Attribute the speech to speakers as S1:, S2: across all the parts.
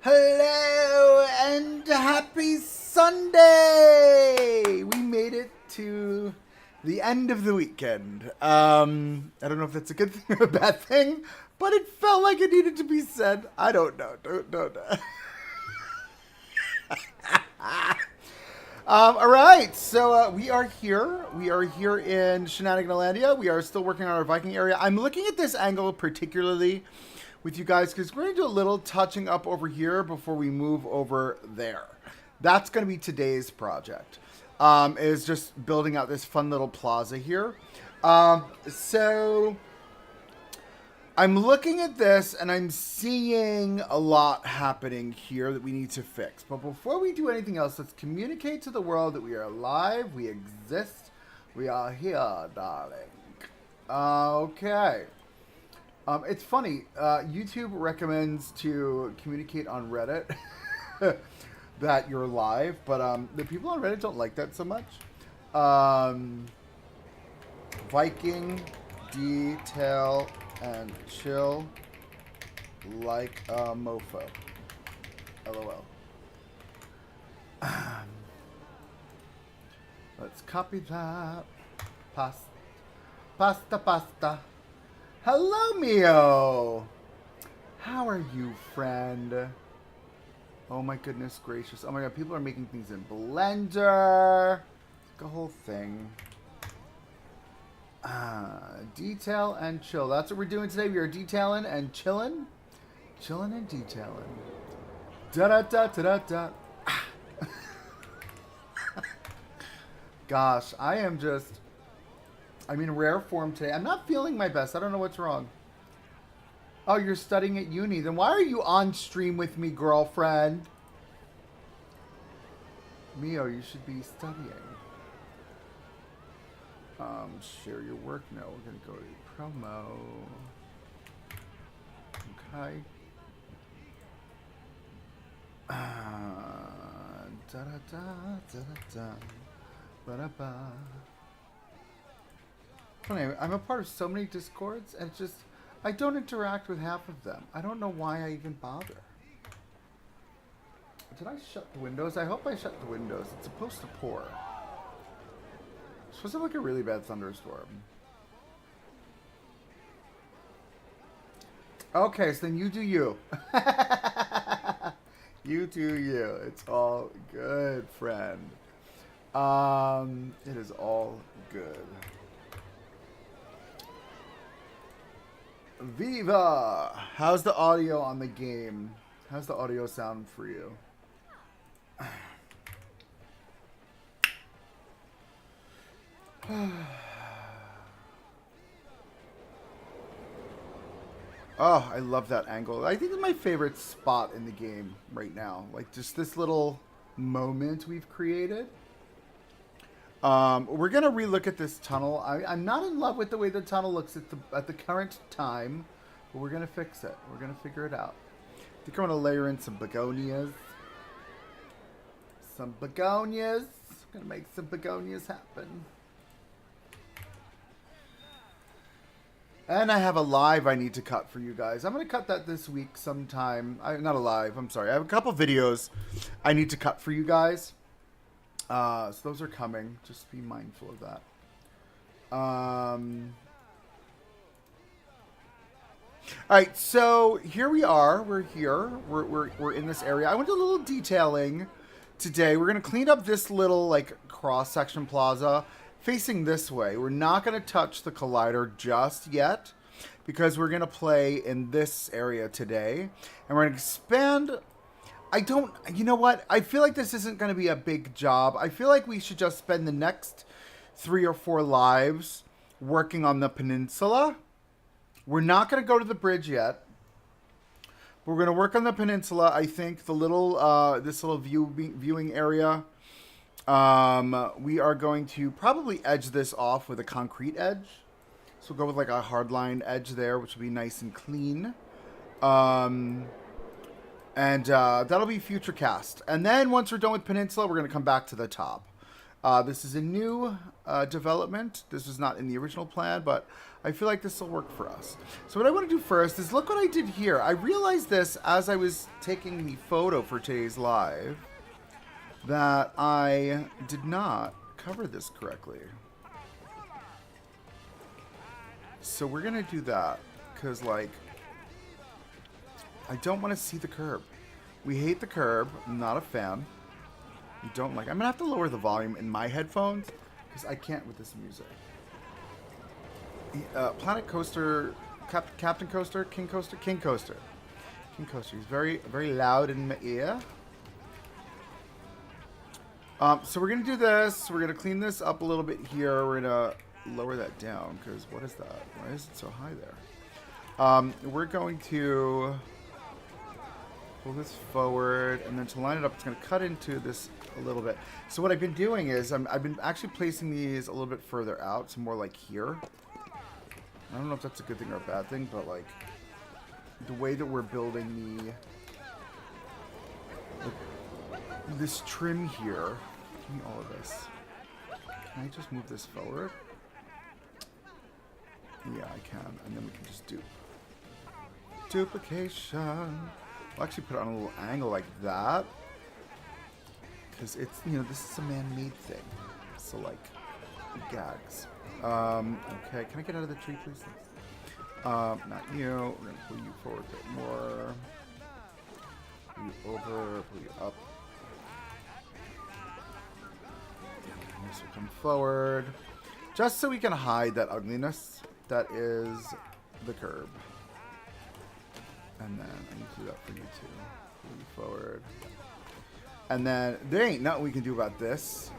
S1: Hello and happy Sunday! We made it to the end of the weekend. I don't know if that's a good thing or a bad thing, but it felt like it needed to be said. I don't know. Don't know. All right, so we are here. We are here in Shenaniganilandia. We are still working on our Viking area. I'm looking at this angle particularly with you guys because we're going to do a little touching up over here before we move over there. That's going to be today's project. Is just building out this fun little plaza here. So I'm looking at this and I'm seeing a lot happening here that we need to fix. But before we do anything else, let's communicate to the world that we are alive, we exist, we are here, darling. Okay. It's funny, YouTube recommends to communicate on Reddit that you're live, but the people on Reddit don't like that so much. Viking, detail, and chill like a mofo. LOL. Let's copy that. Pasta. Hello, Mio. How are you, friend? Oh my goodness gracious. Oh my god, people are making things in Blender. The whole thing. Detail and chill. That's what we're doing today. We are detailing and chilling. Chilling and detailing. Da-da-da-da-da-da. Gosh, I'm in rare form today. I'm not feeling my best. I don't know what's wrong. Oh, you're studying at uni. Then why are you on stream with me, girlfriend? Mio, you should be studying. Share your work. No, we're going to go to promo. Okay. Ba-da-ba. Funny, I'm a part of so many Discords, and it's just, I don't interact with half of them. I don't know why I even bother. Did I shut the windows? I hope I shut the windows. It's supposed to pour. It's supposed to look like a really bad thunderstorm. Okay, so then you do you. You do you. It's all good, friend. It is all good. Viva! How's the audio on the game? How's the audio sound for you? Oh, I love that angle. I think it's my favorite spot in the game right now. Like, just this little moment we've created. We're going to relook at this tunnel. I'm not in love with the way the tunnel looks at the current time, but we're going to fix it. We're going to figure it out. I think I'm going to layer in some begonias. Some begonias. I'm going to make some begonias happen. And I have a live I need to cut for you guys. I'm going to cut that this week sometime. Not a live, I'm sorry. I have a couple videos I need to cut for you guys. So those are coming. Just be mindful of that. All right, so here we are. We're here. We're in this area. I want to do a little detailing today. We're going to clean up this little like cross-section plaza facing this way. We're not going to touch the collider just yet because we're going to play in this area today. And we're going to expand. You know what? I feel like this isn't going to be a big job. I feel like we should just spend the next 3 or 4 lives working on the peninsula. We're not going to go to the bridge yet. We're going to work on the peninsula. I think the little, this little viewing area. We are going to probably edge this off with a concrete edge. So we'll go with like a hardline edge there, which will be nice and clean. And that'll be future cast. And then once we're done with Peninsula, we're going to come back to the top. This is a new development. This was not in the original plan, but I feel like this will work for us. So what I want to do first is look what I did here. I realized this as I was taking the photo for today's live, that I did not cover this correctly. So we're going to do that because, like, I don't want to see the curb. We hate the curb. I'm not a fan. You don't like. I'm gonna have to lower the volume in my headphones because I can't with this music. Planet Coaster, Captain Coaster, King Coaster, King Coaster, King Coaster. He's very, very loud in my ear. So we're gonna do this. We're gonna clean this up a little bit here. We're gonna lower that down because what is that? Why is it so high there? We're going to pull this forward, and then to line it up, it's going to cut into this a little bit. So what I've been doing is I've been actually placing these a little bit further out, so more like here. I don't know if that's a good thing or a bad thing, but like the way that we're building this trim here. Give me all of this. Can I just move this forward? Yeah, I can, and then we can just do duplication. I'll actually put it on a little angle like that. Because it's, you know, this is a man-made thing. So, like, gags. Okay, can I get out of the tree, please? Not you. We're going to pull you forward a bit more. Pull you over, pull you up. And this will come forward. Just so we can hide that ugliness that is the curb. And then I need to do that for you too. Pull you forward. And then there ain't nothing we can do about this.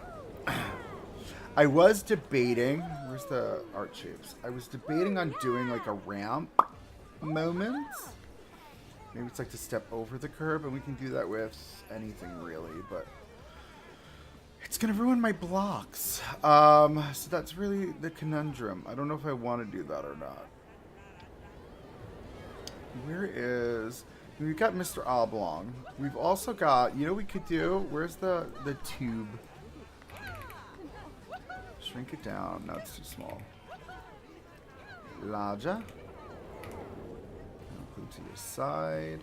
S1: I was debating. Where's the art shapes? I was debating on doing like a ramp moment. Maybe it's like to step over the curb, and we can do that with anything really, but it's gonna ruin my blocks. So that's really the conundrum. I don't know if I want to do that or not. Where is... We've got Mr. Oblong. We've also got... You know what we could do? Where's the tube? Shrink it down. No, it's too small. Larger. Put it to your side.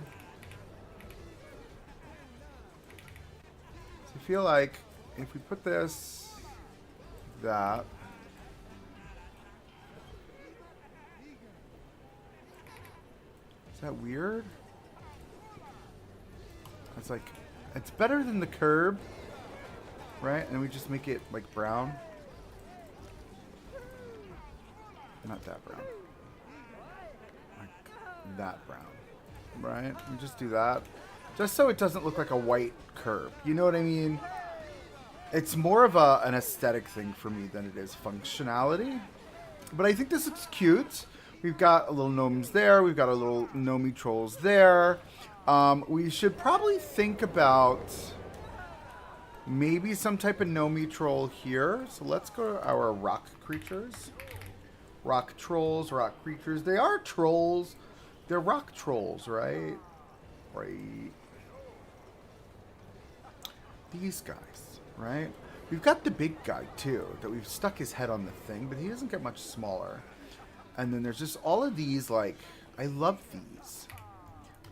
S1: So I feel like if we put this... That... Is that weird? It's like, it's better than the curb, right? And we just make it like brown. Not that brown. Like that brown, right? We just do that. Just so it doesn't look like a white curb. You know what I mean? It's more of an aesthetic thing for me than it is functionality. But I think this looks cute. We've got a little gnomes there. We've got a little gnomey trolls there. We should probably think about maybe some type of gnomey troll here. So let's go to our rock creatures. Rock trolls, rock creatures. They are trolls. They're rock trolls, right? Right. These guys, right? We've got the big guy, too, that we've stuck his head on the thing, but he doesn't get much smaller. And then there's just all of these, like, I love these.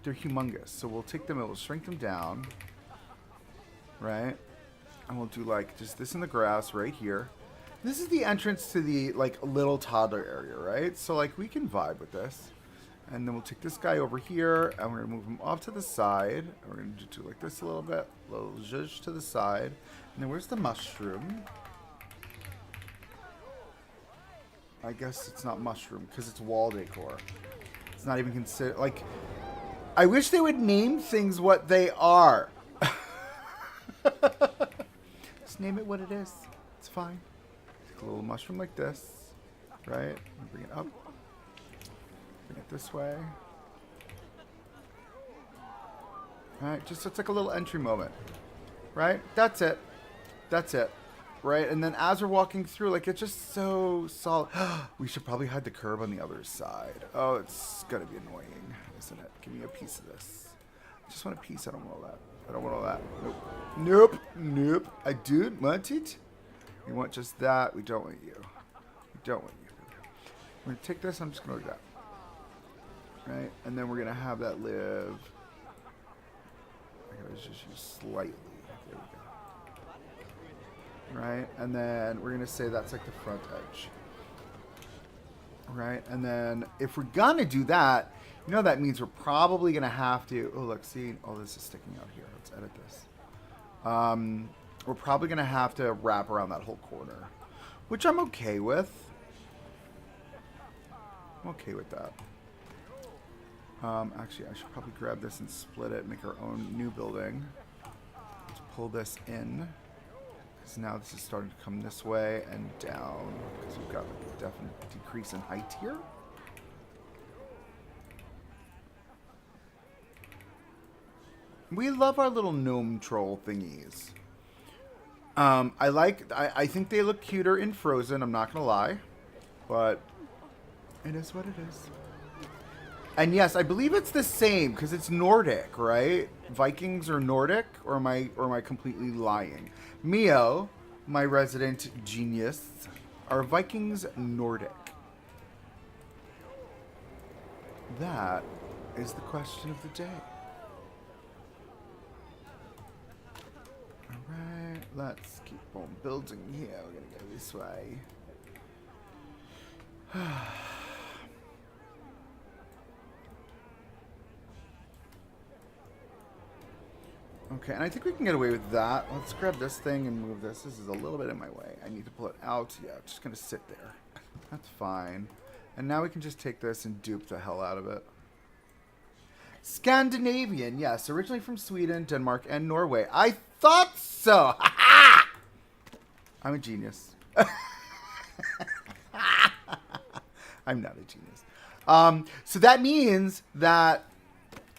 S1: They're humongous. So we'll take them and we'll shrink them down. Right? And we'll do, like, just this in the grass right here. This is the entrance to the, like, little toddler area, right? So, like, we can vibe with this. And then we'll take this guy over here, and we're going to move him off to the side. And we're going to do like this a little bit. A little zhuzh to the side. And then where's the mushroom? I guess it's not mushroom because it's wall decor. It's not even considered, like, I wish they would name things what they are. Just name it what it is. It's fine. Take a little mushroom like this, right? And bring it up. Bring it this way. Right? Just it's like a little entry moment. Right? That's it. That's it. Right? And then as we're walking through, like, it's just so solid. We should probably hide the curb on the other side. Oh, it's gonna be annoying, isn't it? Give me a piece of this. I just want a piece. I don't want all that. I don't want all that. Nope. Nope. Nope. I don't want it. We want just that. We don't want you. We don't want you. We're going to take this. I'm just going to do that. Right? And then we're going to have that live. I gotta just use slightly. There we go. Right? And then we're going to say that's like the front edge. Right? And then if we're going to do that, you know that means we're probably going to have to... Oh, look, see? Oh, this is sticking out here. Let's edit this. We're probably going to have to wrap around that whole corner, which I'm okay with. I'm okay with that. Actually, I should probably grab this and split it, make our own new building. Let's pull this in. Because now this is starting to come this way and down. Because we've got like a definite decrease in height here. We love our little gnome troll thingies. I think they look cuter in Frozen, I'm not going to lie. But it is what it is. And yes, I believe it's the same because it's Nordic, right? Vikings are Nordic, or am I completely lying? Mio, my resident genius, are Vikings Nordic? That is the question of the day. All right, let's keep on building here. We're gonna go this way. Okay, and I think we can get away with that. Let's grab this thing and move this. This is a little bit in my way. I need to pull it out. Yeah, it's just going to sit there. That's fine. And now we can just take this and dupe the hell out of it. Scandinavian, yes. Originally from Sweden, Denmark, and Norway. I thought so! I'm a genius. I'm not a genius. So that means that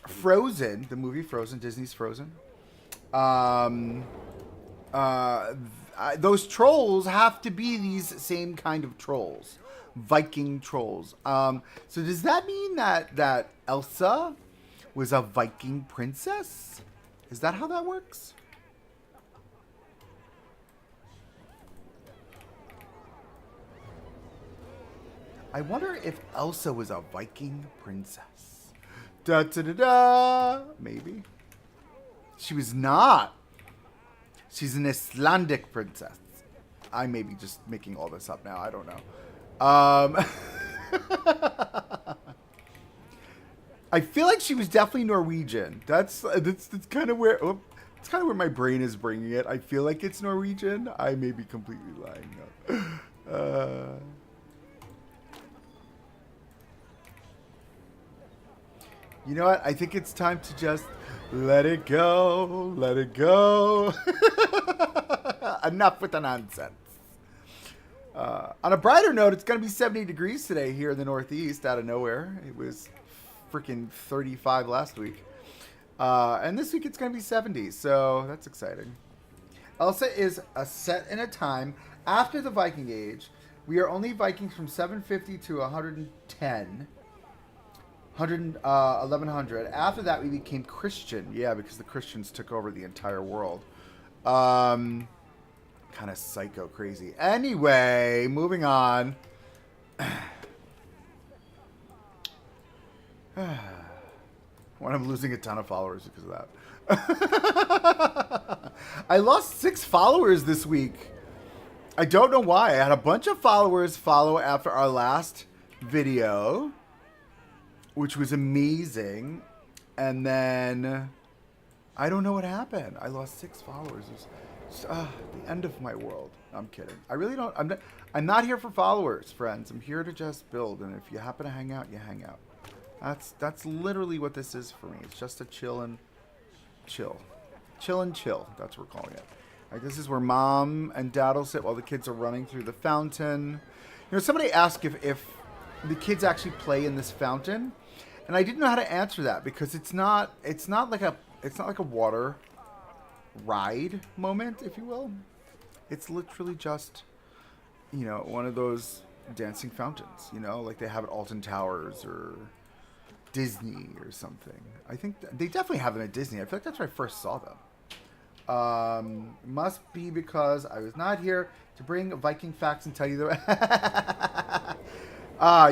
S1: Frozen, the movie Frozen, Disney's Frozen, those trolls have to be these same kind of trolls, Viking trolls. So does that mean that Elsa was a Viking princess? Is that how that works? I wonder if Elsa was a Viking princess. Da da da da. Maybe. She was not. She's an Icelandic princess. I may be just making all this up now. I don't know. I feel like she was definitely Norwegian. That's kind of where. Oh, it's kind of where my brain is bringing it. I feel like it's Norwegian. I may be completely lying though. You know what? I think it's time to just let it go. Let it go. Enough with the nonsense. On a brighter note, it's going to be 70 degrees today here in the Northeast out of nowhere. It was freaking 35 last week. And this week it's going to be 70, so that's exciting. Elsa is a set in a time after the Viking Age. We are only Vikings from 750 to 110. 1100. After that, we became Christian. Yeah, because the Christians took over the entire world. Kind of psycho crazy. Anyway, moving on. When I'm losing a ton of followers because of that. I lost 6 followers this week. I don't know why. I had a bunch of followers follow after our last video, which was amazing. And then I don't know what happened. I lost 6 followers. It was just, the end of my world. I'm kidding. I really don't. I'm not here for followers, friends. I'm here to just build. And if you happen to hang out, you hang out. That's literally what this is for me. It's just a chill and chill. Chill and chill. That's what we're calling it. Like, this is where mom and dad will sit while the kids are running through the fountain. You know, somebody asked if the kids actually play in this fountain, and I didn't know how to answer that because it's not like a water ride moment, if you will. It's literally just, you know, one of those dancing fountains, you know, like they have at Alton Towers or Disney or something. I think they definitely have them at Disney. I feel like that's where I first saw them. Must be because I was not here to bring Viking facts and tell you the...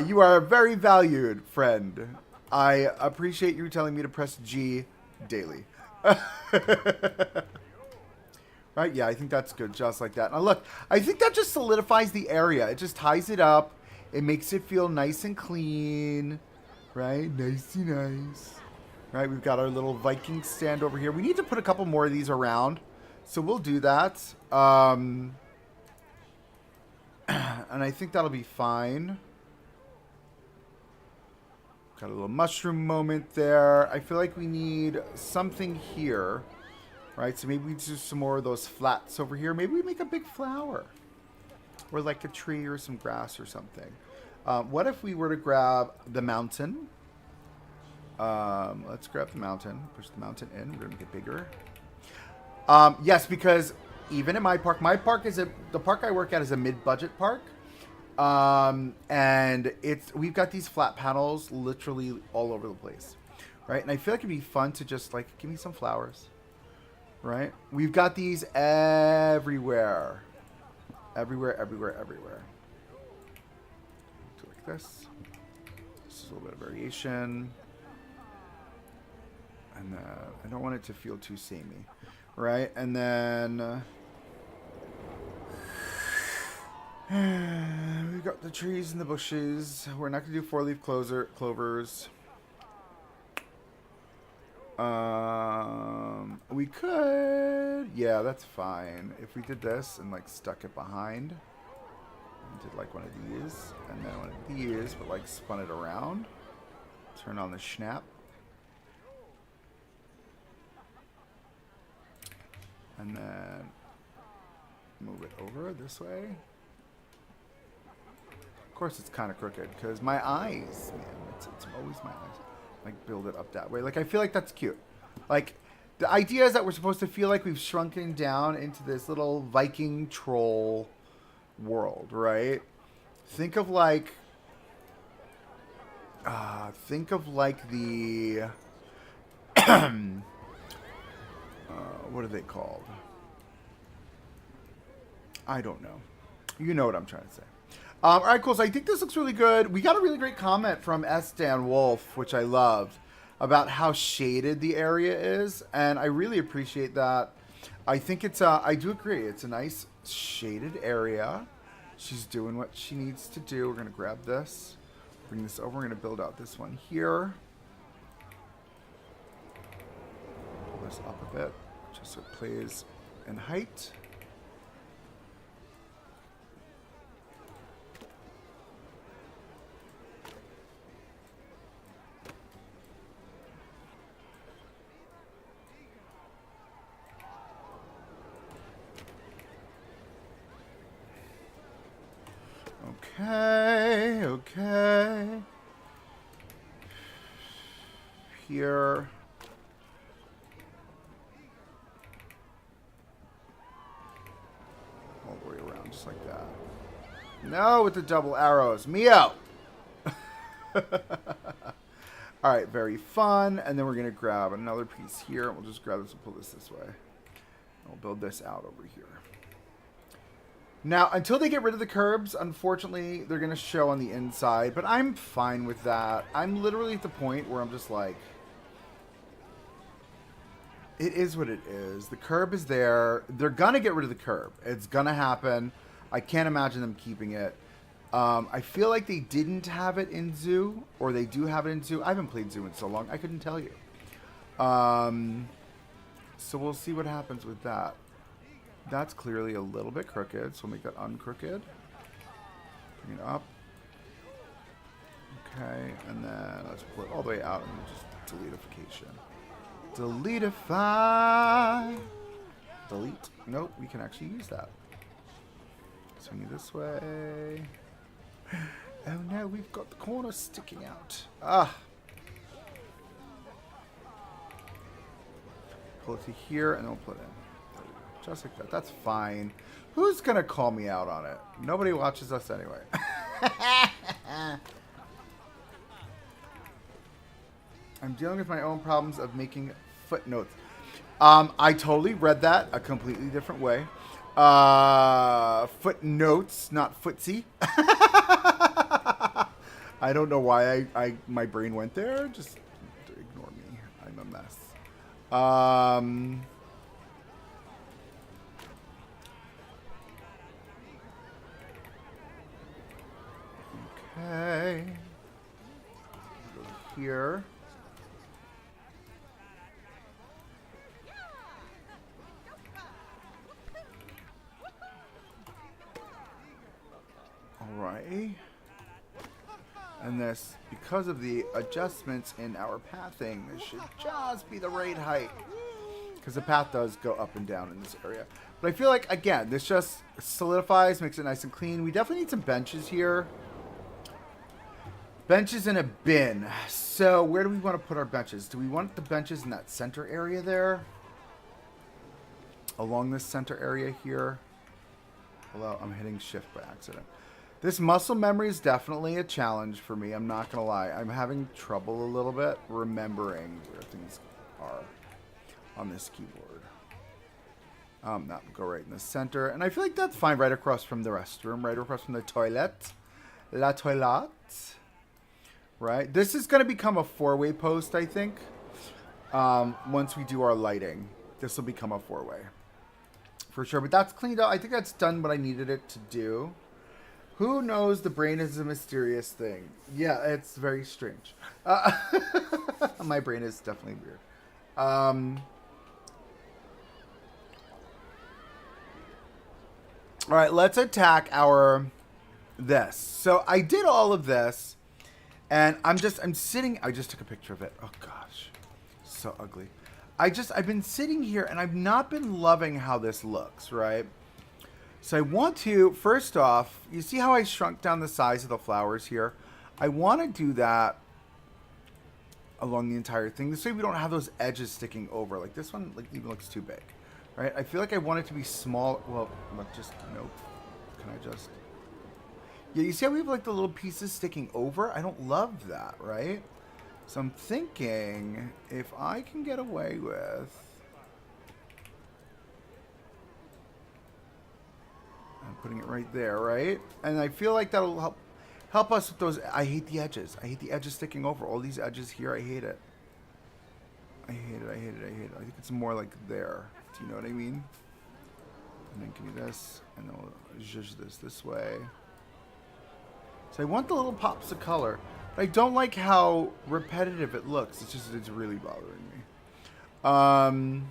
S1: you are a very valued friend. I appreciate you telling me to press G daily. Right? Yeah, I think that's good, just like that. Now look, I think that just solidifies the area. It just ties it up. It makes it feel nice and clean. Right? Nicey nice. Right? We've got our little Viking stand over here. We need to put a couple more of these around. So we'll do that. And I think that'll be fine. Got a little mushroom moment there. I feel like we need something here. Right, so maybe we do some more of those flats over here. Maybe we make a big flower. Or like a tree or some grass or something. What if we were to grab the mountain? Let's grab the mountain. Push the mountain in. We're going to make it bigger. Yes, because even in my park is the park I work at is a mid-budget park. And we've got these flat panels literally all over the place. Right, and I feel like it'd be fun to just like, give me some flowers. Right? We've got these everywhere. Everywhere, everywhere, everywhere. Do like this. This is a little bit of variation. And I don't want it to feel too samey. Right? And then... we've got the trees and the bushes. We're not going to do four-leaf clovers. We could, yeah, that's fine. If we did this and like stuck it behind, and did like one of these, and then one of these, but like spun it around, turn on the snap, and then move it over this way. Of course, it's kind of crooked because my eyes, man, it's always my eyes. Like build it up that way. Like I feel like that's cute. Like the idea is that we're supposed to feel like we've shrunken down into this little Viking troll world, right? Think of like the what are they called? I don't know. You know what I'm trying to say. All right, cool. So I think this looks really good. We got a really great comment from S. Dan Wolf, which I loved, about how shaded the area is, and I really appreciate that. I think it's I do agree. It's a nice shaded area. She's doing what she needs to do. We're gonna grab this, bring this over. We're gonna build out this one here. Pull this up a bit, just so it plays in height. Okay. Here. All the way around, just like that. No, with the double arrows. Mio! Alright, very fun. And then we're going to grab another piece here. We'll just grab this and pull this way. We'll build this out over here. Now, until they get rid of the curbs, unfortunately, they're going to show on the inside. But I'm fine with that. I'm literally at the point where I'm just like, it is what it is. The curb is there. They're going to get rid of the curb. It's going to happen. I can't imagine them keeping it. I feel like they didn't have it in Zoo, or they do have it in Zoo. I haven't played Zoo in so long, I couldn't tell you. So we'll see what happens with that. That's clearly a little bit crooked, so we'll make that uncrooked. Bring it up. Okay, and then let's pull it all the way out and just deletefication. Deleteify. Delete. Nope, we can actually use that. Swing it this way. Oh no, we've got the corner sticking out. Ah. Pull it to here, and then we'll put it in. Just like that. That's fine. Who's going to call me out on it? Nobody watches us anyway. I'm dealing with my own problems of making footnotes. I totally read that a completely different way. Footnotes, not footsie. I don't know why my brain went there. Just ignore me. I'm a mess. Okay. Go here. Alright. And this, because of the adjustments in our pathing, this should just be the right height. Because the path does go up and down in this area. But I feel like, again, this just solidifies, makes it nice and clean. We definitely need some benches here. Benches in a bin. So where do we want to put our benches? Do we want the benches in that center area there? Along this center area here? Although I'm hitting shift by accident. This muscle memory is definitely a challenge for me. I'm not going to lie. I'm having trouble a little bit remembering where things are on this keyboard. That will go right in the center. And I feel like that's fine right across from the restroom, right across from the toilet. La toilette. Right? This is going to become a four-way post, I think. Once we do our lighting. This will become a four-way. For sure. But that's cleaned up. I think that's done what I needed it to do. Who knows? The brain is a mysterious thing. Yeah, it's very strange. My brain is definitely weird. All right, let's attack this. So I did all of this, and I'm sitting. I just took a picture of it. Oh gosh, so ugly. I've been sitting here, and I've not been loving how this looks, right? So I want to, first off, you see how I shrunk down the size of the flowers here? I want to do that along the entire thing. This way we don't have those edges sticking over. Like this one even looks too big, right? I feel like I want it to be small. Well, just, nope. Can I just... Yeah, you see how we have like the little pieces sticking over? I don't love that, right? So I'm thinking if I can get away with... I'm putting it right there, right? And I feel like that'll help us with those. I hate the edges. I hate the edges sticking over. All these edges here, I hate it. I hate it, I hate it, I hate it. I think it's more like there. Do you know what I mean? And then give me this, and then we'll zhuzh this way. So I want the little pops of color. But I don't like how repetitive it looks. It's really bothering me.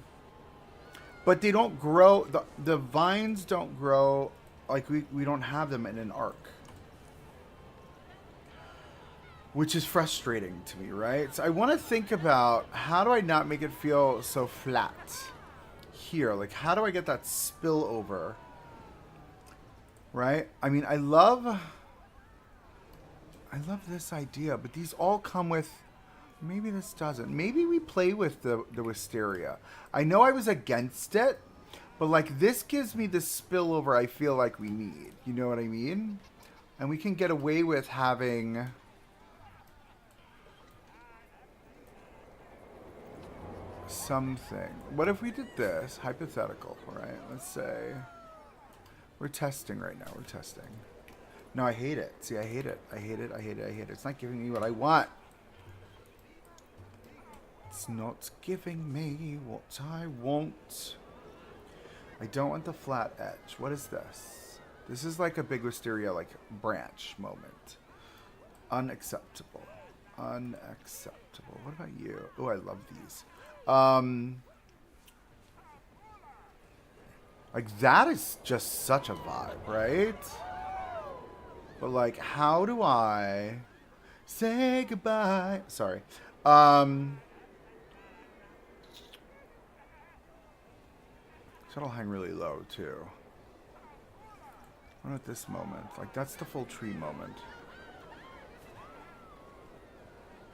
S1: But they don't grow, the vines don't grow, like we don't have them in an arc. Which is frustrating to me, right? So I want to think about, how do I not make it feel so flat here? Like, how do I get that spillover? Right? I mean, I love this idea, but these all come with... Maybe this doesn't. Maybe we play with the wisteria. I know I was against it, but like this gives me the spillover I feel like we need. You know what I mean? And we can get away with having... something. What if we did this? Hypothetical, right? Let's say... We're testing right now. We're testing. No, I hate it. See, I hate it. I hate it. I hate it. I hate it. It's not giving me what I want. It's not giving me what I want. I don't want the flat edge. What is this? This is like a big wisteria, like branch moment. Unacceptable. Unacceptable. What about you? Oh, I love these. Like that is just such a vibe, right? But like, how do I say goodbye? Sorry. That'll hang really low too. What about this moment? Like that's the full tree moment.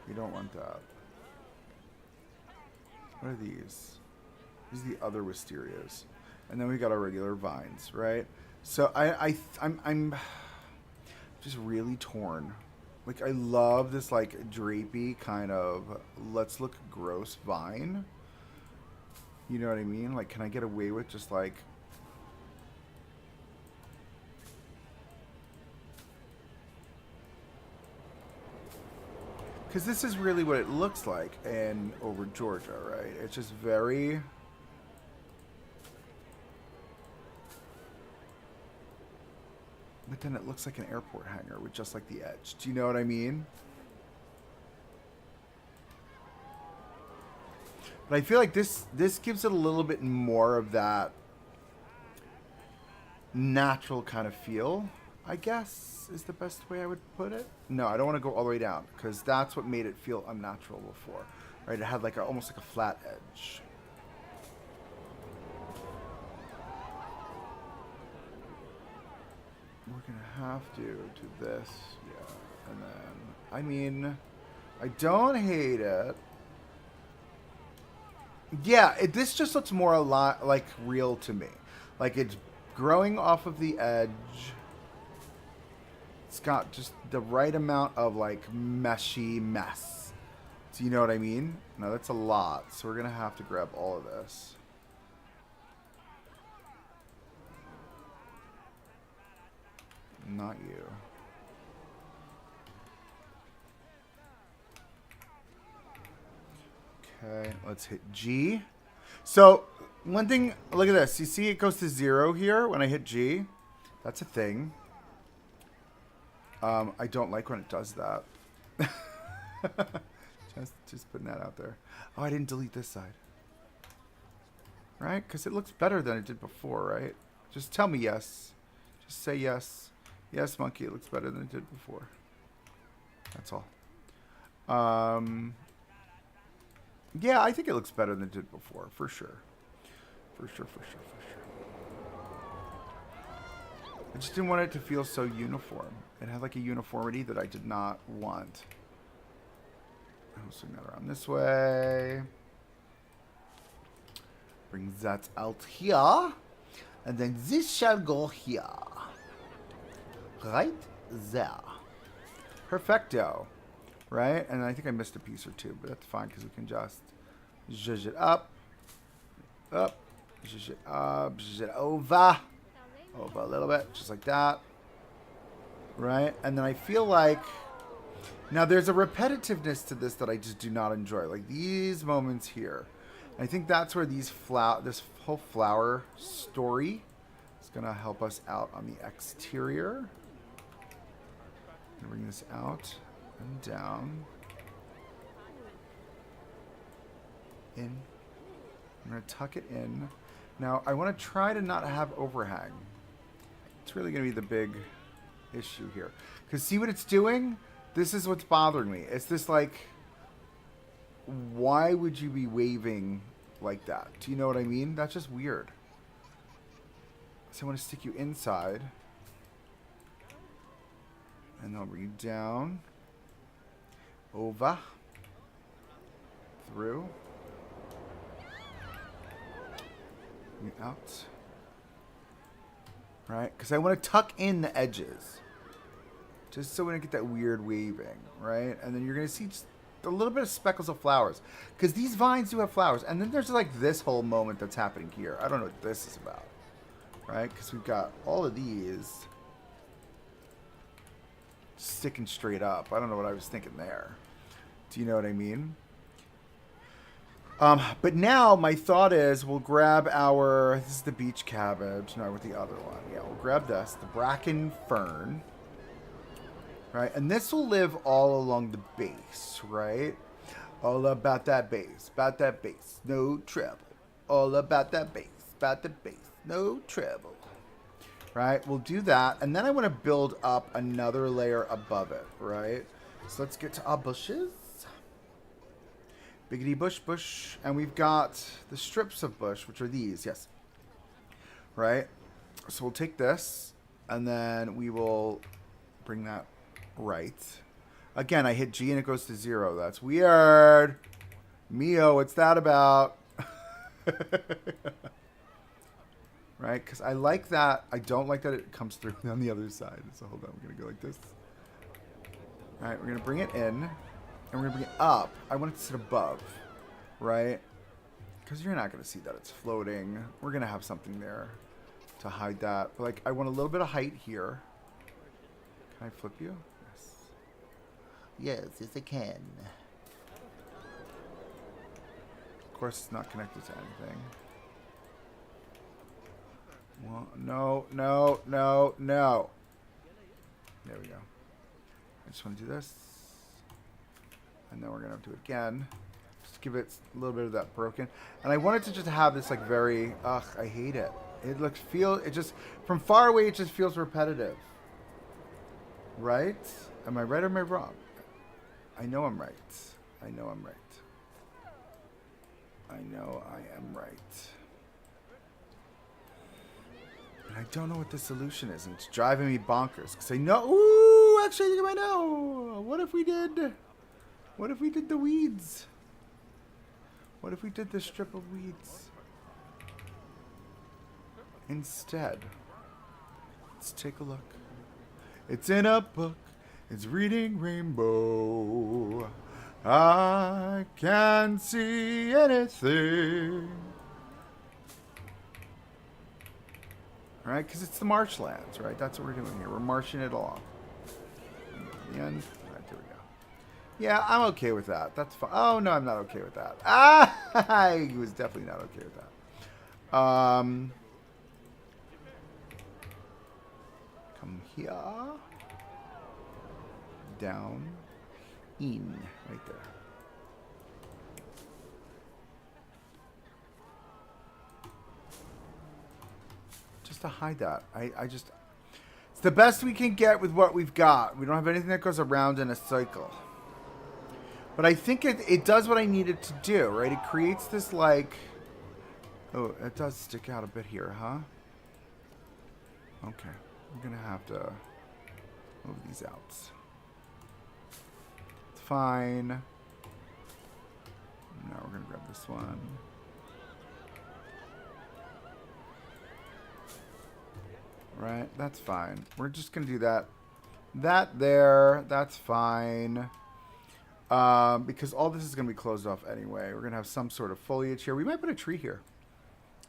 S1: We don't want that. What are these? These are the other wisterias. And then we got our regular vines, right? So I'm just really torn. Like I love this like drapey kind of let's look gross vine. You know what I mean? Like, can I get away with just like Because this is really what it looks like in over Georgia, right? It's just very... But then it looks like an airport hangar with just like the edge. Do you know what I mean? But I feel like this gives it a little bit more of that natural kind of feel, I guess, is the best way I would put it. No, I don't want to go all the way down because that's what made it feel unnatural before, right? It had like almost like a flat edge. We're gonna have to do this, yeah, and then I mean, I don't hate it. Yeah, this just looks more a lot like real to me, like it's growing off of the edge. It's got just the right amount of like meshy mess. Do you know what I mean? No, that's a lot. So we're going to have to grab all of this. Not you. Okay, let's hit G. So one thing, look at this. You see it goes to 0 here when I hit G. That's a thing. I don't like when it does that. just putting that out there. Oh, I didn't delete this side. Right? Because it looks better than it did before, right? Just tell me yes. Just say yes. Yes, monkey, it looks better than it did before. That's all. Yeah, I think it looks better than it did before, for sure. For sure. I just didn't want it to feel so uniform. It had like a uniformity that I did not want. I'll swing that around this way. Bring that out here. And then this shall go here. Right there. Perfecto. Right? And I think I missed a piece or two, but that's fine because we can just zhuzh it up. Up. Zhuzh it up. Zhuzh it over. Over a little bit. Just like that. Right? And then I feel like... Now, there's a repetitiveness to this that I just do not enjoy. Like these moments here. I think that's where these this whole flower story is going to help us out on the exterior. Bring this out and down. In. I'm going to tuck it in. Now, I want to try to not have overhang. It's really going to be the big issue here. Because see what it's doing? This is what's bothering me. It's this like, why would you be waving like that? Do you know what I mean? That's just weird. So I want to stick you inside. And then I'll bring you down. Over. Through. Bring you out. Right? Because I want to tuck in the edges. Just so we don't get that weird waving. Right? And then you're going to see just a little bit of speckles of flowers. Because these vines do have flowers. And then there's like this whole moment that's happening here. I don't know what this is about. Right? Because we've got all of these sticking straight up. I don't know what I was thinking there. Do you know what I mean? But now my thought is we'll grab our... This is the beach cabbage. No, with the other one. Yeah, we'll grab this. The bracken fern. Right? And this will live all along the base, right? All about that base. About that base. No trouble. All about that base. About the base. No trouble. Right? We'll do that. And then I want to build up another layer above it, right? So let's get to our bushes. Biggity bush, bush. And we've got the strips of bush, which are these, yes. Right? So we'll take this, and then we will bring that right. Again, I hit G and it goes to 0. That's weird. Mio, what's that about? Right? Because I like that. I don't like that it comes through on the other side. So hold on. We're going to go like this. All right. We're going to bring it in. And we're going to bring it up. I want it to sit above. Right? Because you're not going to see that it's floating. We're going to have something there to hide that. But like, I want a little bit of height here. Can I flip you? Yes. Yes, yes, I can. Of course, it's not connected to anything. Well, no, no, no, no. There we go. I just want to do this. And then we're going to have to do it again. Just give it a little bit of that broken. And I wanted to just have this like very, ugh, I hate it. It looks, it just, from far away, it just feels repetitive. Right? Am I right or am I wrong? I know I'm right. I know I'm right. I know I am right. And I don't know what the solution is. And it's driving me bonkers. Because I know, ooh, actually I think I might know. What if we did the weeds? What if we did this strip of weeds? Instead, let's take a look. It's in a book. It's reading rainbow. I can't see anything. Right? Because it's the marshlands, right? That's what we're doing here. We're marching it along. And the end. Right, there we go. Yeah, I'm okay with that. That's fine. Oh, no, I'm not okay with that. Ah! I was definitely not okay with that. Come here. Down. In. Right there. Just to hide that. I just... It's the best we can get with what we've got. We don't have anything that goes around in a cycle. But I think it does what I need it to do, right? It creates this, like... Oh, it does stick out a bit here, huh? Okay. I'm going to have to move these out. It's fine. Now we're going to grab this one. Right, that's fine. We're just going to do that. That there, that's fine. Because all this is going to be closed off anyway. We're going to have some sort of foliage here. We might put a tree here,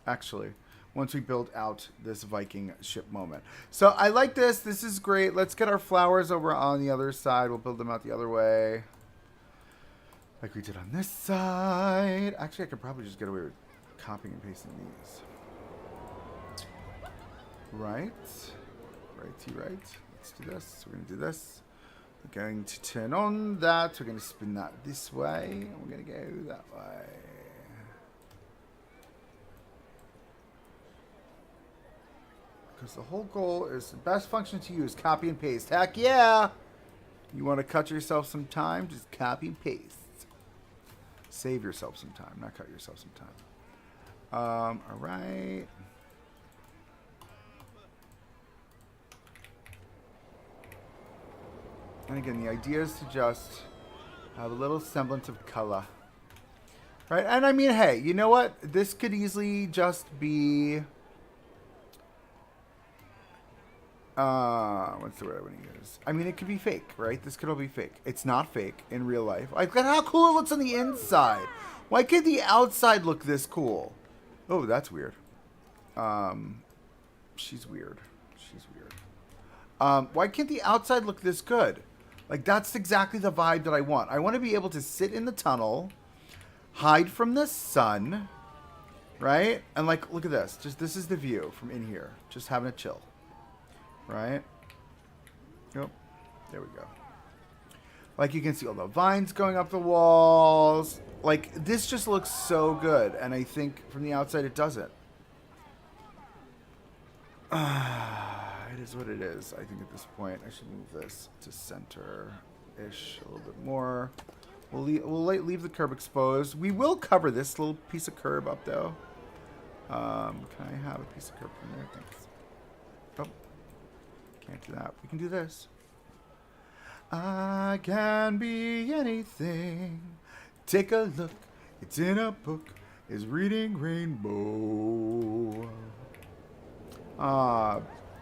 S1: actually, once we build out this Viking ship moment. So I like this. This is great. Let's get our flowers over on the other side. We'll build them out the other way, like we did on this side. Actually, I could probably just get away with copying and pasting these. Right. Righty right. Let's do this. We're going to do this. We're going to turn on that. We're going to spin that this way. And we're going to go that way. Because the whole goal is the best function to use. Copy and paste. Heck yeah! You want to cut yourself some time? Just copy and paste. Save yourself some time. Not cut yourself some time. All right. And again, the idea is to just have a little semblance of color. Right? And I mean, hey, you know what? This could easily just be... what's the word I want to use? I mean, it could be fake, right? This could all be fake. It's not fake in real life. Like, look at how cool it looks on the inside. Why can't the outside look this cool? Oh, that's weird. She's weird. She's weird. Why can't the outside look this good? Like, that's exactly the vibe that I want. I want to be able to sit in the tunnel, hide from the sun, right? And, like, look at this. Just this is the view from in here. Just having a chill. Right? Yep. There we go. Like, you can see all the vines going up the walls. Like, this just looks so good. And I think from the outside it doesn't. It is what it is. I think at this point I should move this to center-ish a little bit more. We'll leave the curb exposed. We will cover this little piece of curb up, though. Can I have a piece of curb from there? Thanks. Oh. Can't do that. We can do this. I can be anything. Take a look. It's in a book. It's reading rainbow.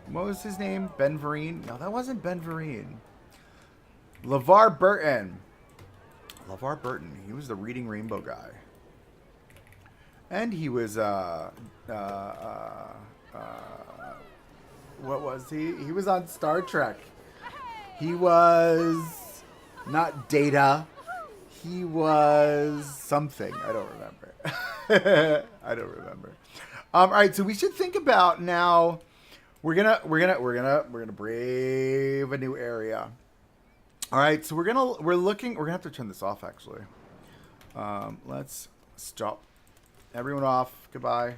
S1: What was his name? Ben Vereen? No, that wasn't Ben Vereen. LeVar Burton. LeVar Burton. He was the reading rainbow guy. And he was, what was he? He was on Star Trek. He was, Not Data. He was something. I don't remember. I don't remember. All right, so we should think about now. We're gonna brave a new area. All right, so we're gonna have to turn this off actually. Let's stop everyone off. Goodbye.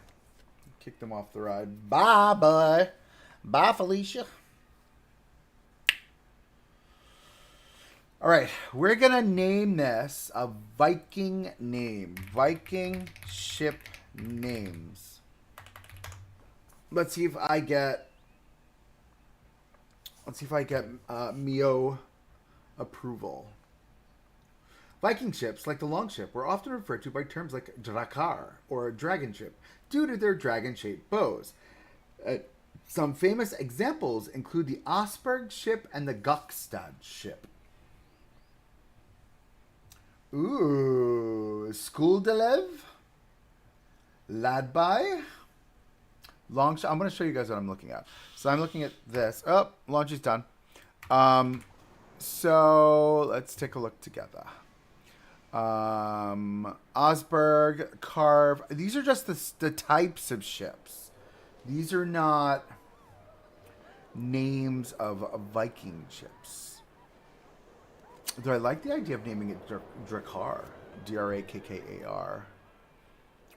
S1: Kick them off the ride. Bye, bye. Bye, Felicia. All right, we're gonna name this a Viking name. Viking ship names. Let's see if I get. Mio approval. Viking ships, like the longship, were often referred to by terms like drakar or dragon ship due to their dragon-shaped bows. Some famous examples include the Asperg ship and the Gokstad ship. Ooh, Skuldelev, Ladby, Long. I'm going to show you guys what I'm looking at. So I'm looking at this. Oh, launch is done. So let's take a look together. Osberg, Carve. These are just the types of ships. These are not names of Viking ships. Though I like the idea of naming it Drakar. Drakkar.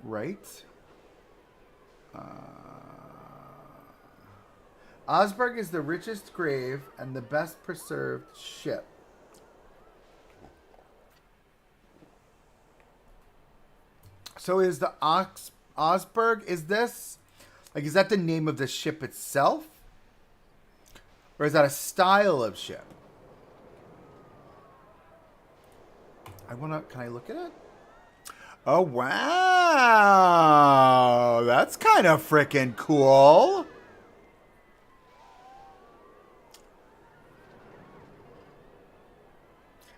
S1: Right? Osberg is the richest grave and the best preserved ship. So is the Osberg, is that the name of the ship itself? Or is that a style of ship? Can I look at it? Oh, wow. That's kind of freaking cool.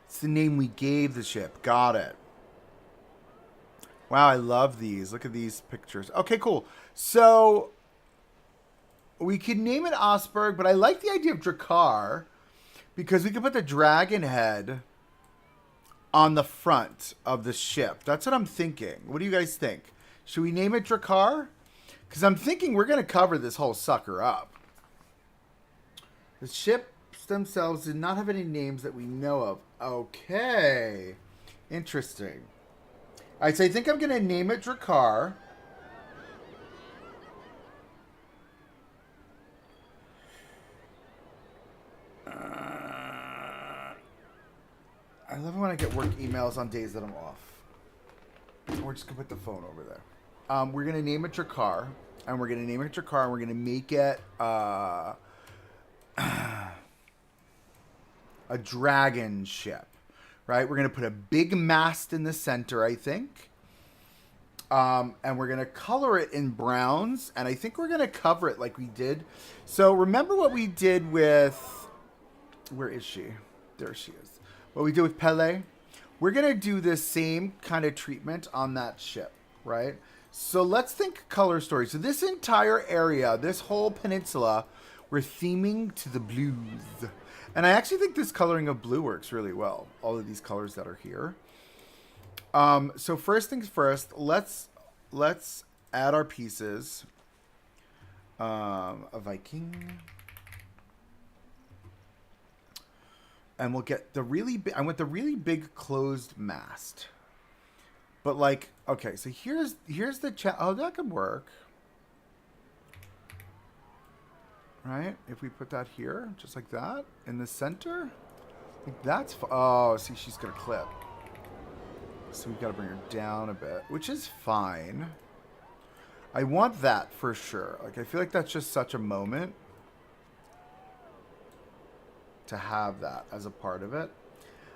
S1: It's the name we gave the ship. Got it. Wow, I love these. Look at these pictures. Okay, cool. So we could name it Osberg, but I like the idea of Drakar because we could put the dragon head on the front of the ship. That's what I'm thinking. What do you guys think? Should we name it Drakar? Because I'm thinking we're going to cover this whole sucker up. The ships themselves did not have any names that we know of. Okay. Interesting. All right, so I think I'm going to name it Drakar. I love it when I get work emails on days that I'm off. We're just going to put the phone over there. We're going to name it Drakar. And we're going to name it Drakar. And we're going to make it a dragon ship. Right? We're going to put a big mast in the center, I think. And we're going to color it in browns. And I think we're going to cover it like we did. So remember what we did with... Where is she? There she is. What we did with Pele. We're going to do this same kind of treatment on that ship, right? So let's think color story. So this entire area, this whole peninsula, we're theming to the blues. And I actually think this coloring of blue works really well. All of these colors that are here. So first things first, let's add our pieces. A Viking. And we'll get the really big, I want the really big closed mast. But like, okay, so here's the oh, that could work. Right? If we put that here, just like that, in the center. Like that's, oh, see, she's going to clip. So we've got to bring her down a bit, which is fine. I want that for sure. Like, I feel like that's just such a moment to have that as a part of it.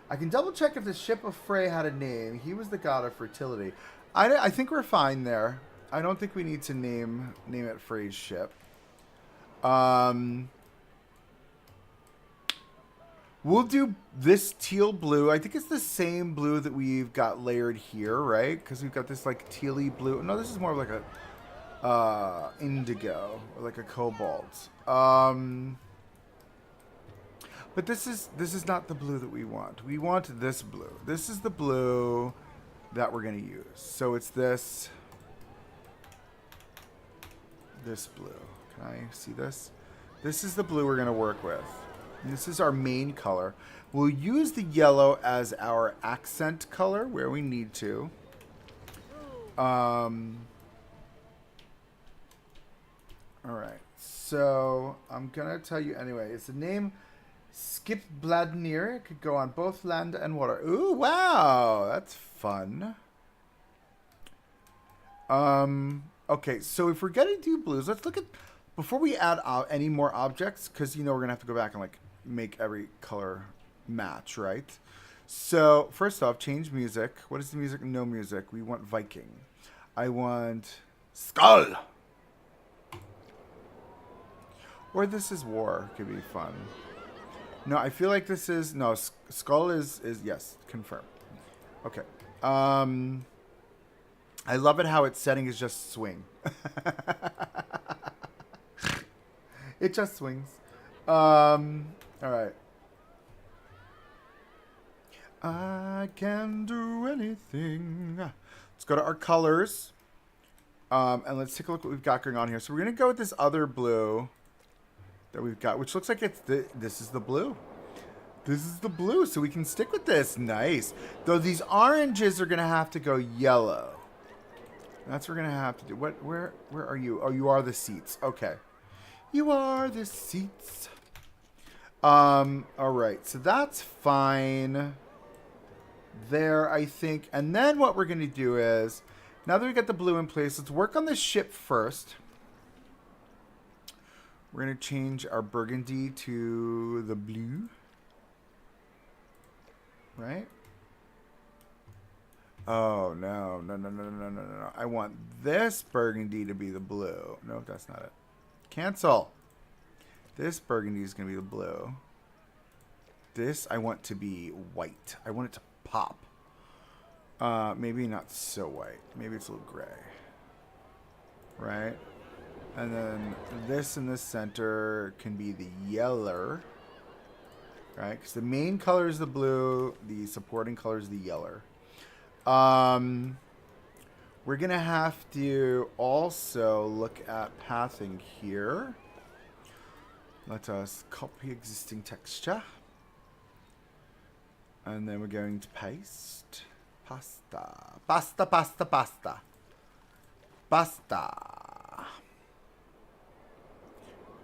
S1: I can double check if the ship of Frey had a name. He was the god of fertility. I think we're fine there. I don't think we need to name it Frey's ship. We'll do this teal blue. I think it's the same blue that we've got layered here, right? Because we've got this like tealy blue. No, this is more of like a indigo or like a cobalt. But this is not the blue that we want. We want this blue. This is the blue that we're going to use. So it's this blue. Can I see this? This is the blue we're going to work with. And this is our main color. We'll use the yellow as our accent color where we need to. All right. So I'm going to tell you anyway. It's the name Skip Bladnir. It could go on both land and water. Ooh, wow. That's fun. Okay, so if we're going to do blues, let's look at, before we add any more objects, because, you know, we're going to have to go back and, like, make every color match, right? So, first off, change music. What is the music? No music. We want Viking. I want Skull. Or this is war. Could be fun. No, I feel like this is, no, Skull is yes, confirm. Okay. I love it how its setting is just swing. It just swings. All right. I can do anything. Let's go to our colors. And let's take a look what we've got going on here. So we're going to go with this other blue that we've got, which looks like it's this is the blue. This is the blue, so we can stick with this. Nice. Though these oranges are going to have to go yellow. That's what we're going to have to do. Where are you? Oh, you are the seats. Okay. You are the seats. All right. So that's fine there, I think. And then what we're going to do is, now that we got the blue in place, let's work on the ship first. We're going to change our burgundy to the blue. Right? Oh, no. No. I want this burgundy to be the blue. No, that's not it. Cancel. This burgundy is going to be the blue. This I want to be white. I want it to pop. Maybe not so white. Maybe it's a little gray. Right? And then this in the center can be the yellow. Right? Because the main color is the blue. The supporting color is the yellow. We're going to have to also look at pathing here. Let us copy existing texture. And then we're going to paste. Pasta.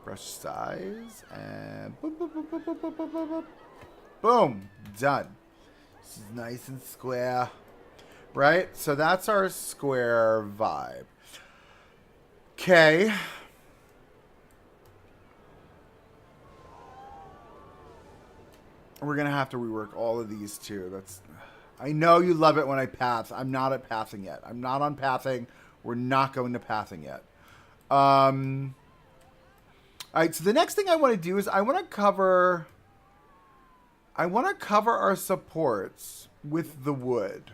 S1: Brush size. And boom. Boom. Done. This is nice and square. Right? So that's our square vibe. Okay. We're going to have to rework all of these too. I know you love it when I path. I'm not at pathing yet. I'm not on pathing. We're not going to pathing yet. All right, so the next thing I want to do is I want to cover our supports with the wood.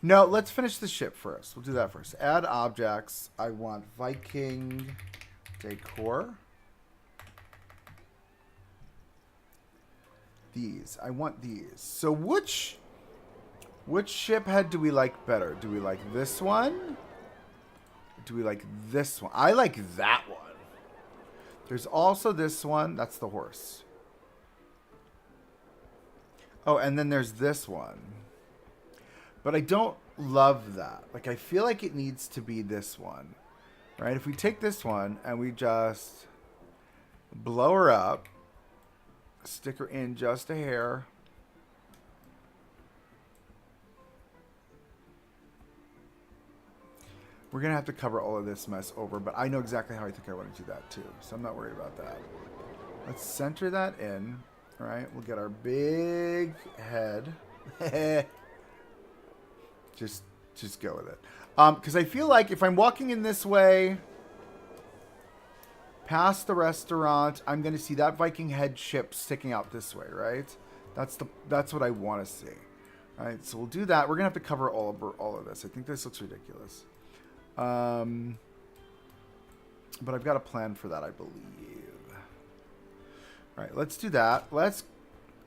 S1: No, let's finish the ship first. We'll do that first. Add objects. I want Viking decor. These. I want these. So which ship head do we like better? Do we like this one? Or do we like this one? I like that one. There's also this one. That's the horse. Oh, and then there's this one. But I don't love that. Like, I feel like it needs to be this one. Right? If we take this one and we just blow her up, stick her in just a hair. We're going to have to cover all of this mess over, but I know exactly how I think I want to do that too. So I'm not worried about that. Let's center that in. All right. We'll get our big head. Just go with it. Because I feel like if I'm walking in this way past the restaurant, I'm going to see that Viking head ship sticking out this way, right? That's what I want to see. All right, so we'll do that. We're going to have to cover all of this. I think this looks ridiculous. But I've got a plan for that, I believe. All right, let's do that. Let's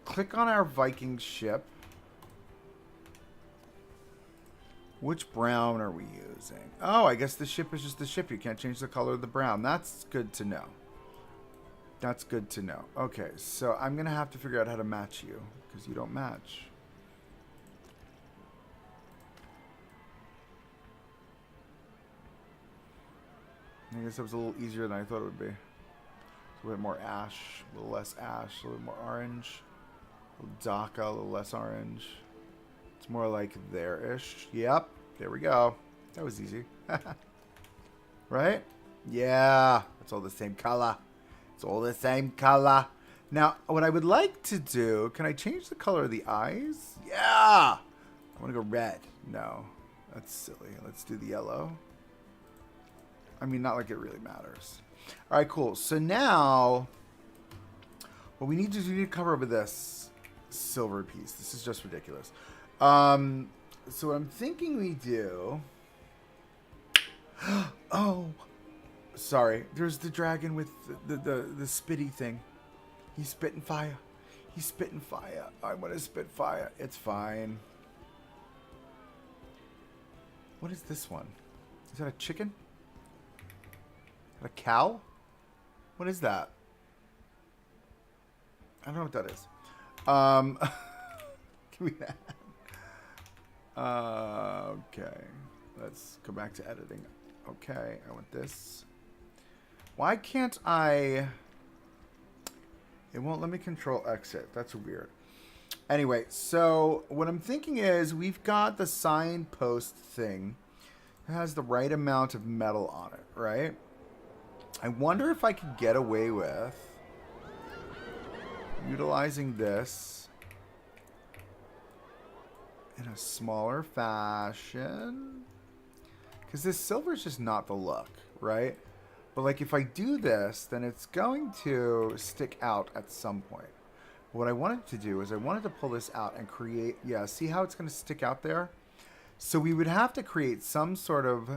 S1: click on our Viking ship. Which brown are we using? Oh, I guess the ship is just the ship. You can't change the color of the brown. That's good to know. That's good to know. Okay, so I'm going to have to figure out how to match you because you don't match. I guess that was a little easier than I thought it would be. A little bit more ash, a little less ash, a little bit more orange. A little darker, a little less orange. It's more like there-ish. Yep, there we go. That was easy. Right? Yeah, it's all the same color. It's all the same color. Now, what I would like to do, can I change the color of the eyes? Yeah! I want to go red. No, that's silly. Let's do the yellow. I mean, not like it really matters. All right, cool. So now, what we need to do, we need to cover over this silver piece. This is just ridiculous. So what I'm thinking we do... Oh! Sorry. There's the dragon with the spitty thing. He's spitting fire. He's spitting fire. I want to spit fire. It's fine. What is this one? Is that a chicken? A cow? What is that? I don't know what that is. Give me that. Okay. Let's go back to editing. Okay, I want this. Why can't I... It won't let me control exit. That's weird. Anyway, so what I'm thinking is we've got the signpost thing. It has the right amount of metal on it, right? I wonder if I could get away with utilizing this in a smaller fashion. Because this silver is just not the look, right? But like if I do this, then it's going to stick out at some point. What I wanted to do is I wanted to pull this out and create, yeah, see how it's going to stick out there? So we would have to create some sort of,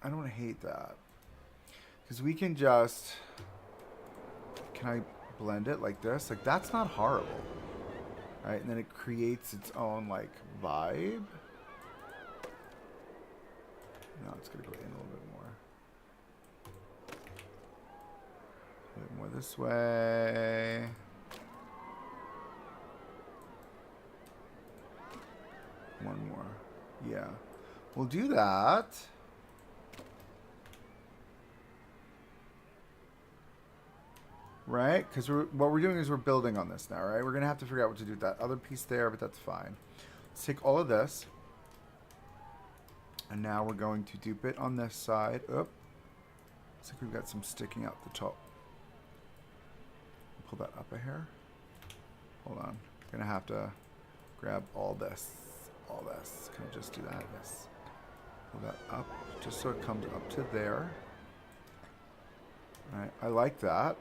S1: I don't hate that. Because we can just, can I blend it like this? Like that's not horrible. Right, and then it creates its own like vibe. No, it's going to go in a little bit more. A bit more this way. One more. Yeah. We'll do that. Right? Because what we're doing is we're building on this now, right? We're going to have to figure out what to do with that other piece there, but that's fine. Let's take all of this. And now we're going to dupe it on this side. Oop. Looks like we've got some sticking out the top. Pull that up a hair. Hold on. I'm going to have to grab all this. All this. Can I just do that? Yes. Pull that up just so it comes up to there. All right. I like that.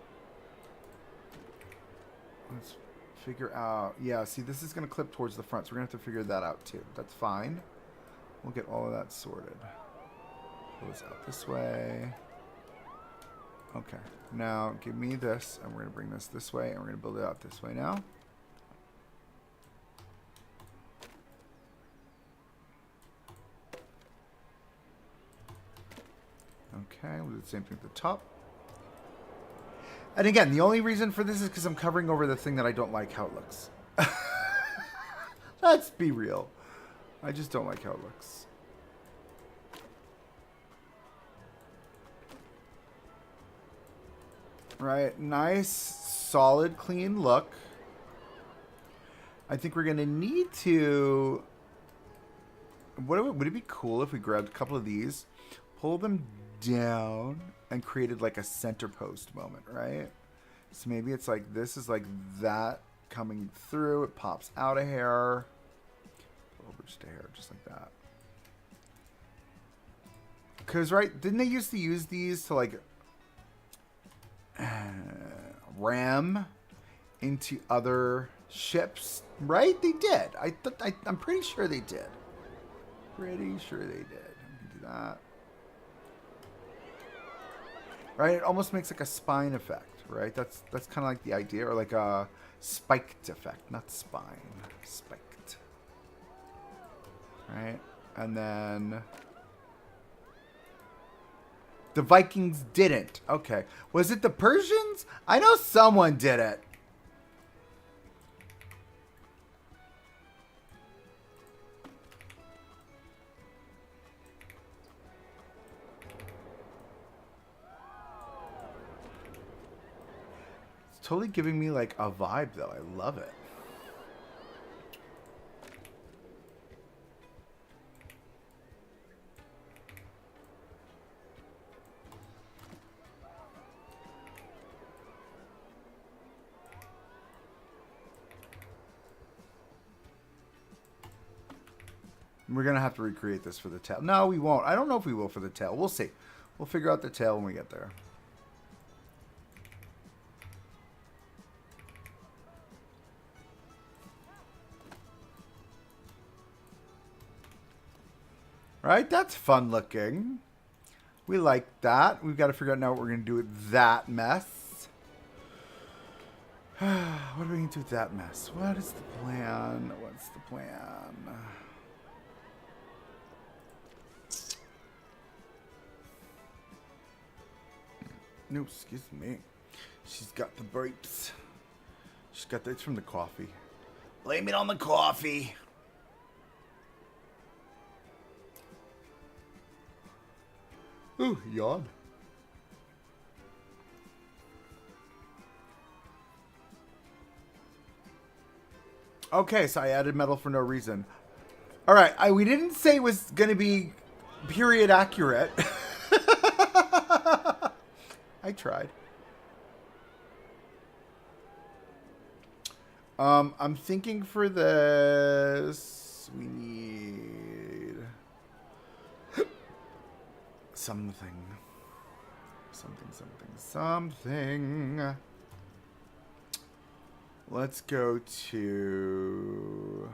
S1: Let's figure out. Yeah, see, this is going to clip towards the front, so we're going to have to figure that out too. That's fine. We'll get all of that sorted. Pull this out this way. Okay. Now, give me this, and we're going to bring this way, and we're going to build it out this way now. Okay, we'll do the same thing at the top. And again, the only reason for this is because I'm covering over the thing that I don't like how it looks. Let's be real. I just don't like how it looks. Right, nice, solid, clean look. I think we're going to need to... Would it be cool if we grabbed a couple of these, pull them down, and created like a center post moment, right? So maybe it's like this is like that coming through. It pops out a hair. Over just a hair, just like that. Because, right, didn't they used to use these to like ram into other ships? Right? They did. I'm pretty sure they did. Pretty sure they did. We can do that. right? It almost makes like a spine effect, right? That's kind of like the idea, or like a spiked effect, not spine, spiked, right? And then the Vikings didn't. Okay, was it the Persians? I know someone did it. It's totally giving me like a vibe, though. I love it. We're going to have to recreate this for the tail. No, we won't. I don't know if we will for the tail. We'll see. We'll figure out the tail when we get there. Right? That's fun looking. We like that. We've got to figure out now what we're going to do with that mess. What are we going to do with that mess? What is the plan? What's the plan? No, excuse me. She's got the burps. She's got the, it's from the coffee. Blame it on the coffee. Ooh, yawn. Okay, so I added metal for no reason. All right, we didn't say it was going to be period accurate. I tried. I'm thinking for this, we need something. Let's go to...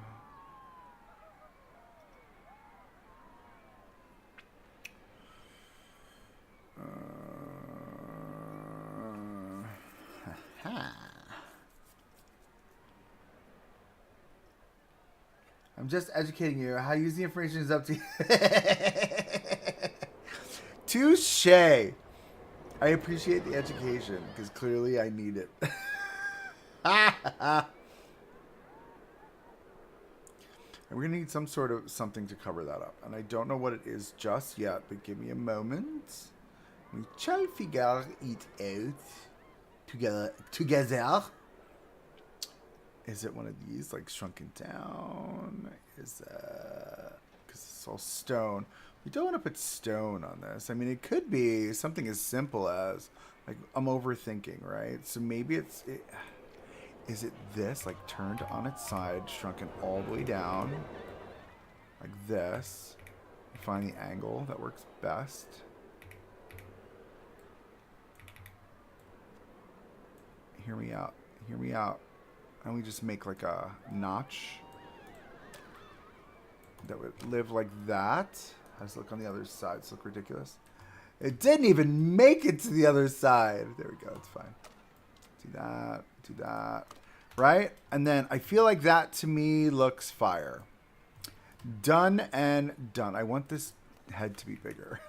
S1: I'm just educating you. How to use the information is up to you. Touche. I appreciate the education because clearly I need it. And we're going to need some sort of something to cover that up. And I don't know what it is just yet, but give me a moment. We shall figure it out together. Is it one of these, like shrunken down? Is that... because it's all stone. We don't want to put stone on this. I mean, it could be something as simple as, like, I'm overthinking, right? So maybe it's... is it this, like, turned on its side, shrunken all the way down? Like this. Find the angle that works best. Hear me out. Hear me out. And we just make like a notch that would live like that. How does it look on the other side? Does it look ridiculous? It didn't even make it to the other side. There we go. It's fine. Do that. Do that. Right? And then I feel like that to me looks fire. Done and done. I want this head to be bigger.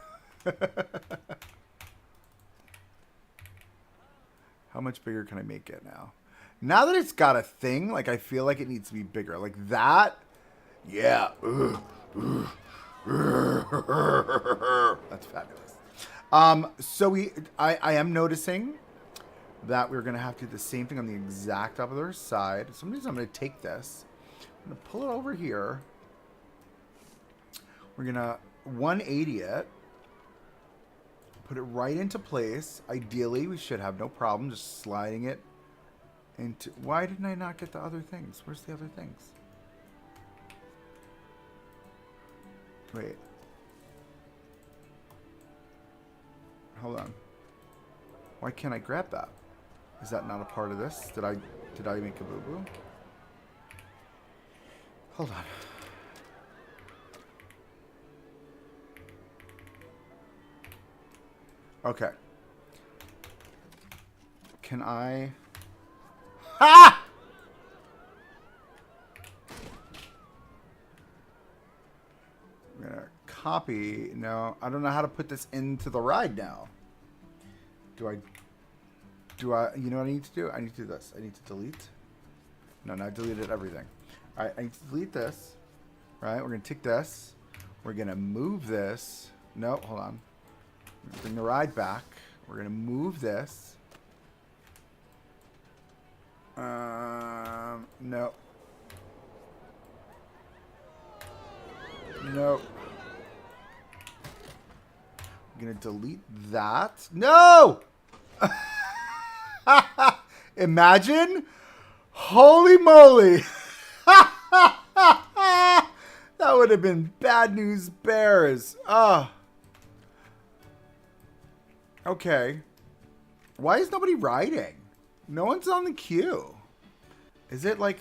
S1: How much bigger can I make it now? Now that it's got a thing, like I feel like it needs to be bigger. Like that. Yeah. That's fabulous. So I am noticing that we're going to have to do the same thing on the exact other side. Sometimes I'm going to take this. I'm going to pull it over here. We're going to 180 it. Put it right into place. Ideally, we should have no problem just sliding it into... Why didn't I not get the other things? Where's the other things? Wait. Hold on. Why can't I grab that? Is that not a part of this? Did I make a boo-boo? Hold on. Okay. can I... Ha! I'm gonna copy. No, I don't know how to put this into the ride now. Do I, you know what I need to do? I need to do this. I need to delete. No, I deleted everything. All right, I need to delete this. Right, we're gonna take this. We're gonna move this. No, hold on. Bring the ride back. We're gonna move this. No. No. I'm gonna delete that. No! Imagine? Holy moly! That would have been bad news bears. Ah. Okay. Why is nobody riding? No one's on the queue. Is it like...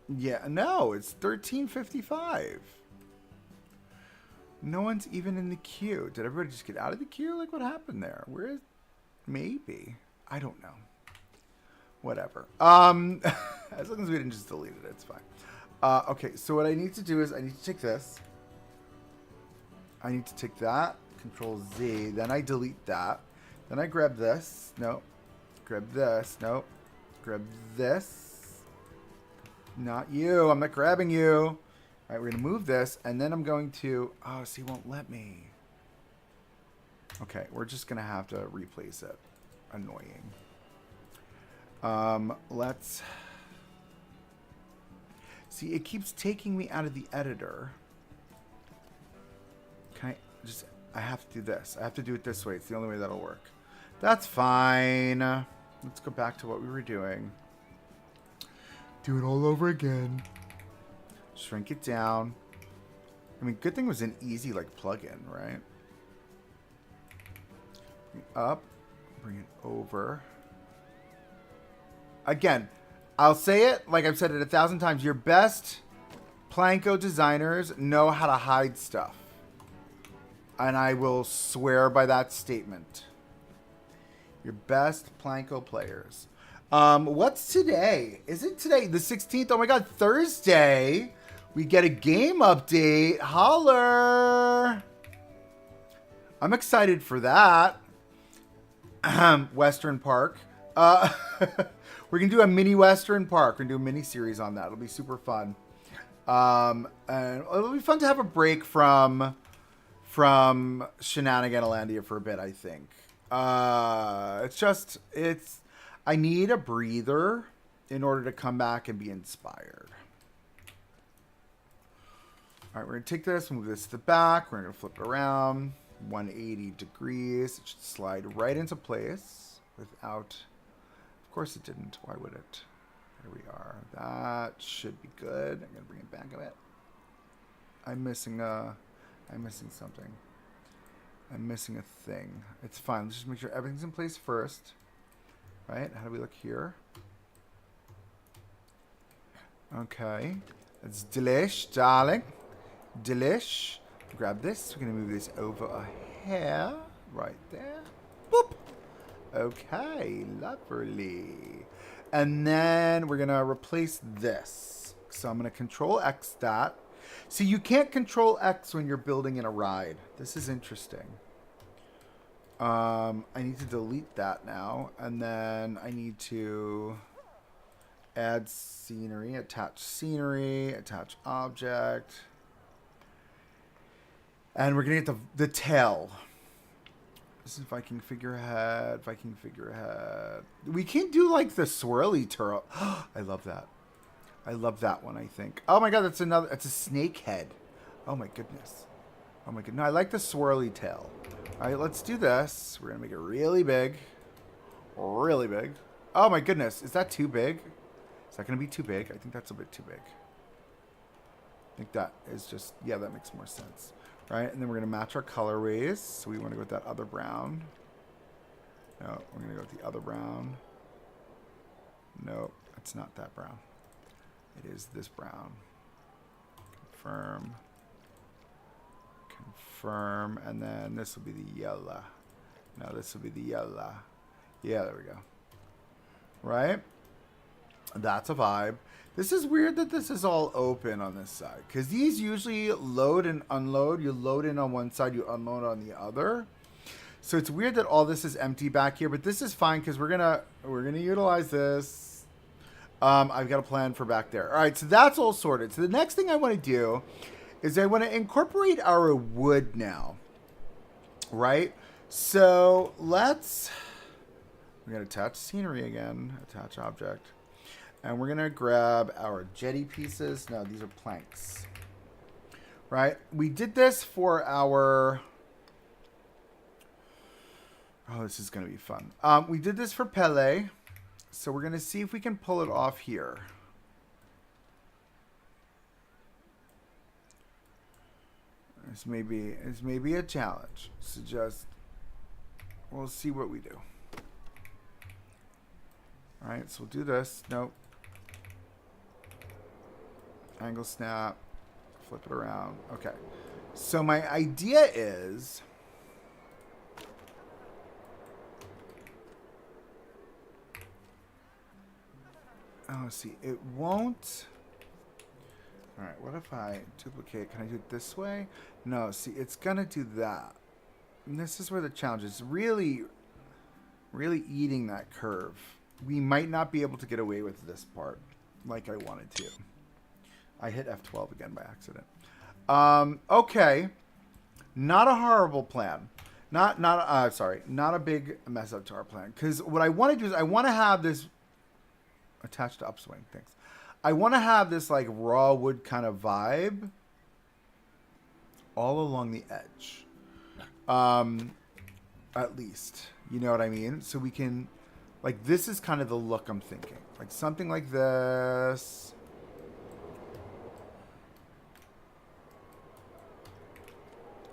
S1: Yeah, no, it's 13:55. No one's even in the queue. Did everybody just get out of the queue? Like, what happened there? Where is... Maybe. I don't know. Whatever. As long as we didn't just delete it, it's fine. Okay, so what I need to do is I need to take this. I need to take that. Control Z. Then I delete that. Then I grab this. Nope. Grab this. Nope. Grab this. Not you. I'm not grabbing you. All right, we're going to move this. And then I'm going to... Oh, see, it won't let me. Okay, we're just going to have to replace it. Annoying. Let's... See, it keeps taking me out of the editor. Can I just... I have to do this. I have to do it this way. It's the only way that'll work. That's fine. Let's go back to what we were doing. Do it all over again. Shrink it down. I mean, good thing it was an easy, like, plug-in, right? Bring it up. Bring it over. Again, I'll say it like I've said it 1,000 times. Your best Planko designers know how to hide stuff. And I will swear by that statement. Your best Planko players. What's today? Is it today? The 16th? Oh my god, Thursday. We get a game update. Holler. I'm excited for that. Western Park. We're going to do a mini Western Park. We're going to do a mini series on that. It'll be super fun. And it'll be fun to have a break from Shenaniganilandia for a bit, I think. I need a breather in order to come back and be inspired. All right, we're going to take this, move this to the back. We're going to flip it around 180 degrees. It should slide right into place without... Of course it didn't. Why would it? There we are. That should be good. I'm going to bring it back a bit. I'm missing something. I'm missing a thing. It's fine. Let's just make sure everything's in place first. Right? How do we look here? Okay. That's delish, darling. Delish. Grab this. We're going to move this over here. Right there. Boop. Okay. Lovely. And then we're going to replace this. So I'm going to Control X that. See, you can't Control X when you're building in a ride. This is interesting. I need to delete that now. And then I need to add scenery, attach object. And we're going to get the tail. This is Viking figurehead. We can't do like the swirly turtle. I love that. I love that one, I think. Oh my god, that's a snake head. Oh my goodness. Oh my goodness. No, I like the swirly tail. All right, let's do this. We're going to make it really big. Really big. Oh my goodness. Is that too big? Is that going to be too big? I think that's a bit too big. I think that is just, yeah, that makes more sense. Right, and then we're going to match our colorways. So we want to go with that other brown. No, we're going to go with the other brown. No, it's not that brown. It is this brown. Confirm. Confirm. And then this will be the yellow. No, this will be the yellow. Yeah, there we go. right? That's a vibe. This is weird that this is all open on this side, because these usually load and unload. You load in on one side, you unload on the other. So it's weird that all this is empty back here, but this is fine because we're gonna utilize this. I've got a plan for back there. All right, so that's all sorted. So the next thing I want to do is I want to incorporate our wood now, right? So we're gonna attach scenery again, attach object, and we're gonna grab our jetty pieces. No, these are planks, right? We did this for our. Oh, this is going to be fun. We did this for Pele, so we're going to see if we can pull it off here. This may be a challenge. So we'll see what we do. All right, so we'll do this. Nope. Angle snap. Flip it around. Okay. So my idea is. Oh, see, it won't. All right, what if I duplicate? Can I do it this way? No, see, it's going to do that. And this is where the challenge is. Really eating that curve. We might not be able to get away with this part like I wanted to. I hit F12 again by accident. Okay. Not a horrible plan. Not a big mess up to our plan. Because what I want to do is I want to have this attached to upswing. Thanks. I want to have this like raw wood kind of vibe all along the edge. At least. You know what I mean? So we can, like, this is kind of the look I'm thinking. Like something like this.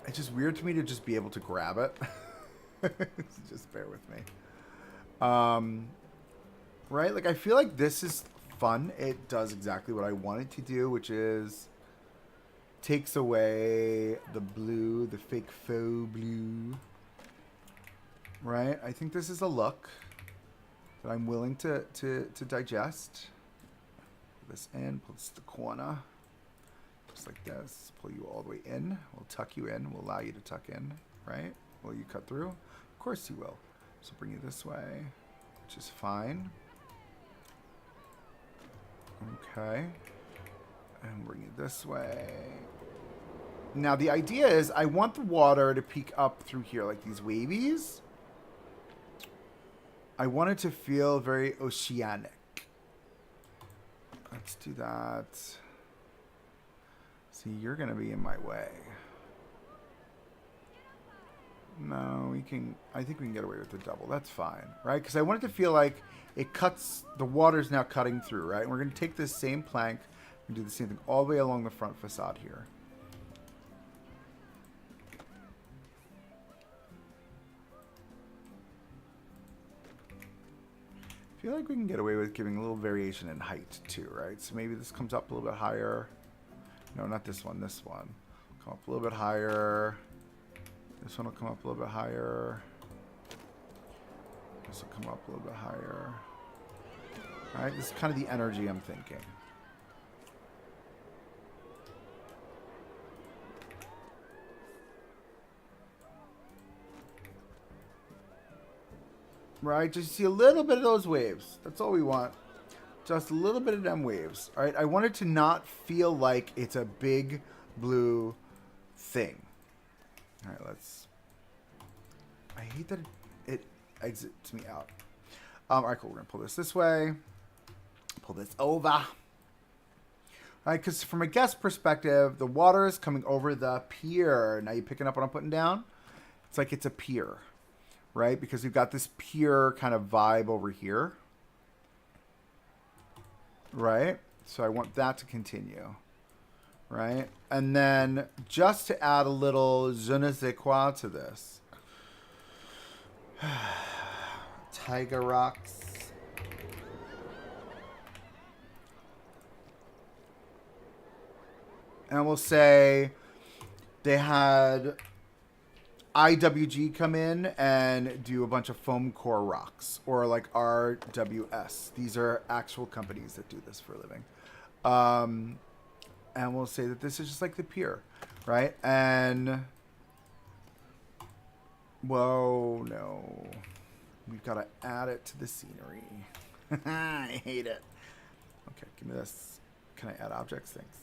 S1: It's just weird to me to just be able to grab it. Just bear with me. Right? Like, I feel like this is fun. It does exactly what I want it to do, which is takes away the blue, the fake faux blue. Right? I think this is a look that I'm willing to digest. Pull this in, pull this to the corner. Just like this. Pull you all the way in. We'll tuck you in. We'll allow you to tuck in. Right? Will you cut through? Of course you will. So bring you this way, which is fine. Okay. And bring it this way. Now, the idea is I want the water to peek up through here like these wavies. I want it to feel very oceanic. Let's do that. See, you're going to be in my way. No, we can. I think we can get away with the double. That's fine, right? Because I want it to feel like it cuts. The water's now cutting through, right? And we're going to take this same plank and do the same thing all the way along the front facade here. I feel like we can get away with giving a little variation in height too, right? So maybe this comes up a little bit higher. No, not this one. This one. Come up a little bit higher. This one will come up a little bit higher. This will come up a little bit higher. All right, this is kind of the energy I'm thinking. Right, just see a little bit of those waves. That's all we want. Just a little bit of them waves. All right, I want it to not feel like it's a big blue thing. All right, let's. I hate that it exits me out. All right, cool. We're gonna pull this way. Pull this over. All right, because from a guest perspective, the water is coming over the pier. Now you picking up what I'm putting down? It's like it's a pier, right? Because we've got this pier kind of vibe over here, right? So I want that to continue. Right? And then just to add a little je ne sais quoi to this. Tiger rocks. And we'll say they had IWG come in and do a bunch of foam core rocks, or like RWS. These are actual companies that do this for a living. And we'll say that this is just like the pier, right? And whoa, no, we've got to add it to the scenery. I hate it. Okay, give me this. Can I add objects? Thanks.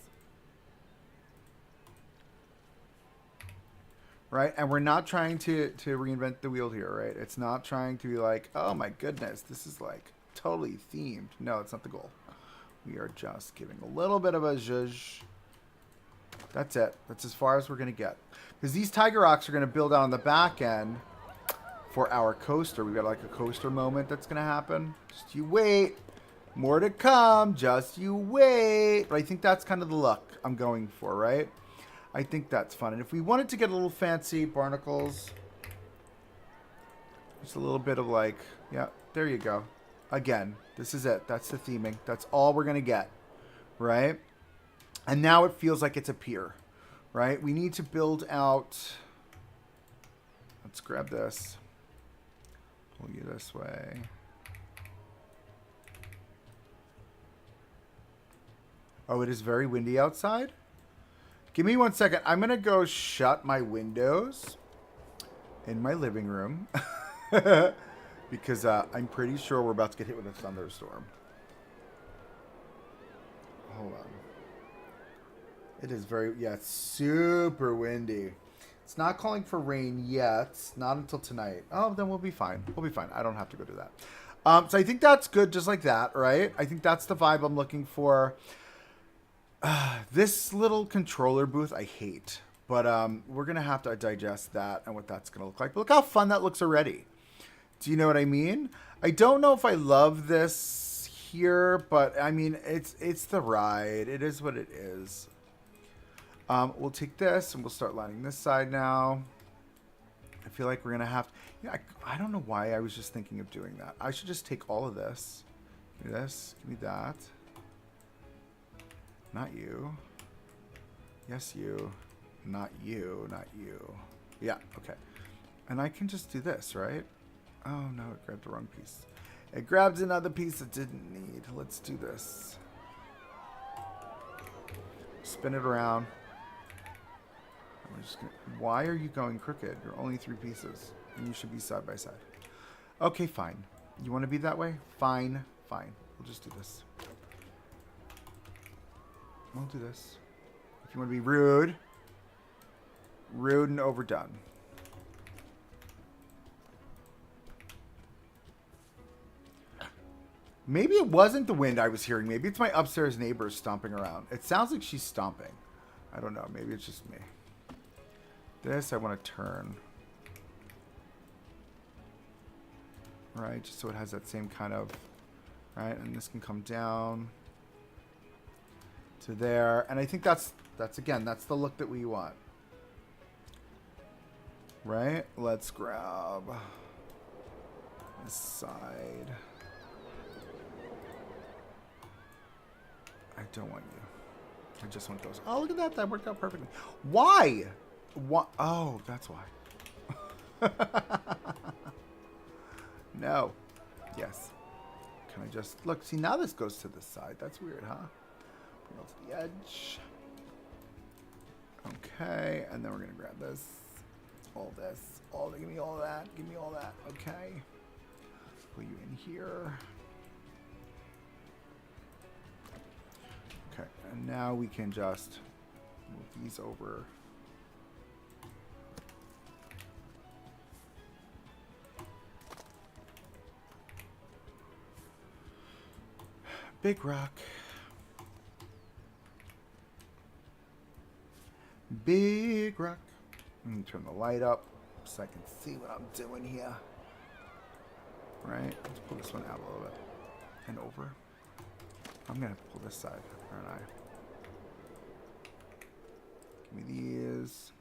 S1: Right? And we're not trying to reinvent the wheel here, right? It's not trying to be like, oh my goodness, this is like totally themed. No, it's not the goal. We are just giving a little bit of a zhuzh. That's it. That's as far as we're going to get. Because these tiger rocks are going to build out on the back end for our coaster. We've got like a coaster moment that's going to happen. Just you wait. More to come. Just you wait. But I think that's kind of the look I'm going for, right? I think that's fun. And if we wanted to get a little fancy barnacles, just a little bit of like, yeah, there you go. Again, this is it. That's the theming. That's all we're going to get, right? And now it feels like it's a pier, right? We need to build out. Let's grab this. Pull you this way. Oh, it is very windy outside. Give me 1 second. I'm going to go shut my windows in my living room because I'm pretty sure we're about to get hit with a thunderstorm. Hold on. It is it's super windy. It's not calling for rain yet. Not until tonight. Oh, then we'll be fine. We'll be fine. I don't have to go do that. So I think that's good just like that, right? I think that's the vibe I'm looking for. This little controller booth I hate, but we're going to have to digest that and what that's going to look like. But look how fun that looks already. Do you know what I mean? I don't know if I love this here, but I mean, it's the ride. It is what it is. We'll take this and we'll start lining this side now. I feel like we're going to have... Yeah, I don't know why I was just thinking of doing that. I should just take all of this. Give me this. Give me that. Not you. Yes, you. Not you. Not you. Yeah, okay. And I can just do this, right? Oh, no, it grabbed the wrong piece. It grabbed another piece it didn't need. Let's do this. Spin it around. I'm just gonna, why are you going crooked? You're only 3 pieces. And you should be side by side. Okay, fine. You want to be that way? Fine. Fine. We'll just do this. We'll do this. If you want to be rude. Rude and overdone. Maybe it wasn't the wind I was hearing. Maybe it's my upstairs neighbors stomping around. It sounds like she's stomping. I don't know. Maybe it's just me. This I want to turn. Right? Just so it has that same kind of... Right? And this can come down to there. And I think that's again, that's the look that we want. Right? Let's grab this side. I don't want you. I just want those. Oh, look at that. That worked out perfectly. Why? What? Oh, that's why. No. Yes. Can I just... Look, see, now this goes to the side. That's weird, huh? Bring it to the edge. Okay. And then we're going to grab this. All this. All the, give me all that. Give me all that. Okay. Put you in here. Okay, and now we can just move these over. Big rock. Big rock. Let me turn the light up so I can see what I'm doing here. Right, let's pull this one out a little bit and over. I'm gonna pull this side, aren't I? Give me these.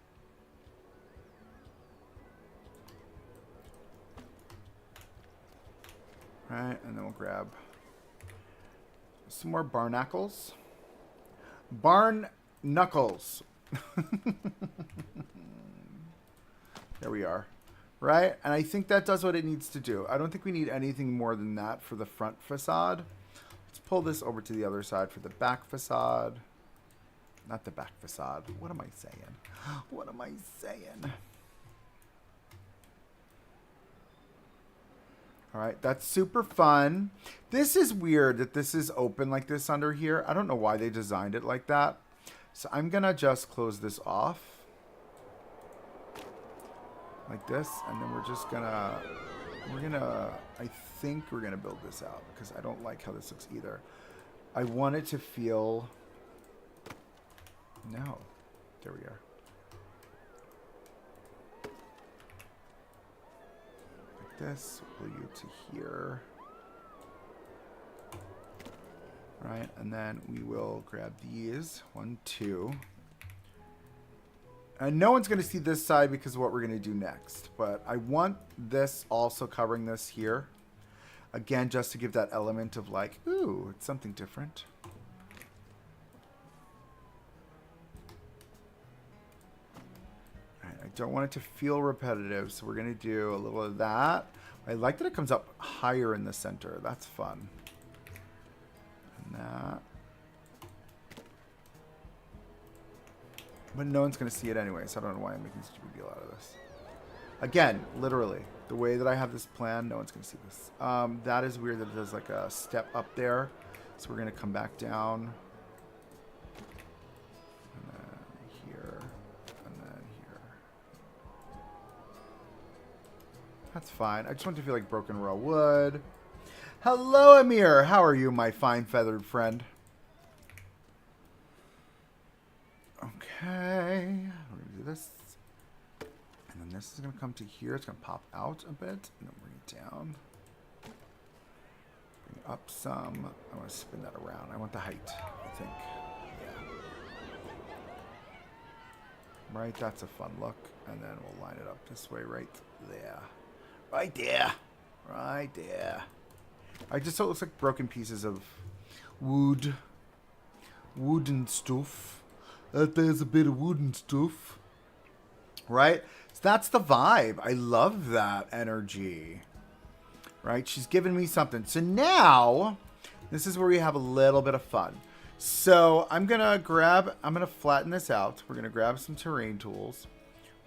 S1: Right, and then we'll grab some more barnacles. Barn knuckles. There we are. Right? And I think that does what it needs to do. I don't think we need anything more than that for the front facade. Let's pull this over to the other side for the back facade. Not the back facade. What am I saying? What am I saying? All right, that's super fun. This is weird that this is open like this under here. I don't know why they designed it like that. So I'm going to just close this off. Like this. And then we're just going to... I think we're going to build this out. Because I don't like how this looks either. I want it to feel... No. There we are. Like this. Pull you to here. Right, and then we will grab these. 1, 2. And no one's going to see this side because of what we're going to do next. But I want this also covering this here. Again, just to give that element of like, ooh, it's something different. Right, I don't want it to feel repetitive, so we're going to do a little of that. I like that it comes up higher in the center. That's fun. That. But no one's going to see it anyway, so I don't know why I'm making such a big deal out of this. Again, literally, the way that I have this plan, no one's going to see this. That is weird that it does like a step up there. So we're going to come back down. And then here. And then here. That's fine. I just want it to feel like broken raw wood. Hello, Amir. How are you, my fine feathered friend? Okay. We're going to do this. And then this is going to come to here. It's going to pop out a bit. And then bring it down. Bring it up some. I want to spin that around. I want the height, I think. Yeah. Right, that's a fun look. And then we'll line it up this way right there. Right there. Right there. I just thought it looks like broken pieces of wood. Wooden stuff. There's a bit of wooden stuff. Right? So that's the vibe. I love that energy. Right? She's giving me something. So now, this is where we have a little bit of fun. So I'm going to flatten this out. We're going to grab some terrain tools.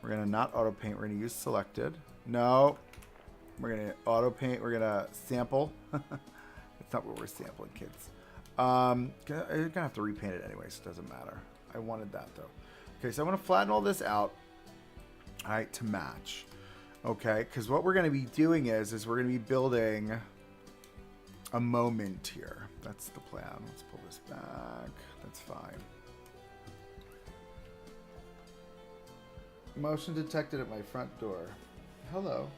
S1: We're going to not auto paint. We're going to use selected. No. We're going to auto paint. We're going to sample. That's not what we're sampling, kids. I'm going to have to repaint it anyway, so it doesn't matter. I wanted that, though. Okay, so I'm going to flatten all this out. All right, to match. Okay, because what we're going to be doing is we're going to be building a moment here. That's the plan. Let's pull this back. That's fine. Motion detected at my front door. Hello.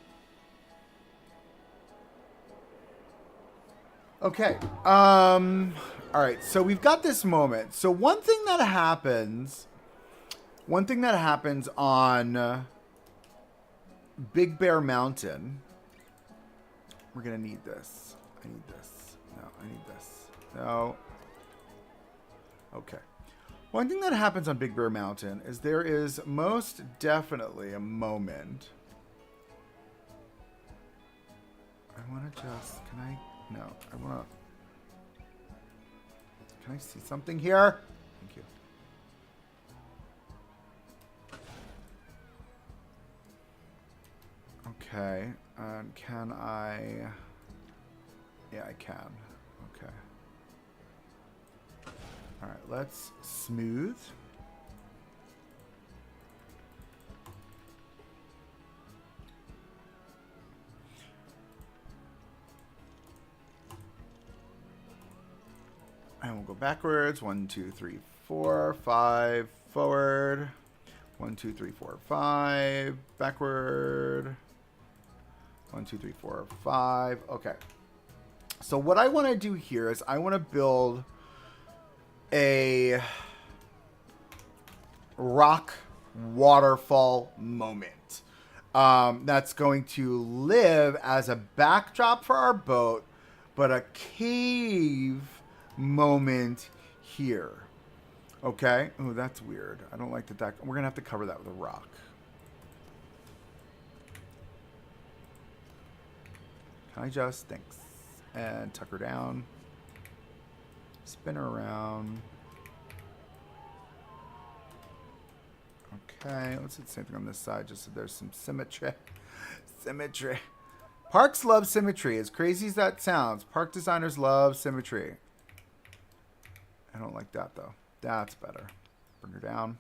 S1: Okay. All right. So we've got this moment. So one thing that happens on Big Bear Mountain. We're gonna need this. I need this. No, I need this. No. Okay. One thing that happens on Big Bear Mountain is there is most definitely a moment. I want to just. Can I? No, I want to... Can I see something here? Thank you. Okay, can I... Yeah, I can. Okay. Alright, let's smooth. And we'll go backwards. 1, 2, 3, 4, 5. Forward. 1, 2, 3, 4, 5. Backward. 1, 2, 3, 4, 5. Okay. So what I want to do here is I want to build a rock waterfall moment. That's going to live as a backdrop for our boat, but a cave moment here. Okay. Oh, that's weird. I don't like that. We're gonna have to cover that with a rock. Can I just, thanks. And tuck her down. Spin her around. Okay, let's do the same thing on this side, just so there's some symmetry. Symmetry. Parks love symmetry. As crazy as that sounds, park designers love symmetry. I don't like that, though. That's better. Bring her down.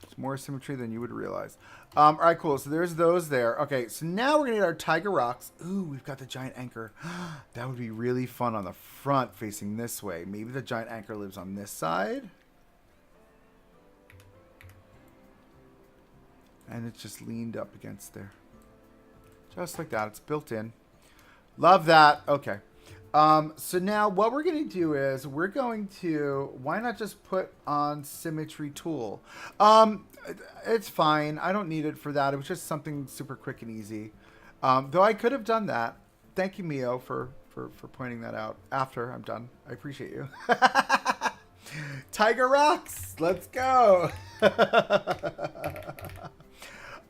S1: It's more symmetry than you would realize. All right, cool. So there's those there. Okay, so now we're going to get our tiger rocks. Ooh, we've got the giant anchor. That would be really fun on the front facing this way. Maybe the giant anchor lives on this side. And it's just leaned up against there. Just like that. It's built in. Love that. Okay. So now what we're going to do is we're going to... Why not just put on symmetry tool? It's fine. I don't need it for that. It was just something super quick and easy. Though I could have done that. Thank you, Mio, for pointing that out after I'm done. I appreciate you. Tiger rocks. Let's go.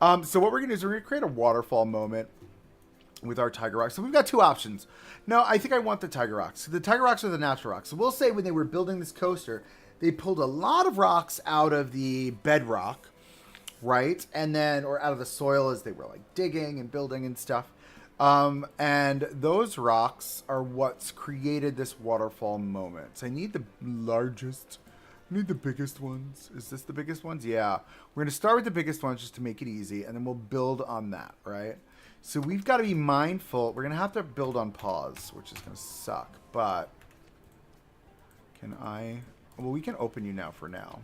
S1: So what we're going to do is we're going to create a waterfall moment with our tiger rocks. So we've got two options. No, I think I want the tiger rocks. So the tiger rocks are the natural rocks. So we'll say when they were building this coaster, they pulled a lot of rocks out of the bedrock, right? And then, or out of the soil as they were like digging and building and stuff. And those rocks are what's created this waterfall moment. So I need the largest. I need the biggest ones. Is this the biggest ones? Yeah. We're going to start with the biggest ones just to make it easy, and then we'll build on that, right? So we've got to be mindful. We're going to have to build on pause, which is going to suck. But can I... Well, we can open you now for now.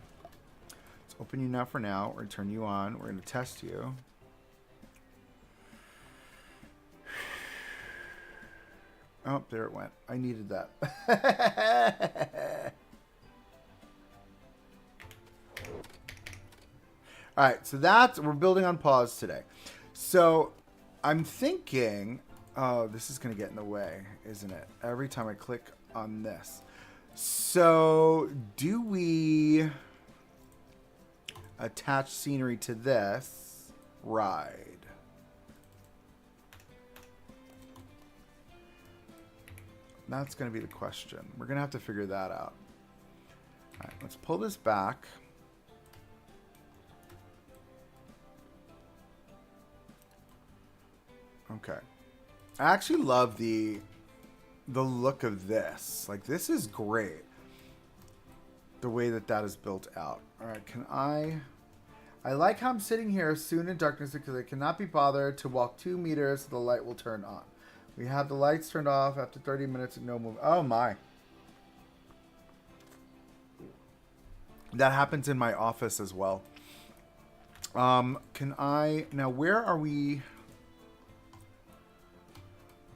S1: Let's open you now for now. We're going to turn you on. We're going to test you. Oh, there it went. I needed that. All right, so we're building on pause today. So I'm thinking, oh, this is going to get in the way, isn't it? Every time I click on this. So do we attach scenery to this ride? That's going to be the question. We're going to have to figure that out. All right, let's pull this back. Okay. I actually love the look of this. Like, this is great. The way that is built out. All right, can I like how I'm sitting here soon in darkness because I cannot be bothered to walk 2 meters so the light will turn on. We have the lights turned off after 30 minutes and no movement. Oh, my. That happens in my office as well. Can I... Now, where are we...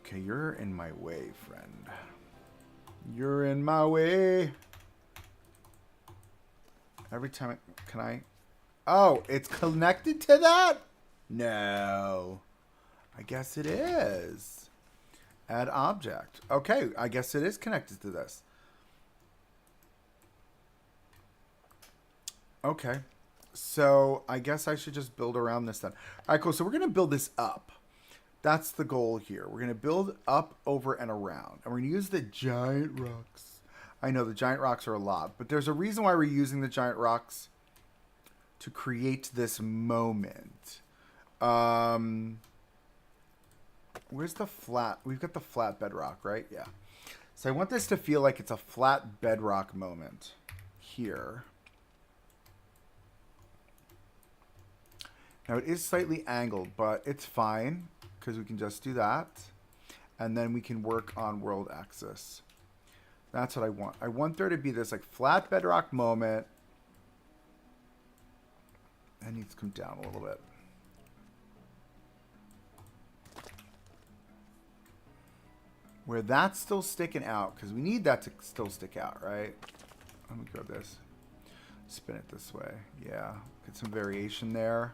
S1: Okay, you're in my way, friend. You're in my way. Every time... Can I... Oh, it's connected to that? No. I guess it is. Add object. Okay, I guess it is connected to this. Okay. So, I guess I should just build around this then. All right, cool. So, we're going to build this up. That's the goal here. We're going to build up, over, and around. And we're going to use the giant rocks. I know the giant rocks are a lot, but there's a reason why we're using the giant rocks to create this moment. Where's the flat? We've got the flat bedrock, right? Yeah. So I want this to feel like it's a flat bedrock moment here. Now, it is slightly angled, but it's fine because we can just do that. And then we can work on world axis. That's what I want. I want there to be this like flat bedrock moment. It needs to come down a little bit. Where that's still sticking out, because we need that to still stick out, right? Let me grab this. Spin it this way. Yeah. Get some variation there.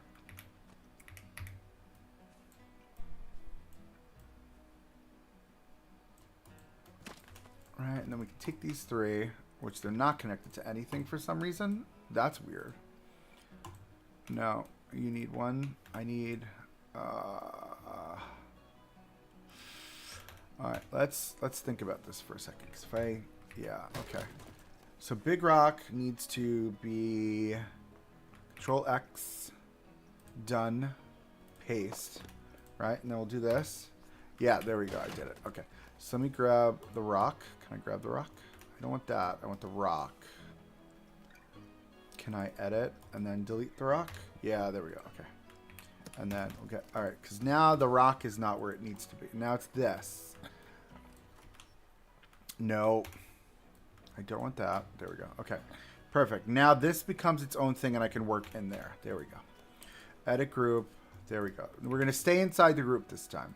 S1: All right, and then we can take these three, which they're not connected to anything for some reason. That's weird. No, you need one. I need... All right, let's think about this for a second. Because if I, yeah, okay. So big rock needs to be Control X, done, paste, right? And then we'll do this. Yeah, there we go. I did it. Okay. So let me grab the rock. Can I grab the rock? I don't want that. I want the rock. Can I edit and then delete the rock? Yeah, there we go. Okay. And then we'll get, all right, because now the rock is not where it needs to be. Now it's this. No. I don't want that. There we go. Okay. Perfect. Now this becomes its own thing and I can work in there. There we go. Edit group. There we go. We're going to stay inside the group this time.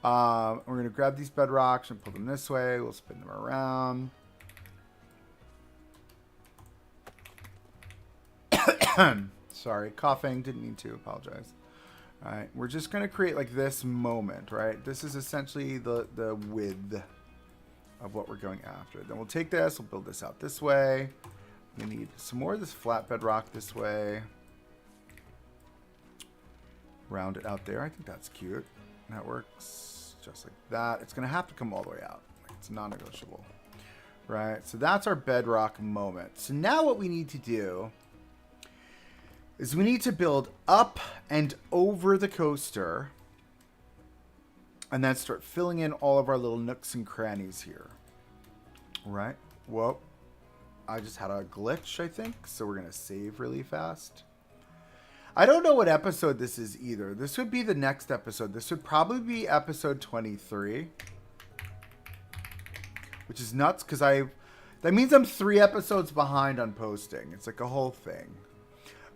S1: We're going to grab these bedrocks and pull them this way. We'll spin them around. Sorry. Coughing. Didn't mean to. Apologize. All right. We're just going to create like this moment, right? This is essentially the width of what we're going after. Then we'll take this. We'll build this out this way. We need some more of this flat bedrock this way. Round it out there. I think that's cute. That works just like that. It's going to have to come all the way out. It's non-negotiable. Right? So that's our bedrock moment. So now what we need to do is we need to build up and over the coaster and then start filling in all of our little nooks and crannies here. Right? Whoa. I just had a glitch, I think. So we're going to save really fast. I don't know what episode this is either. This would be the next episode. This would probably be episode 23. Which is nuts because that means I'm 3 episodes behind on posting. It's like a whole thing.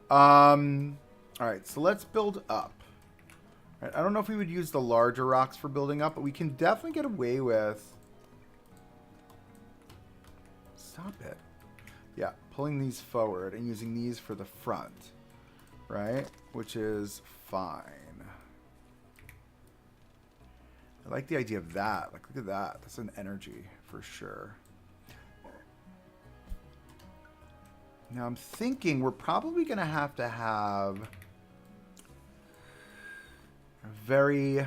S1: Alright, so let's build up. Right, I don't know if we would use the larger rocks for building up, but we can definitely get away with... Stop it. Yeah, pulling these forward and using these for the front. Right? Which is fine. I like the idea of that. Like, look at that. That's an energy for sure. Now, I'm thinking we're probably going to have a very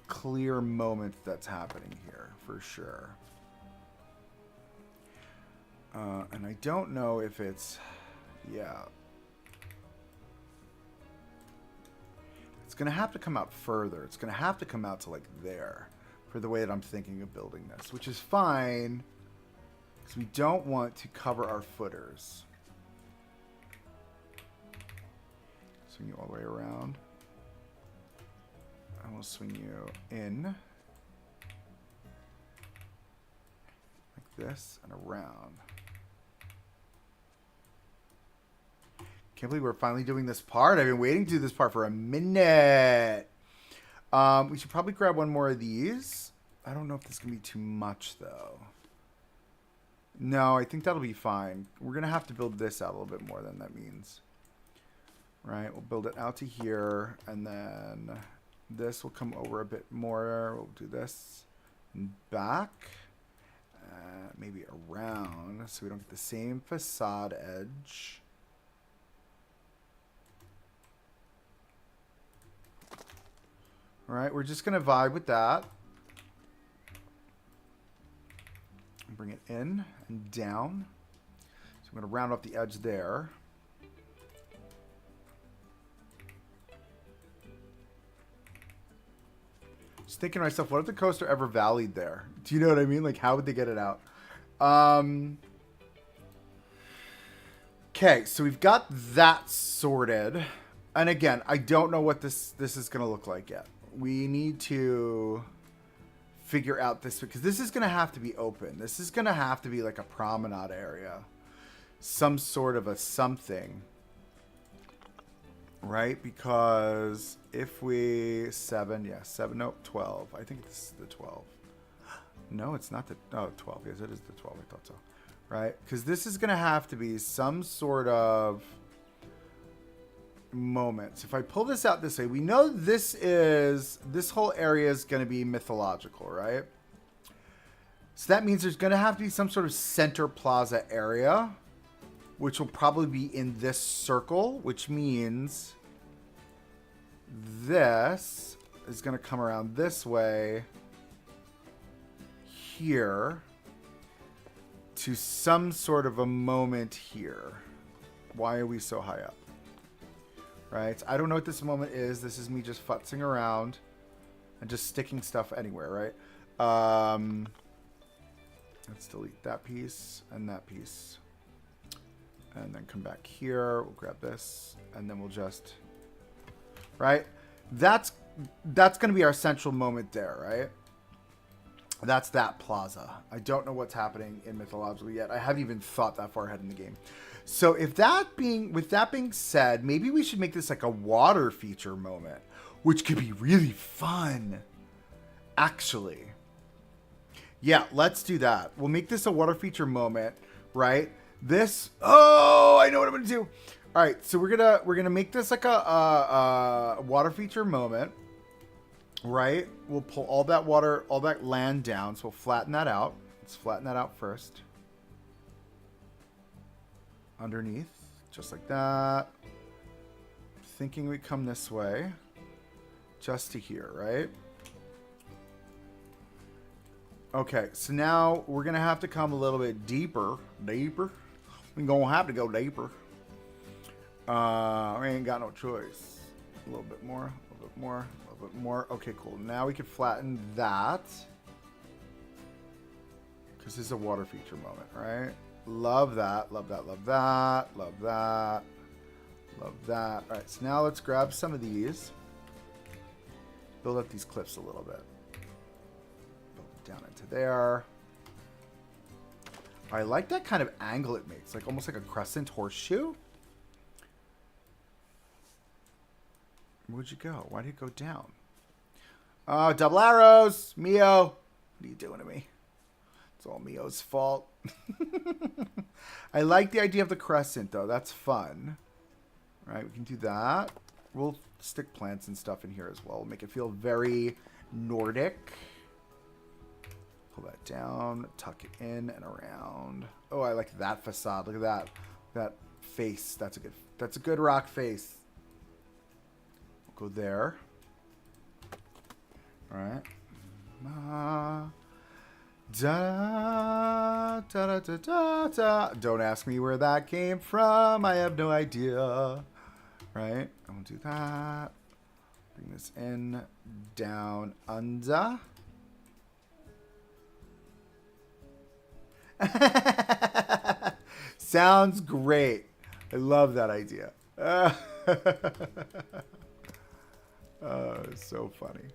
S1: clear moment that's happening here for sure. And I don't know if it's... Yeah. It's going to have to come out further. It's going to have to come out to like there for the way that I'm thinking of building this, which is fine because we don't want to cover our footers. Swing you all the way around. And we'll swing you in like this and around. Can't believe we're finally doing this part. I've been waiting to do this part for a minute. We should probably grab one more of these. I don't know if this is going to be too much, though. No, I think that'll be fine. We're going to have to build this out a little bit more than that means. Right, we'll build it out to here, and then this will come over a bit more. We'll do this and back. Maybe around, so we don't get the same facade edge. All right, we're just going to vibe with that. Bring it in and down. So I'm going to round off the edge there. Just thinking to myself, what if the coaster ever valleyed there? Do you know what I mean? Like, how would they get it out? Okay, so we've got that sorted. And again, I don't know what this is going to look like yet. We need to figure out this because this is going to have to be open. This is going to have to be like a promenade area. Some sort of a something. Right? Because if we... 7, yeah, 7, nope, 12. I think this is the 12. No, it's not the... Oh, 12. Yes, it is the 12. I thought so. Right? Because this is going to have to be some sort of moments. If I pull this out this way, we know this whole area is going to be mythological, right? So that means there's going to have to be some sort of center plaza area, which will probably be in this circle, which means this is going to come around this way here to some sort of a moment here. Why are we so high up? Right? I don't know what this moment is. This is me just futzing around and just sticking stuff anywhere, right? Let's delete that piece and that piece. And then come back here. We'll grab this. And then we'll just... Right? That's going to be our central moment there, right? That's that plaza. I don't know what's happening in Mythological yet. I haven't even thought that far ahead in the game. So with that being said, maybe we should make this like a water feature moment, which could be really fun, actually. Yeah, let's do that. We'll make this a water feature moment, right? This, oh, I know what I'm gonna do. All right, so we're gonna make this like a water feature moment, right? We'll pull all that water, all that land down. So we'll flatten that out. Let's flatten that out first. Underneath, just like that. Thinking we come this way, just to here, right? Okay, so now we're gonna have to come a little bit deeper. We're gonna have to go deeper. We ain't got no choice. A little bit more, a little bit more, a little bit more. Okay, cool. Now we can flatten that. Because this is a water feature moment, right? Love that, love that, love that, love that, love that. All right, so now let's grab some of these. Build up these cliffs a little bit. Build them down into there. I like that kind of angle it makes, like almost like a crescent horseshoe. Where'd you go? Why did it go down? Oh, double arrows! Mio! What are you doing to me? It's all Mio's fault. I like the idea of the crescent, though. That's fun. All right, we can do that. We'll stick plants and stuff in here as well. We'll make it feel very Nordic. Pull that down, tuck it in and around. Oh, I like that facade. Look at that. That face. That's a good rock face. We'll go there. All right. Da, da, da, da, da, da. Don't ask me where that came from. I have no idea. Right? I'm going to do that. Bring this in, down, under. Sounds great. I love that idea. Oh, it's so funny.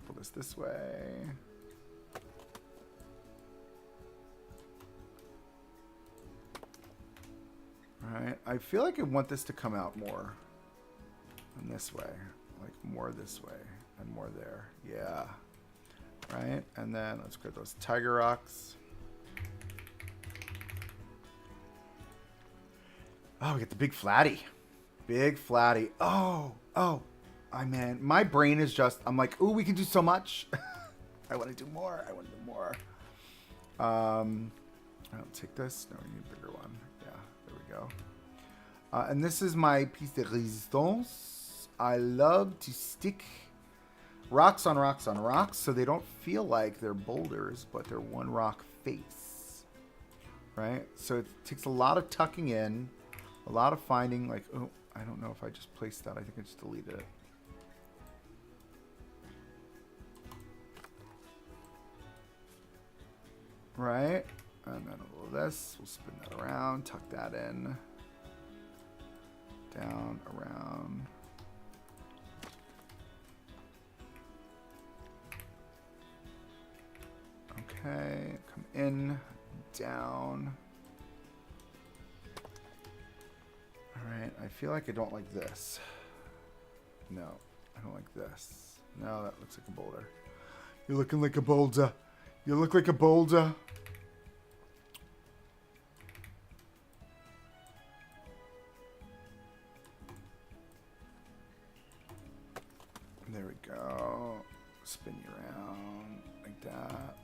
S1: Pull this way. Alright, I feel like I want this to come out more. And this way. Like more this way. And more there. Yeah. Right? And then let's grab those tiger rocks. Oh, we get the big flatty. Big flatty. Oh. Man. My brain is just, I'm like, ooh, we can do so much. I want to do more. I'll take this. No, we need a bigger one. Go. And this is my piece de resistance. I love to stick rocks on rocks on rocks so they don't feel like they're boulders, but they're one rock face. Right? So it takes a lot of tucking in, a lot of finding, like, oh, I don't know if I just placed that. I think I just deleted it. Right? And then a little of this. We'll spin that around. Tuck that in. Down, around. Okay. Come in. Down. Alright. I feel like I don't like this. No. I don't like this. No, that looks like a boulder. You're looking like a boulder. You look like a boulder. There we go. Spin you around like that.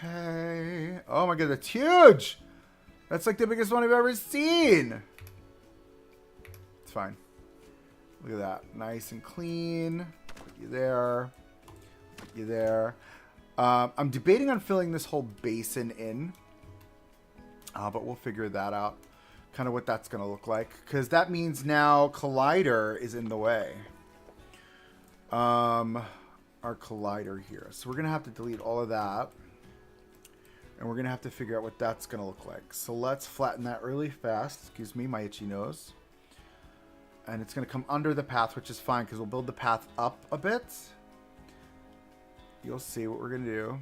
S1: Okay. Oh my god, that's huge! That's like the biggest one I've ever seen! It's fine. Look at that. Nice and clean. Put you there. Put you there. I'm debating on filling this whole basin in, but we'll figure that out. Kind of what that's going to look like, because that means now Collider is in the way. Our Collider here. So we're going to have to delete all of that. And we're going to have to figure out what that's going to look like. So let's flatten that really fast. Excuse me, my itchy nose. And it's going to come under the path, which is fine, because we'll build the path up a bit. You'll see what we're going to do.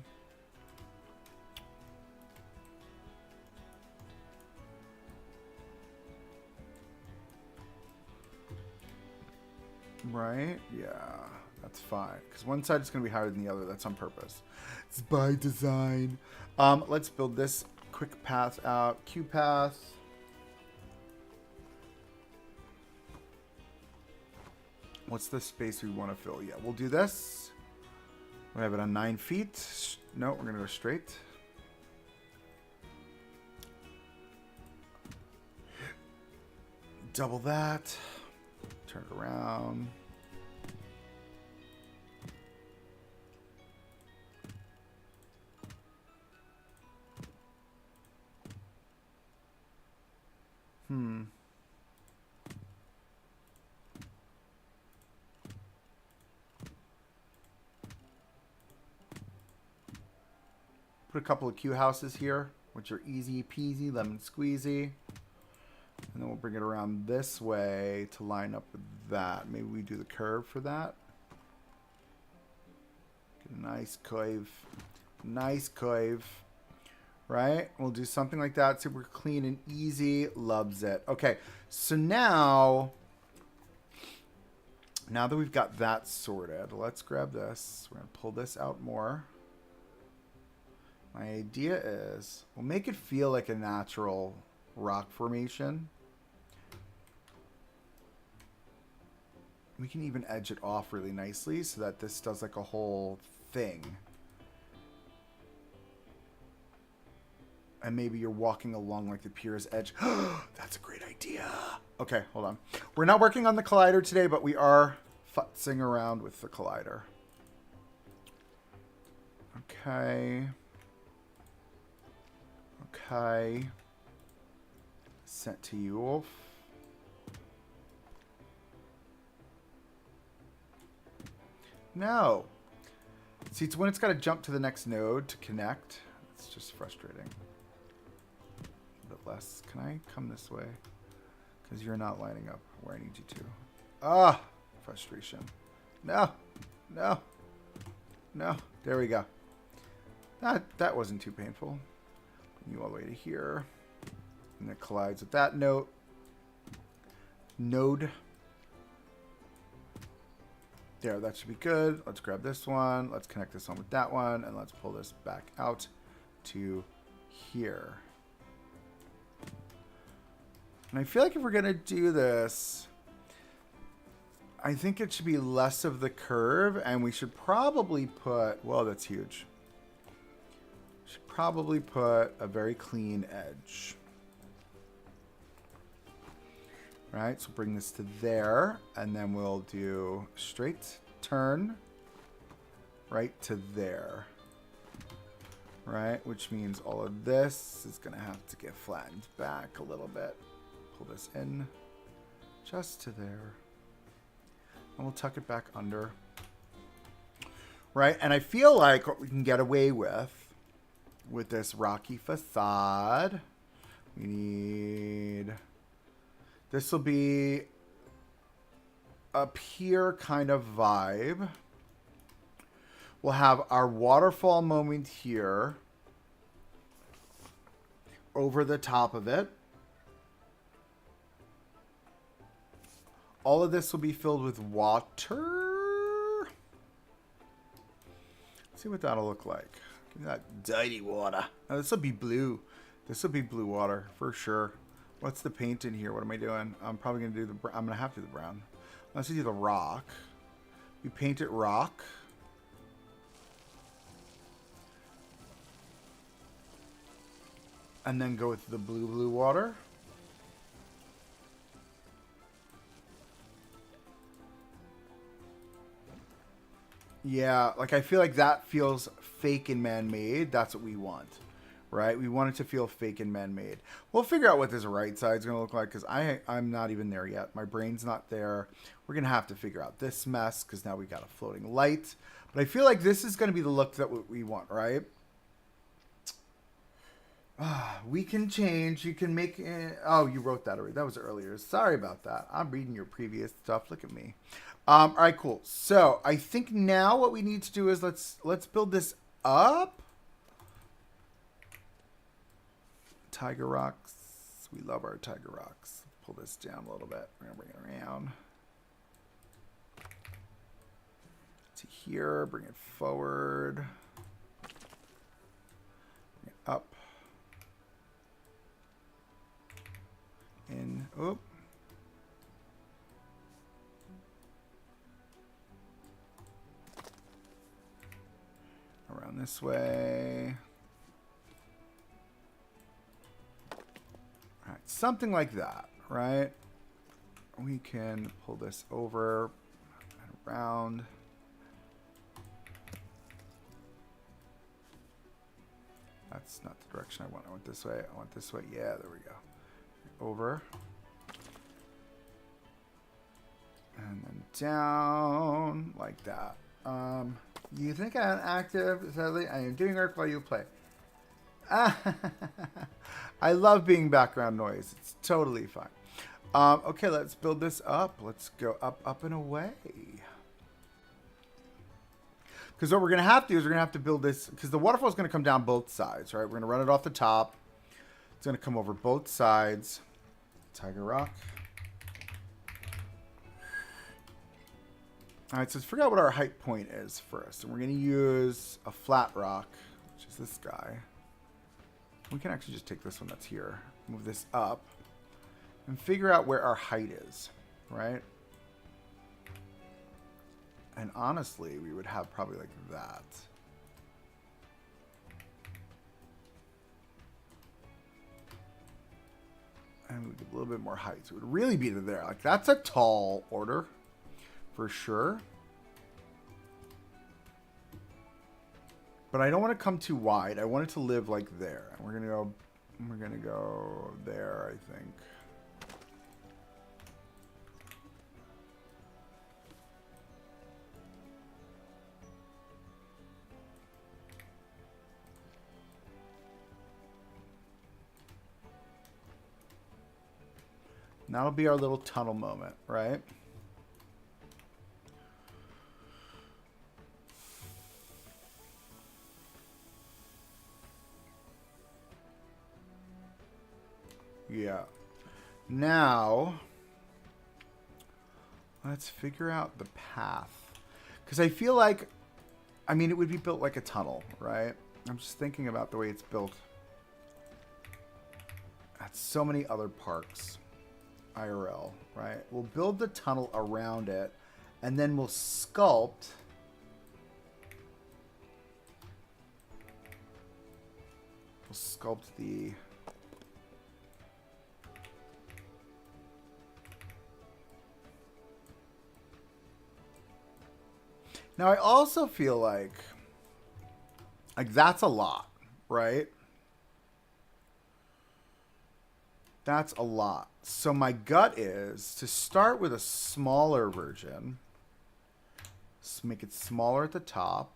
S1: Right? Yeah, that's fine. Because one side is going to be higher than the other. That's on purpose. It's by design. Let's build this quick path out. Q path. What's the space we want to fill? Yeah, we'll do this. We have it on 9 feet. No, we're going to go straight. Double that. Turn it around. Put a couple of Q houses here, which are easy peasy, lemon squeezy. And then we'll bring it around this way to line up with that. Maybe we do the curve for that. Get a nice curve. Nice curve. Right? We'll do something like that. Super clean and easy. Loves it. Okay. So now that we've got that sorted, let's grab this. We're going to pull this out more. My idea is we'll make it feel like a natural rock formation. We can even edge it off really nicely so that this does like a whole thing. And maybe you're walking along like the pier's edge. That's a great idea. Okay, hold on. We're not working on the collider today, but we are futzing around with the collider. Okay. Okay. Sent to you off. No. See, it's when it's got to jump to the next node to connect. It's just frustrating. A bit less. Can I come this way? Because you're not lining up where I need you to. Ah! Frustration. No. No. No. There we go. That wasn't too painful. Bring you all the way to here. And it collides with that node. There, that should be good. Let's grab this one. Let's connect this one with that one. And let's pull this back out to here. And I feel like if we're going to do this, I think it should be less of the curve. And we should probably put, well, that's huge. Should probably put a very clean edge. Right, so bring this to there, and then we'll do straight turn right to there. Right, which means all of this is going to have to get flattened back a little bit. Pull this in just to there. And we'll tuck it back under. Right, and I feel like what we can get away with this rocky facade, we need... This will be a pier kind of vibe. We'll have our waterfall moment here over the top of it. All of this will be filled with water. Let's see what that'll look like. Give me that dirty water. Now, this will be blue. This will be blue water for sure. What's the paint in here? What am I doing? I'm probably going to do the... I'm going to have to do the brown. Let's do the rock. We paint it rock. And then go with the blue water. Yeah, like I feel like that feels fake and man-made. That's what we want, right? We want it to feel fake and man-made. We'll figure out what this right side's gonna look like because I'm not even there yet. My brain's not there. We're gonna have to figure out this mess because now we got a floating light. But I feel like this is gonna be the look that we want, right? We can change. You can make. Oh, you wrote that already. That was earlier. Sorry about that. I'm reading your previous stuff. Look at me. All right, cool. So I think now what we need to do is let's build this up. Tiger rocks. We love our tiger rocks. Pull this down a little bit. We're gonna bring it around to here. Bring it forward. Bring it up. In. Oop. Around this way. All right, something like that, right? We can pull this over and around. That's not the direction I want. I want this way. I want this way. Yeah, there we go. Over. And then down like that. You think I'm active? Sadly, I am doing work while you play. I love being background noise. It's totally fine. Okay, let's build this up. Let's go up, up, and away. Because what we're going to have to do is we're going to have to build this, because the waterfall is going to come down both sides, right? We're going to run it off the top. It's going to come over both sides. Tiger rock. All right, so let's figure out what our height point is first. And we're going to use a flat rock, which is this guy. We can actually just take this one that's here, move this up, and figure out where our height is, right? And honestly, we would have probably like that. And we get a little bit more height. So it would really be to there. Like, that's a tall order. For sure. But I don't want to come too wide. I want it to live like there. And we're gonna go there, I think. And that'll be our little tunnel moment, right? Yeah. Now, let's figure out the path. Because I feel like, I mean, it would be built like a tunnel, right? I'm just thinking about the way it's built at so many other parks, IRL, right? We'll build the tunnel around it, and then we'll sculpt. We'll sculpt the... Now, I also feel like that's a lot, right? That's a lot. So my gut is to start with a smaller version. Let's make it smaller at the top.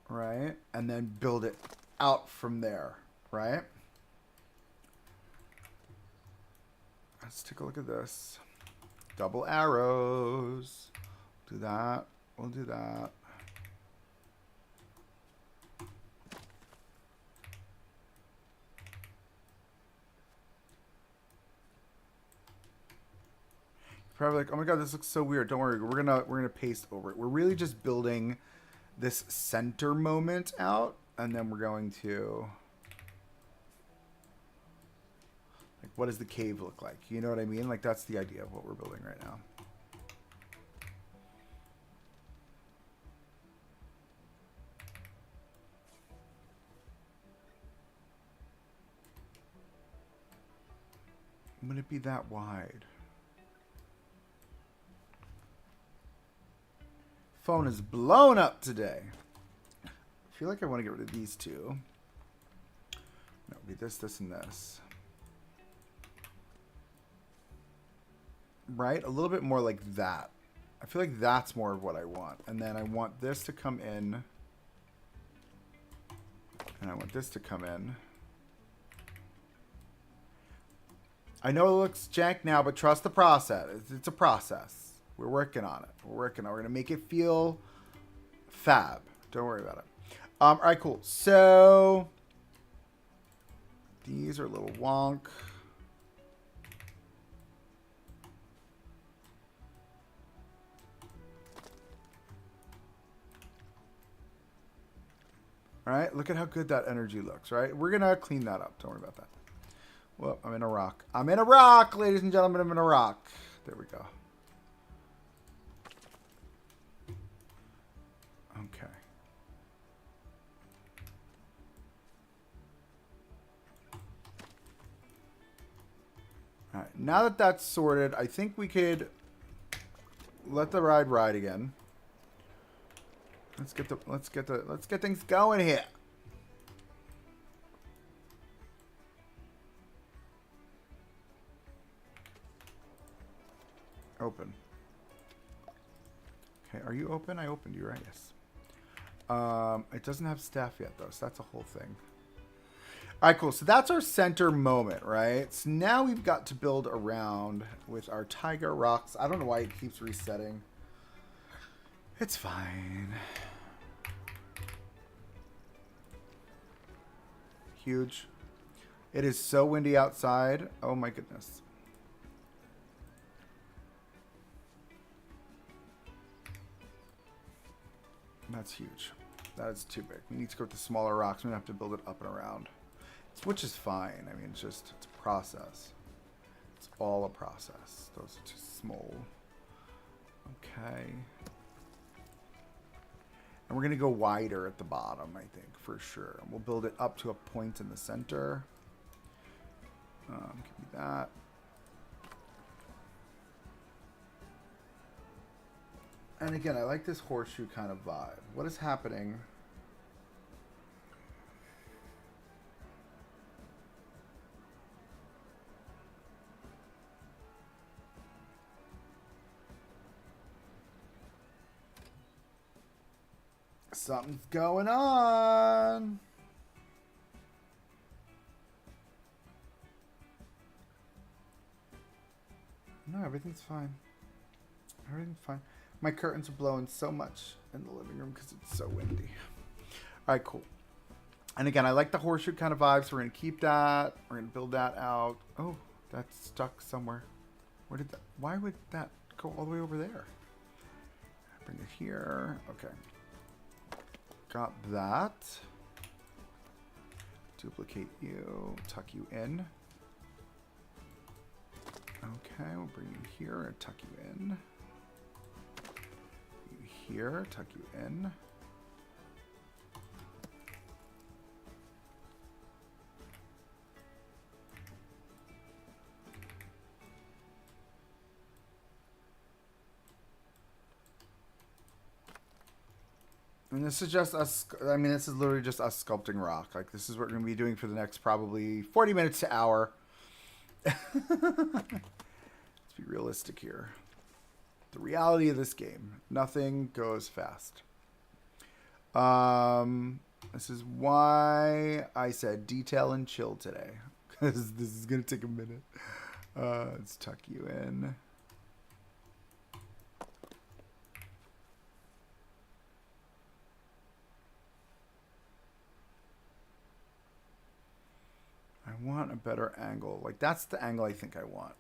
S1: Right? And then build it out from there, right? Let's take a look at this. Double arrows. Do that. We'll do that. Probably like, oh my god, this looks so weird. Don't worry, we're gonna paste over it. We're really just building this center moment out, and then we're going to, like, what does the cave look like? You know what I mean? Like, that's the idea of what we're building right now. Would it be that wide? phone is blown up today. I feel like I want to get rid of these two. No, it'll be this, this, and this. Right? A little bit more like that. I feel like that's more of what I want. And then I want this to come in. And I want this to come in. I know it looks jank now, but trust the process. It's a process. We're working on it. We're going to make it feel fab. Don't worry about it. All right, cool. So these are a little wonk. All right, look at how good that energy looks, right? We're going to clean that up. Don't worry about that. Well, I'm in a rock. I'm in a rock, ladies and gentlemen. I'm in a rock. There we go. Okay. All right, now that that's sorted, I think we could let the ride again. Let's get things going here. Open. Okay, are you open? I opened you, right? Yes. It doesn't have staff yet though, so that's a whole thing. All right, cool. So that's our center moment, right? So now we've got to build around with our tiger rocks. I don't know why it keeps resetting. It's fine. Huge. It is so windy outside. Oh my goodness. That's huge. That is too big. We need to go with the smaller rocks. We have to build it up and around. Which is fine. I mean, it's a process. It's all a process. Those are too small. Okay. And we're going to go wider at the bottom, I think, for sure. And we'll build it up to a point in the center. Give me that. And again, I like this horseshoe kind of vibe. What is happening? Something's going on. No, everything's fine. Everything's fine. My curtains are blowing so much in the living room because it's so windy. All right, cool. And again, I like the horseshoe kind of vibe, so we're going to keep that. We're going to build that out. Oh, that's stuck somewhere. Where did that? Why would that go all the way over there? Bring it here. Okay. Got that. Duplicate you. Tuck you in. Okay, we'll bring you here and tuck you in. You here, tuck you in. And this is just us, I mean, this is literally just us sculpting rock. Like, this is what we're going to be doing for the next probably 40 minutes to hour. Let's be realistic here. The reality of this game, nothing goes fast. This is why I said detail and chill today. Because this is going to take a minute. Let's tuck you in. I want a better angle. Like, that's the angle I think I want.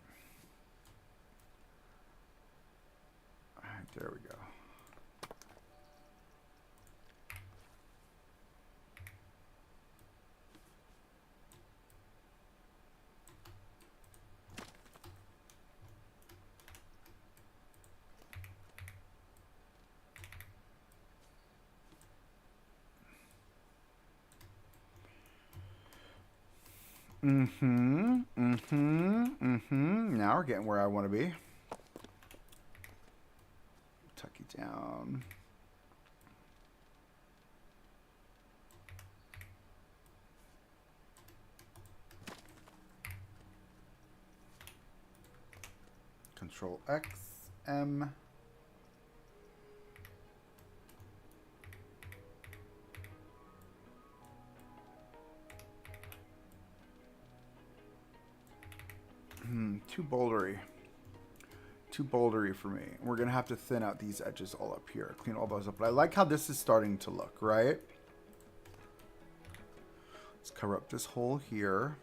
S1: All right, there we go. Now we're getting where I want to be. Tuck you down. Control X, M. Too bouldery. Too bouldery for me. We're going to have to thin out these edges all up here. Clean all those up. But I like how this is starting to look, right? Let's cover up this hole here.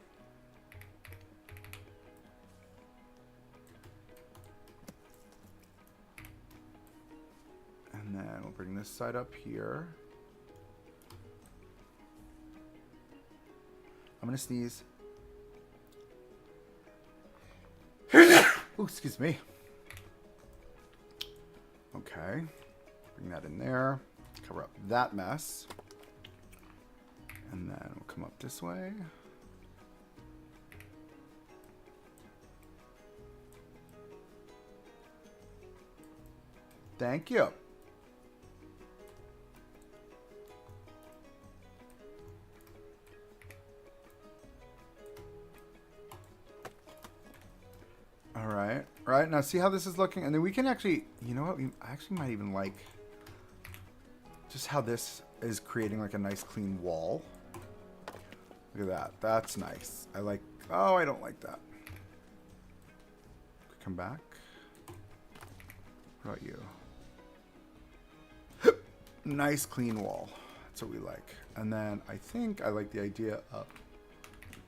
S1: And then we'll bring this side up here. I'm going to sneeze. Oh, excuse me. Okay. Bring that in there. Cover up that mess. And then we'll come up this way. Thank you. All right. All right. Now see how this is looking? And then we can actually, you know what? We actually might even like just how this is creating like a nice clean wall. Look at that. That's nice. I like, oh, I don't like that. Come back. What about you? Nice clean wall. That's what we like. And then I think I like the idea of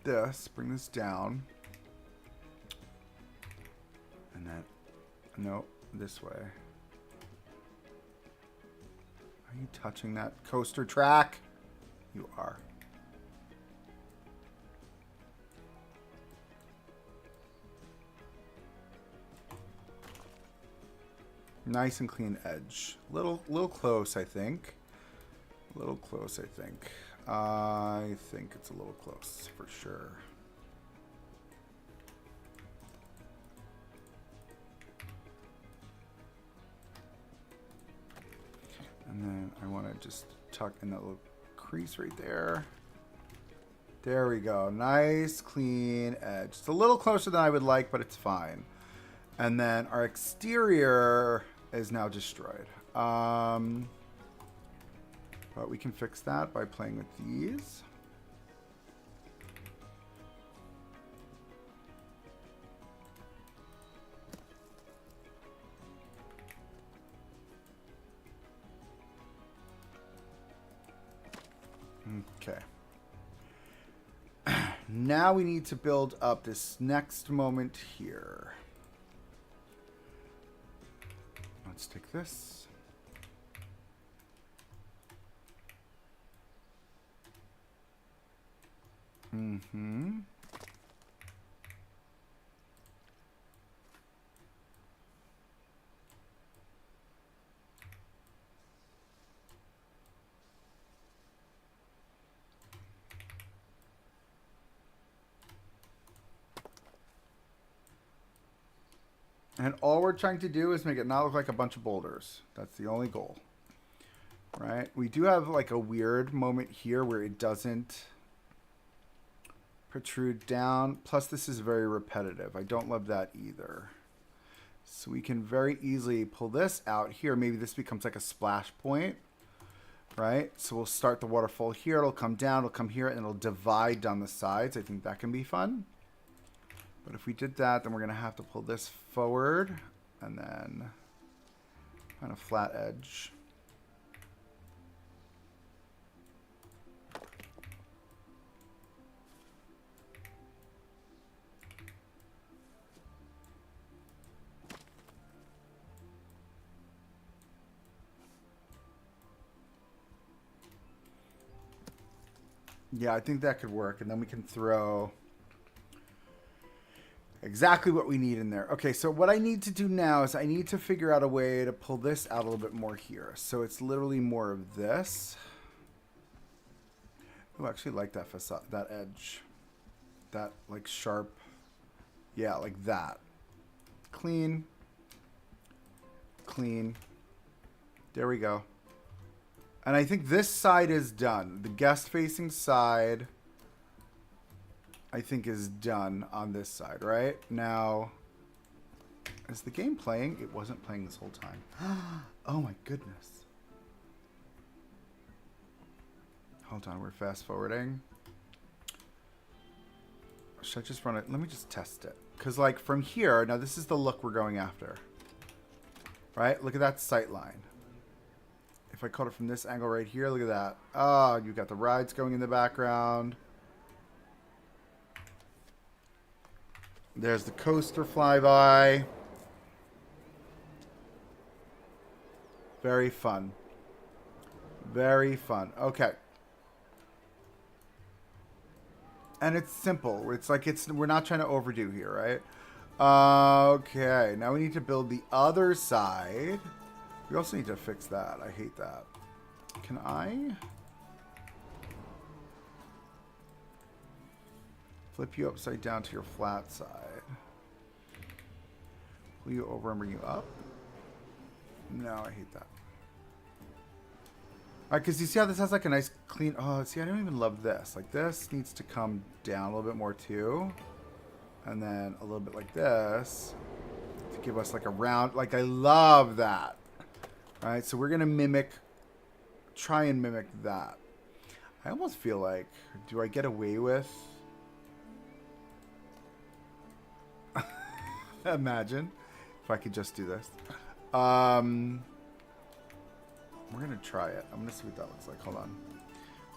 S1: this. Bring this down. And then, no, this way. Are you touching that coaster track? You are. Nice and clean edge. Little close, I think. A little close, I think. I think it's a little close for sure. And then I want to just tuck in that little crease right there. There we go. Nice, clean edge. It's a little closer than I would like, but it's fine. And then our exterior is now destroyed. But we can fix that by playing with these. Okay. Now we need to build up this next moment here. Let's take this. Mm-hmm. And all we're trying to do is make it not look like a bunch of boulders. That's the only goal. Right? We do have like a weird moment here where it doesn't protrude down. Plus this is very repetitive. I don't love that either. So we can very easily pull this out here. Maybe this becomes like a splash point. Right? So we'll start the waterfall here. It'll come down. It'll come here and it'll divide down the sides. I think that can be fun. But if we did that, then we're going to have to pull this forward and then kind of flat edge. Yeah, I think that could work. And then we can throw exactly what we need in there. Okay, so what I need to do now is I need to figure out a way to pull this out a little bit more here. So it's literally more of this. Oh, I actually like that facade, that edge. That like sharp. Yeah, like that. Clean. Clean. There we go. And I think this side is done. The guest facing side, I think, is done on this side, right? Now, Is the game playing? It wasn't playing this whole time. Oh my goodness. Hold on, we're fast forwarding. Should I just run it? Let me just test it. Because like from here, now this is the look we're going after. Right? Look at that sight line. If I caught it from this angle right here, look at that. Oh, you got the rides going in the background. There's the coaster flyby. Very fun. Very fun. Okay. And it's simple. It's like we're not trying to overdo here, right? Okay. Now we need to build the other side. We also need to fix that. I hate that. Can I flip you upside down to your flat side? Pull you over and bring you up? No, I hate that. Alright, because you see how this has like a nice clean... Oh, see, I don't even love this. Like, this needs to come down a little bit more, too. And then a little bit like this. To give us like a round... Like, I love that. Alright, so we're going to mimic... Try and mimic that. I almost feel like... Do I get away with... Imagine. If I could just do this. We're going to try it. I'm going to see what that looks like. Hold on.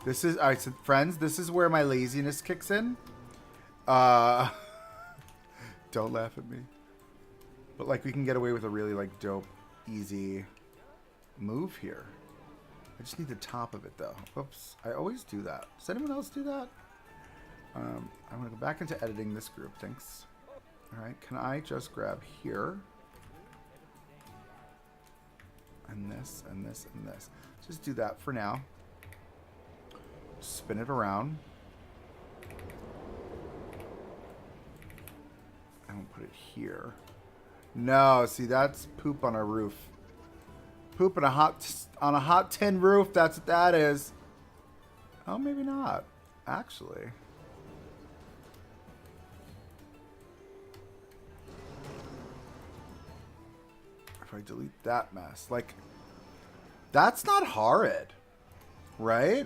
S1: This is... Alright, so friends, this is where my laziness kicks in. Don't laugh at me. But, like, we can get away with a really, like, dope, easy move here. I just need the top of it, though. Oops. I always do that. Does anyone else do that? I'm going to go back into editing this group. Thanks. Alright, can I just grab here? And this, and this, and this. Just do that for now. Spin it around. I won't put it here. No, see, that's poop on a roof. Poop on a hot tin roof. That's what that is. Oh, maybe not. Actually. If I delete that mess, like, that's not horrid, right?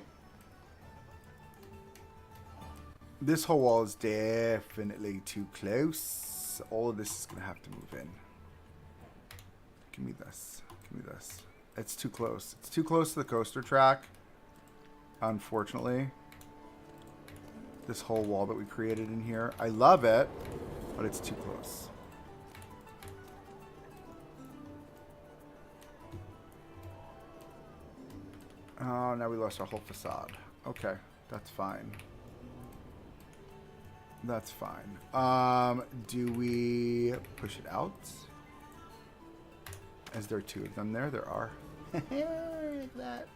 S1: This whole wall is definitely too close. All of this is gonna have to move in. Give me this. Give me this. It's too close. It's too close to the coaster track. Unfortunately, this whole wall that we created in here, I love it, but it's too close. Oh, now we lost our whole facade. Okay, that's fine. That's fine. Do we push it out? Is there two of them there? There are. Like that.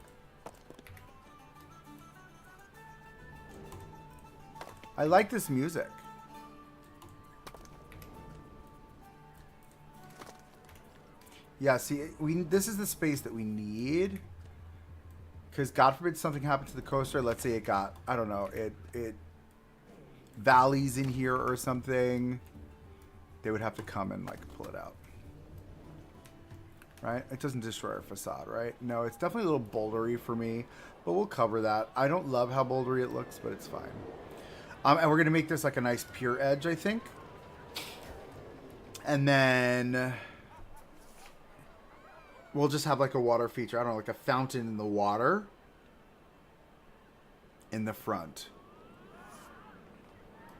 S1: I like this music. Yeah, see, this is the space that we need. Because God forbid something happened to the coaster. Let's say it got, I don't know, it valleys in here or something. They would have to come and like pull it out. Right? It doesn't destroy our facade, right? No, it's definitely a little bouldery for me, but we'll cover that. I don't love how bouldery it looks, but it's fine. And we're going to make this like a nice pure edge, I think. And then we'll just have like a water feature. I don't know, like a fountain in the water in the front.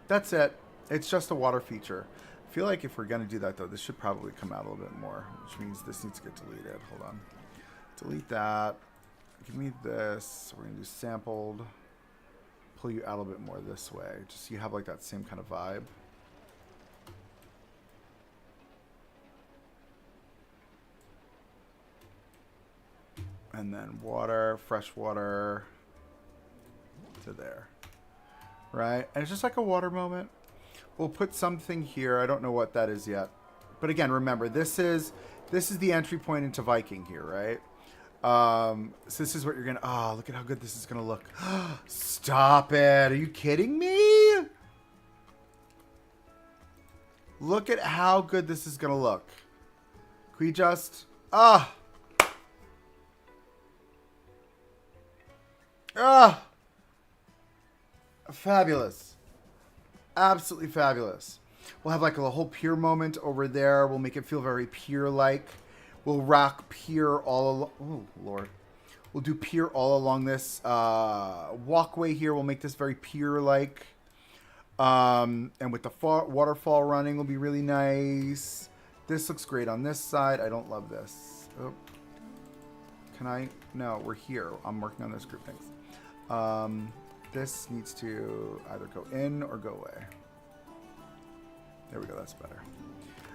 S1: That's it. It's just a water feature. I feel like if we're going to do that, though, this should probably come out a little bit more, which means this needs to get deleted. Hold on. Delete that. Give me this. We're going to do sampled. Pull you out a little bit more this way, just so you have like that same kind of vibe. And then water, fresh water to there. Right? And it's just like a water moment. We'll put something here. I don't know what that is yet. But again, remember, this is the entry point into Viking here, right? So this is what you're gonna... Oh, look at how good this is gonna look. Stop it. Are you kidding me? Look at how good this is going to look. Can we just... Ah! Ah! Fabulous. Absolutely fabulous. We'll have like a whole pier moment over there. We'll make it feel very pier-like. We'll rock pier all along... Oh, Lord. We'll do pier all along this walkway here. We'll make this very pier-like. And with the waterfall running will be really nice. This looks great on this side. I don't love this. Oh. Can I? No, we're here. I'm working on those group things. This needs to either go in or go away. There we go. That's better.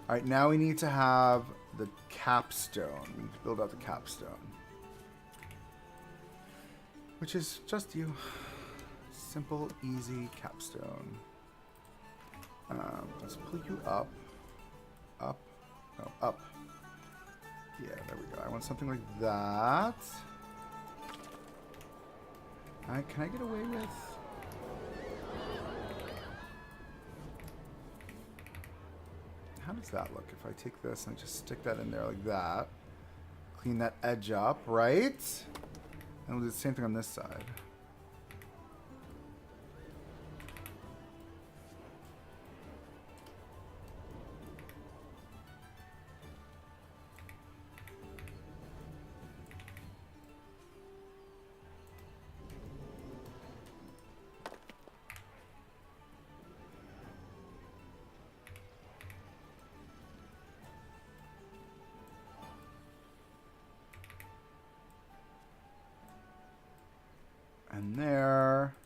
S1: All right. Now we need to have the capstone. We need to build out the capstone. Which is just you. Simple, easy capstone. Let's pull you up. Up. No, up. Yeah, there we go. I want something like that. Can I get away with... How does that look if I take this and just stick that in there like that? Clean that edge up, right? And we'll do the same thing on this side. And there,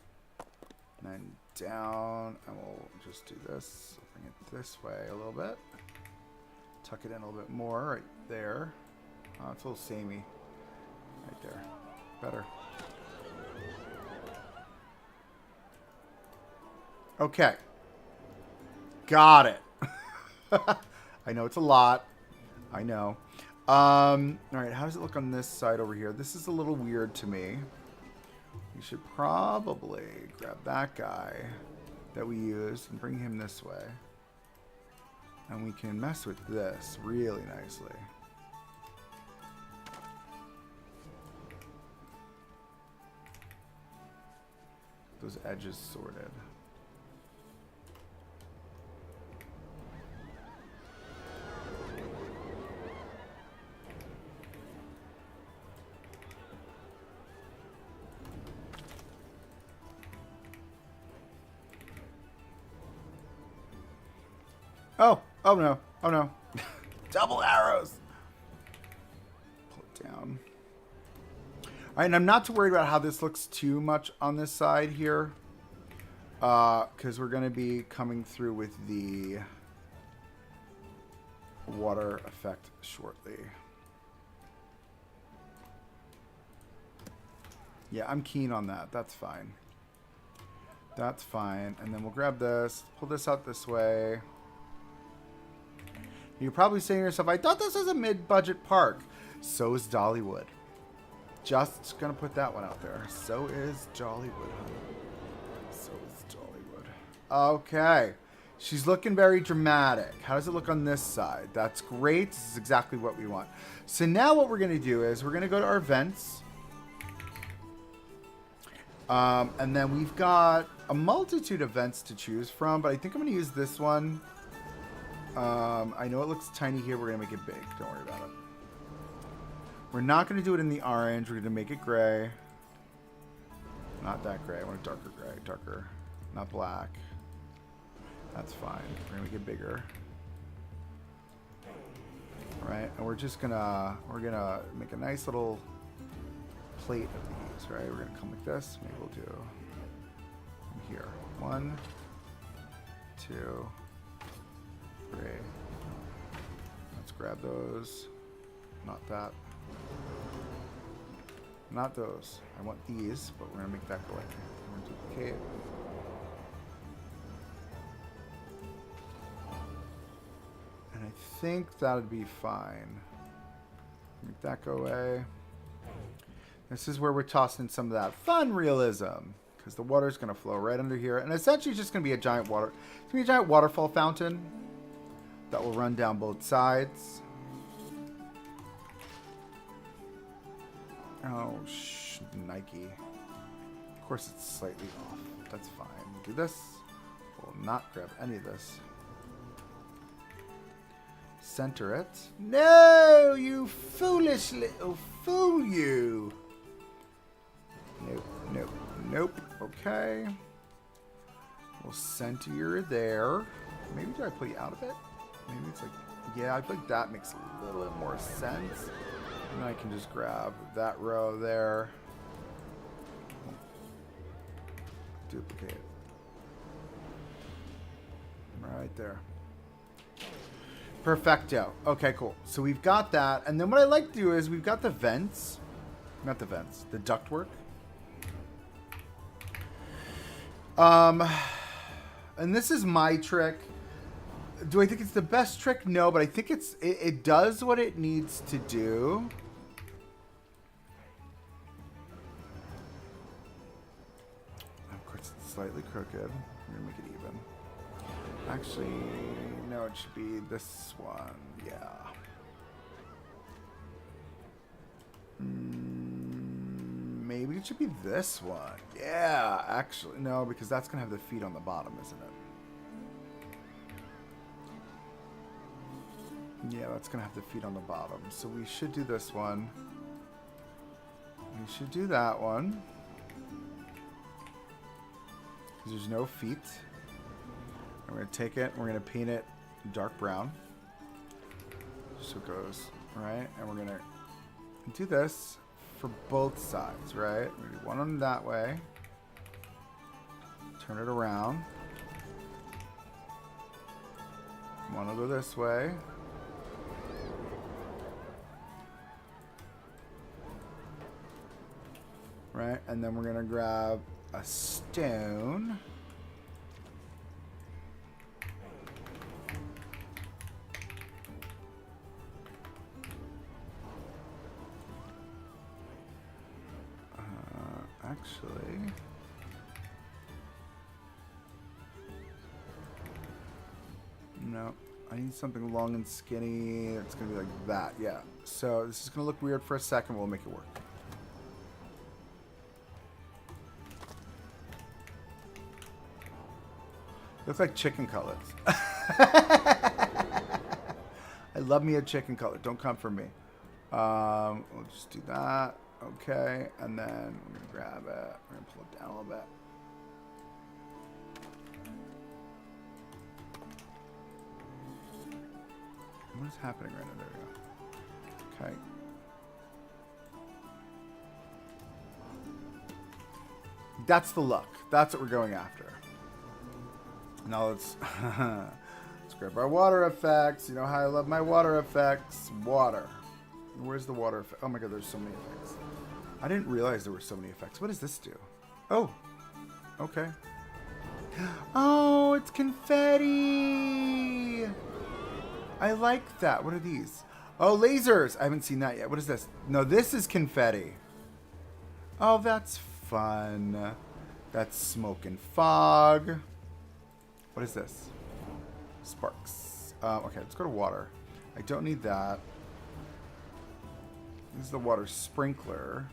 S1: and then down, and we'll just do this. Bring it this way a little bit. Tuck it in a little bit more right there. It's a little samey right there. Better. Okay. Got it. I know it's a lot. I know. All right, how does it look on this side over here? This is a little weird to me. We should probably grab that guy that we used and bring him this way. And we can mess with this really nicely. Those edges sorted. Oh no, oh no. Double arrows. Pull it down. All right, and I'm not too worried about how this looks too much on this side here. Because we're going to be coming through with the water effect shortly. Yeah, I'm keen on that. That's fine. That's fine. And then we'll grab this, pull this out this way. You're probably saying to yourself, I thought this was a mid-budget park. So is Dollywood. Just going to put that one out there. So is Jollywood. So is Jollywood. Okay. She's looking very dramatic. How does it look on this side? That's great. This is exactly what we want. So now what we're going to do is we're going to go to our vents. And then we've got a multitude of vents to choose from, but I think I'm going to use this one. I know it looks tiny here. We're going to make it big. Don't worry about it. We're not going to do it in the orange. We're going to make it gray. Not that gray. I want a darker gray. Darker. Not black. That's fine. We're going to make it bigger. All right. And we're just going to, make a nice little plate of these, right? We're going to come like this. Maybe we'll do from here. 1, 2, 3. Let's grab those. Not that. Not those. I want these, but we're going to make that go away. We're going to duplicate. And I think that would be fine. Make that go away. This is where we're tossing some of that fun realism. Because the water's going to flow right under here. And essentially it's just going to be a giant water. It's going to be a giant waterfall fountain. that will run down both sides. Oh, Nike. Of course, it's slightly off. That's fine. Do this. We'll not grab any of this. Center it. No, you foolish little fool, you. Nope, nope, nope. Okay. We'll center you there. Maybe do I pull you out a bit? Maybe it's like, yeah, I feel like that makes a little bit more sense. And I can just grab that row there. Duplicate it. Right there. Perfecto. Okay, cool. So we've got that. And then what I like to do is we've got the vents. Not the vents. The ductwork. And this is my trick. Do I think it's the best trick? No, but I think it does what it needs to do. Of course, it's slightly crooked. We're gonna make it even. Actually, no, it should be this one. Yeah. Maybe it should be this one. Yeah, actually, no, because that's gonna have the feet on the bottom, isn't it? Yeah, that's going to have the feet on the bottom. So we should do this one. We should do that one. Because there's no feet. And we're going to take it and we're going to paint it dark brown. So it goes, right? And we're going to do this for both sides, right? We're going to do one on that way. Turn it around. One will go this way. Right, and then we're gonna grab a stone. Actually, no, I need something long and skinny. It's gonna be like that, yeah. So this is gonna look weird for a second. We'll make it work. Looks like chicken cutlets. I love me a chicken cutlet. Don't come for me. We'll just do that. Okay. And then we're going to grab it. We're going to pull it down a little bit. What is happening right now? There we go. Okay. That's the look. That's what we're going after. Now let's grab our water effects. You know how I love my water effects. Water. Where's the water effect? Oh my god, there's so many effects. I didn't realize there were so many effects. What does this do? Oh. Okay. Oh, it's confetti. I like that. What are these? Oh, lasers. I haven't seen that yet. What is this? No, this is confetti. Oh, that's fun. That's smoke and fog. What is this? Sparks. Okay, let's go to water. I don't need that. This is the water sprinkler.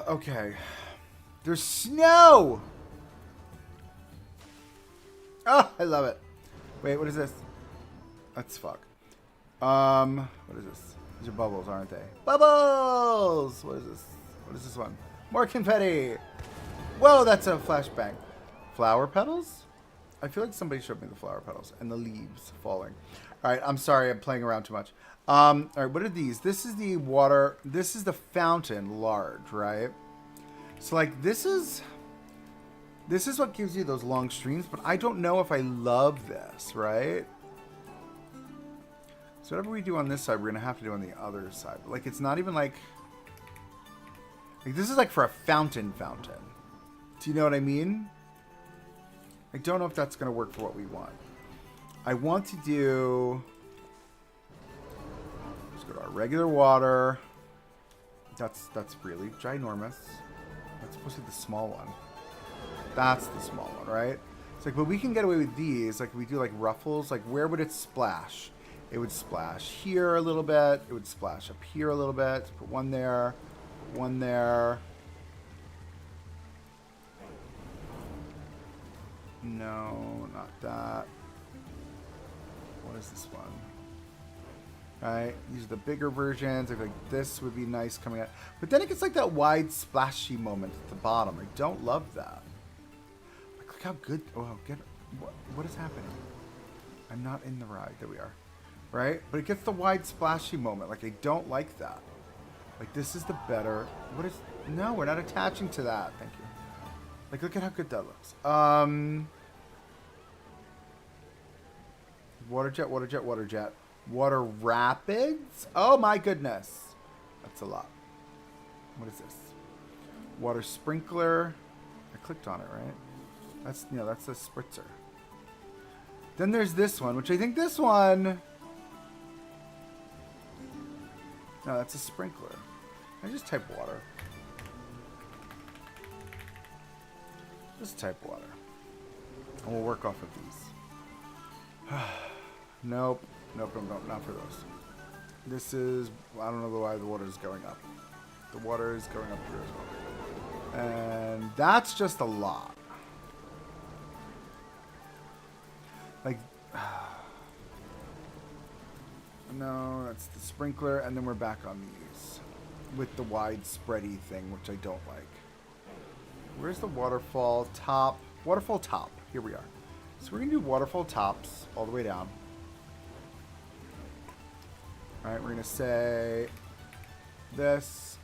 S1: Okay. There's snow! Oh, I love it. Wait, what is this? That's fog. What is this? These are bubbles, aren't they? Bubbles! What is this? What is this one? More confetti! Whoa, that's a flashbang. Flower petals? I feel like somebody showed me the flower petals and the leaves falling. All right, I'm sorry, I'm playing around too much. All right, what are these? This is the water. This is the fountain large, right? So like this is what gives you those long streams, but I don't know if I love this, right? So whatever we do on this side, we're gonna have to do on the other side. But like it's not even like this is like for a fountain. Do you know what I mean? I don't know if that's going to work for what we want. I want to do... Let's go to our regular water. That's really ginormous. That's supposed to be the small one. That's the small one, right? It's like, but we can get away with these. Like, we do like ruffles. Like, where would it splash? It would splash here a little bit. It would splash up here a little bit. Put one there, one there. No, not that. What is this one? Right, these are the bigger versions. I feel like this would be nice coming out. But then it gets like that wide splashy moment at the bottom. I don't love that. Like, look how good. Oh, what is happening? I'm not in the ride. There we are. Right? But it gets the wide splashy moment. Like, I don't like that. Like, this is the better. What is. No, we're not attaching to that. Thank you. Like, look at how good that looks. Water jet, water jet, water jet. Water rapids? Oh my goodness. That's a lot. What is this? Water sprinkler. I clicked on it, right? That's, you know, that's a spritzer. Then there's this one, which I think this one... No, that's a sprinkler. I just type water. Just type water. And we'll work off of these. Nope. Nope, not for those. This is, I don't know why the water is going up. The water is going up here as well. And that's just a lot. Like, no, that's the sprinkler, and then we're back on these. With the wide spready thing, which I don't like. Where's the waterfall top? Waterfall top. Here we are. So we're going to do waterfall tops all the way down. Alright, we're going to say this.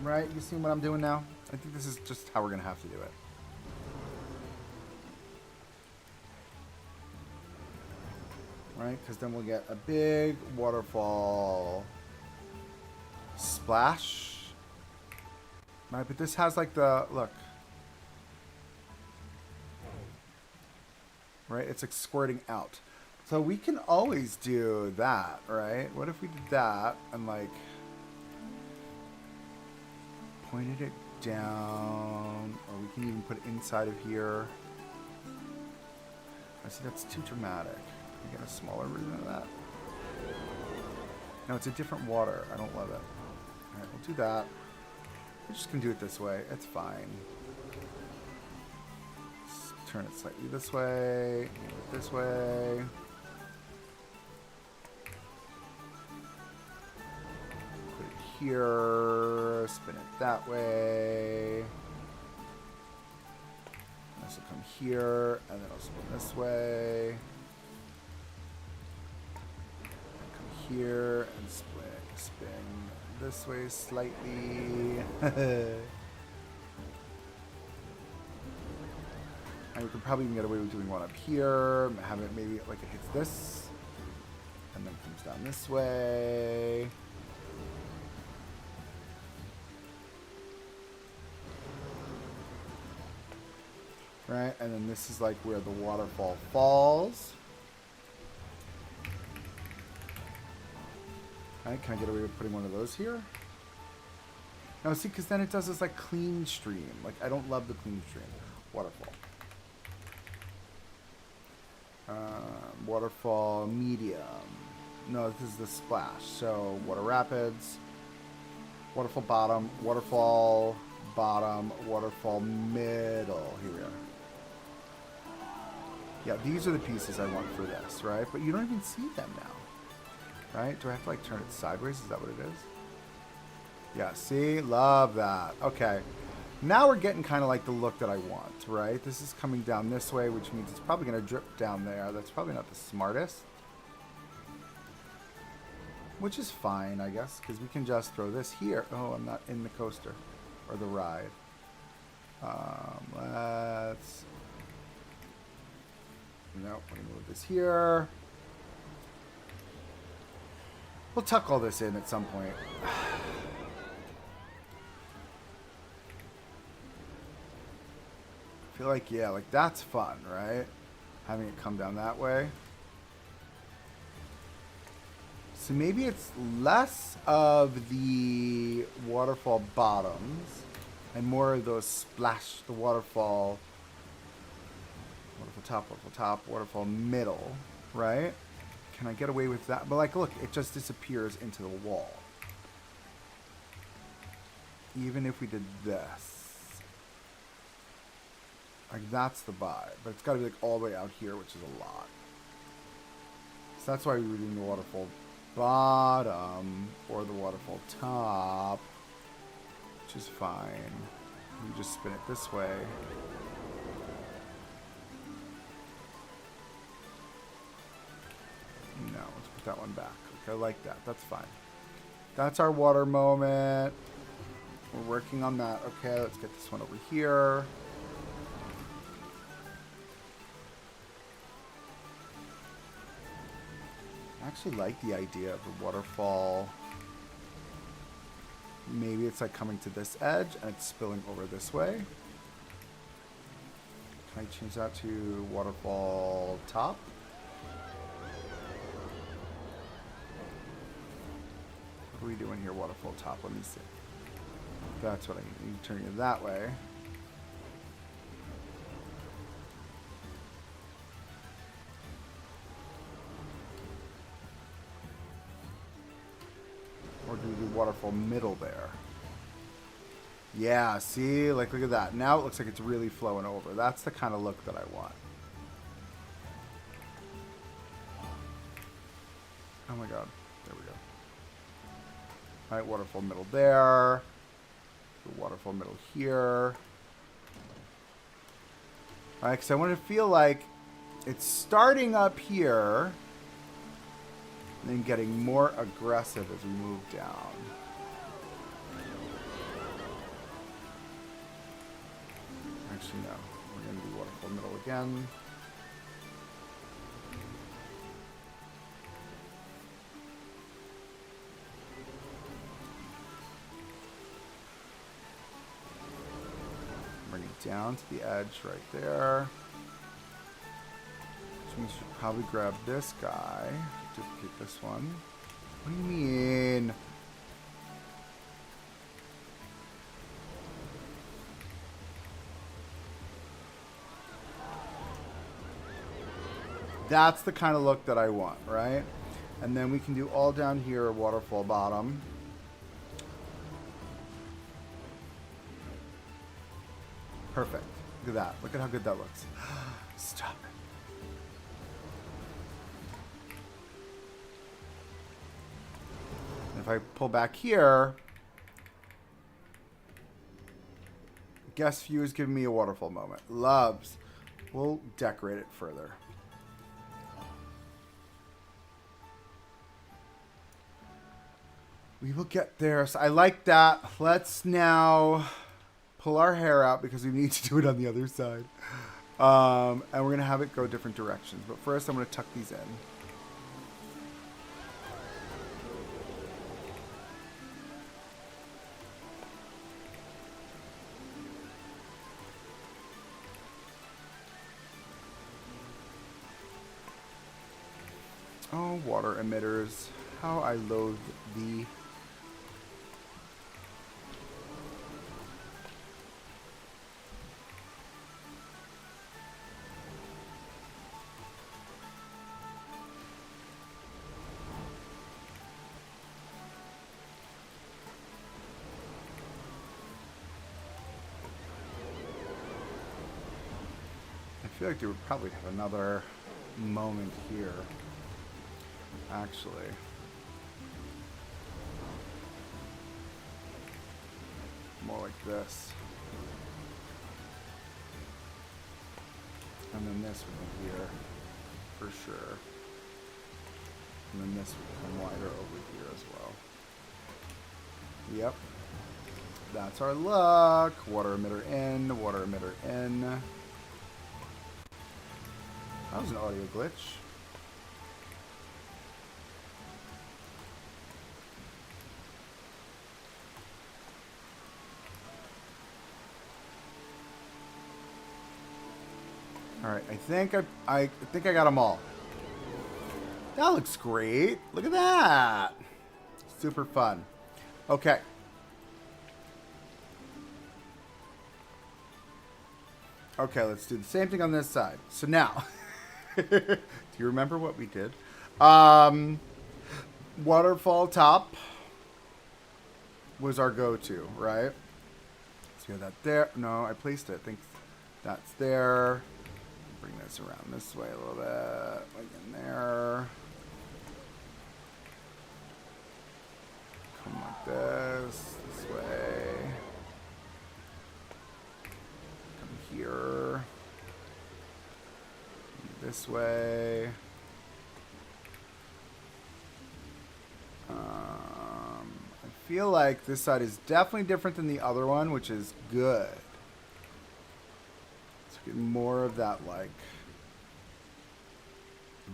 S1: Right? You see what I'm doing now? I think this is just how we're going to have to do it. Right? Because then we'll get a big waterfall splash. Right? But this has like the... Look. Right? It's like squirting out. So we can always do that, right? What if we did that and like pointed it down, or we can even put it inside of here. I see that's too dramatic. Can we get a smaller version of that? No, it's a different water. I don't love it. All right, we'll do that. We're just gonna do it this way. It's fine. Let's turn it slightly this way, this way. Here, spin it that way. This will come here, and then I'll spin this way. Come here and spin this way slightly. And we could probably even get away with doing one up here. Have it maybe like it hits this, and then comes down this way. Right, and then this is like where the waterfall falls. Right, can I get away with putting one of those here? No, see, because then it does this like clean stream. Like, I don't love the clean stream. Waterfall. Waterfall medium. No, this is the splash. So, water rapids. Waterfall bottom. Waterfall bottom. Waterfall middle. Here we are. Yeah, these are the pieces I want for this, right? But you don't even see them now, right? Do I have to like turn it sideways? Is that what it is? Yeah, see? Love that. Okay. Now we're getting kind of like the look that I want, right? This is coming down this way, which means it's probably going to drip down there. That's probably not the smartest. Which is fine, I guess, because we can just throw this here. Oh, I'm not in the coaster or the ride. Let's... Nope, we're going to move this here. We'll tuck all this in at some point. I feel like, yeah, like that's fun, right? Having it come down that way. So maybe it's less of the waterfall bottoms and more of those splash, the waterfall Waterfall top, waterfall middle, right? Can I get away with that? But like, look, it just disappears into the wall. Even if we did this. Like, that's the vibe. But it's got to be like all the way out here, which is a lot. So that's why we were doing the waterfall bottom or the waterfall top, which is fine. We just spin it this way. No, let's put that one back. Okay, I like that. That's fine. That's our water moment. We're working on that. Okay, let's get this one over here. I actually like the idea of a waterfall. Maybe it's like coming to this edge and it's spilling over this way. Can I change that to waterfall top? What are we doing here, waterfall top? Let me see. That's what I need. Turning it that way. Or do we do waterfall middle there? Yeah, see? Like, look at that. Now it looks like it's really flowing over. That's the kind of look that I want. Oh my god. There we go. Alright, waterfall middle there. The waterfall middle here. Alright, because I want to feel like it's starting up here and then getting more aggressive as we move down. Actually, no. We're going to do waterfall middle again. Bring it down to the edge right there. Which means we should probably grab this guy. Duplicate this one. What do you mean? That's the kind of look that I want, right? And then we can do all down here, waterfall bottom. Perfect. Look at that. Look at how good that looks. Stop it. And if I pull back here, guest view is giving me a waterfall moment. Loves. We'll decorate it further. We will get there. So I like that. Let's now pull our hair out because we need to do it on the other side. And we're going to have it go different directions. But first I'm going to tuck these in. Oh, water emitters. How I loathe thee. I feel like they would probably have another moment here, actually. More like this. And then this would be here, for sure. And then this would come wider over here as well. Yep. That's our look. Water emitter in, water emitter in. That was an audio glitch. All right, I think I got them all. That looks great. Look at that. Super fun. Okay. Okay, let's do the same thing on this side. So now, do you remember what we did? Um, Waterfall top was our go-to, right? Let's get that there. No, I placed it. I think that's there. Bring this around this way a little bit. Like in there. Come like this way. Come here. This way. I feel like this side is definitely different than the other one, which is good. Let's get more of that, like,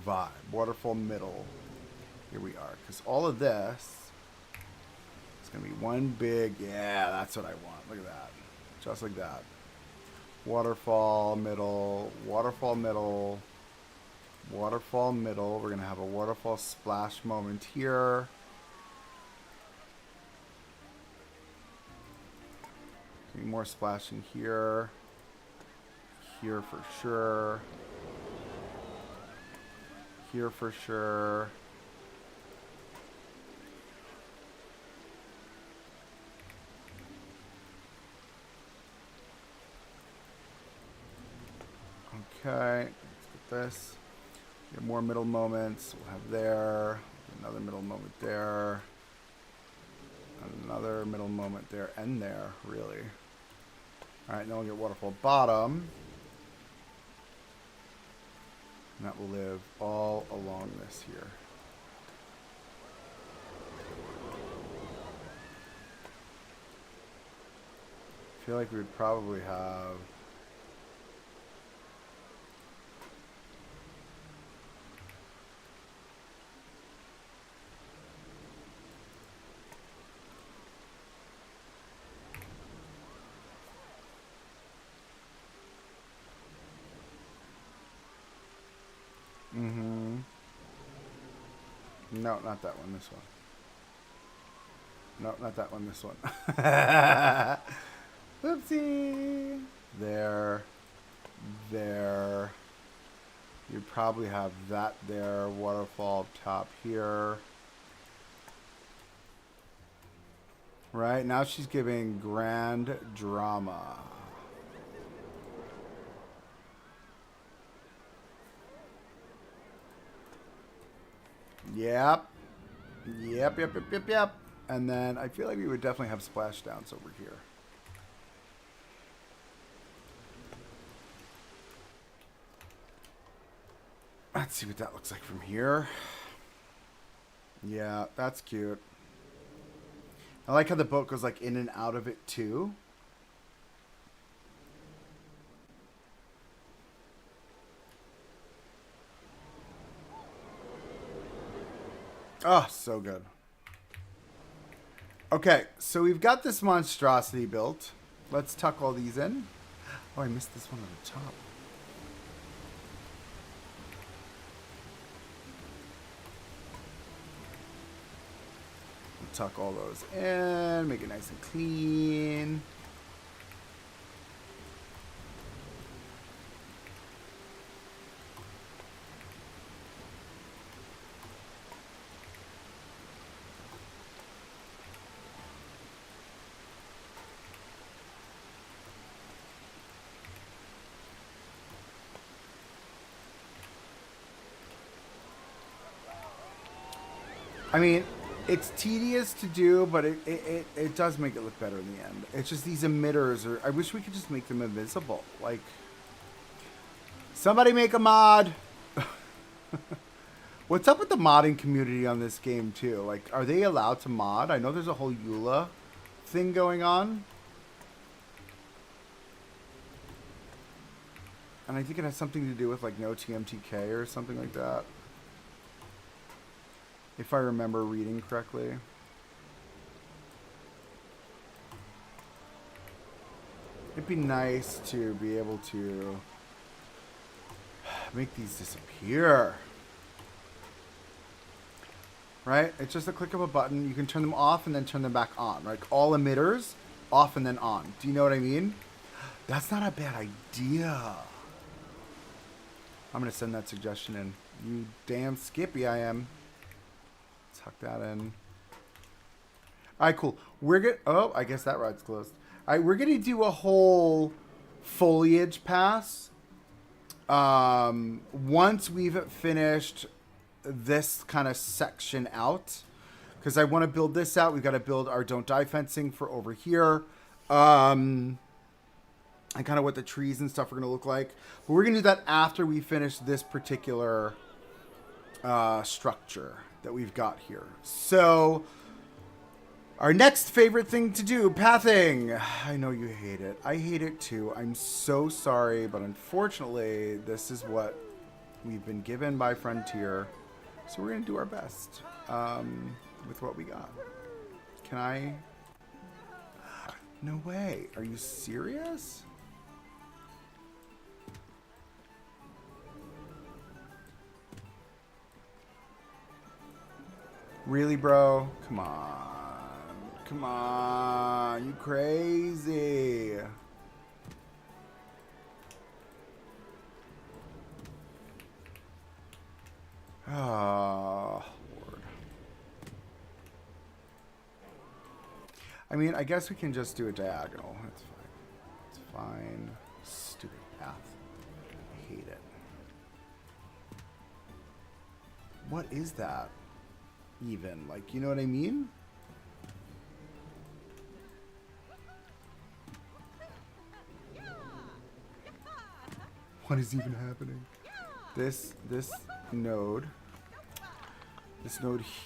S1: vibe. Waterfall middle. Here we are. Because all of this is going to be one big... Yeah, that's what I want. Look at that. Just like that. Waterfall middle. Waterfall middle. Waterfall middle. We're going to have a waterfall splash moment here. More splashing here. Here for sure. Here for sure. Okay, let's get this. Get more middle moments. We'll have there. Another middle moment there. Another middle moment there and there, really. Alright, now we'll get waterfall bottom. And that will live all along this here. I feel like we would probably have... No, not that one. This one. No, not that one. This one. Whoopsie. There. There. You'd probably have that there. Waterfall top here. Right? Now she's giving grand drama. Yep. Yep. And then I feel like we would definitely have splashdowns over here. Let's see what that looks like from here. Yeah, that's cute. I like how the boat goes like in and out of it too. Oh, so good. Okay, so we've got this monstrosity built. Let's tuck all these in. Oh, I missed this one on the top. We'll tuck all those in, make it nice and clean. I mean, it's tedious to do, but it does make it look better in the end. It's just these emitters are... I wish we could just make them invisible. Like, somebody make a mod. What's up with the modding community on this game, too? Like, are they allowed to mod? I know there's a whole EULA thing going on. And I think it has something to do with, like, no TMTK or something like that. If I remember reading correctly. It'd be nice to be able to make these disappear. Right? It's just a click of a button. You can turn them off and then turn them back on. Like all emitters, off and then on. Do you know what I mean? That's not a bad idea. I'm going to send that suggestion in. You damn Skippy I am. Tuck that in. All right, cool. We're good. Oh, I guess that ride's closed. All right, we're going to do a whole foliage pass. Once we've finished this kind of section out, because I want to build this out. We've got to build our don't die fencing for over here. And kind of what the trees and stuff are going to look like. But we're going to do that after we finish this particular structure that we've got here. So our next favorite thing to do, pathing. I know you hate it. I hate it too. I'm so sorry, but unfortunately, this is what we've been given by Frontier. So we're going to do our best with what we got. Can I? No way. Are you serious? Really, bro? Come on. Come on. You crazy. Oh, Lord. I mean, I guess we can just do a diagonal. That's fine. It's fine. Stupid path. I hate it. What is that? Even, like, you know what I mean? What is even happening? This node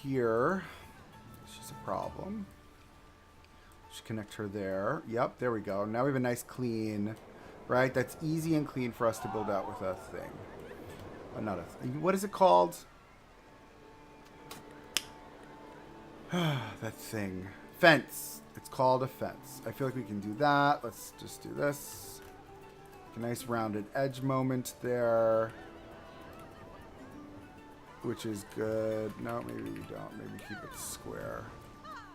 S1: here, she's a problem. Just connect her there. Yep, there we go. Now we have a nice clean, right? That's easy and clean for us to build out with a thing. Not a thing. What is it called? That thing. Fence. It's called a fence. I feel like we can do that. Let's just do this. A nice rounded edge moment there. Which is good. No, maybe we don't. Maybe keep it square.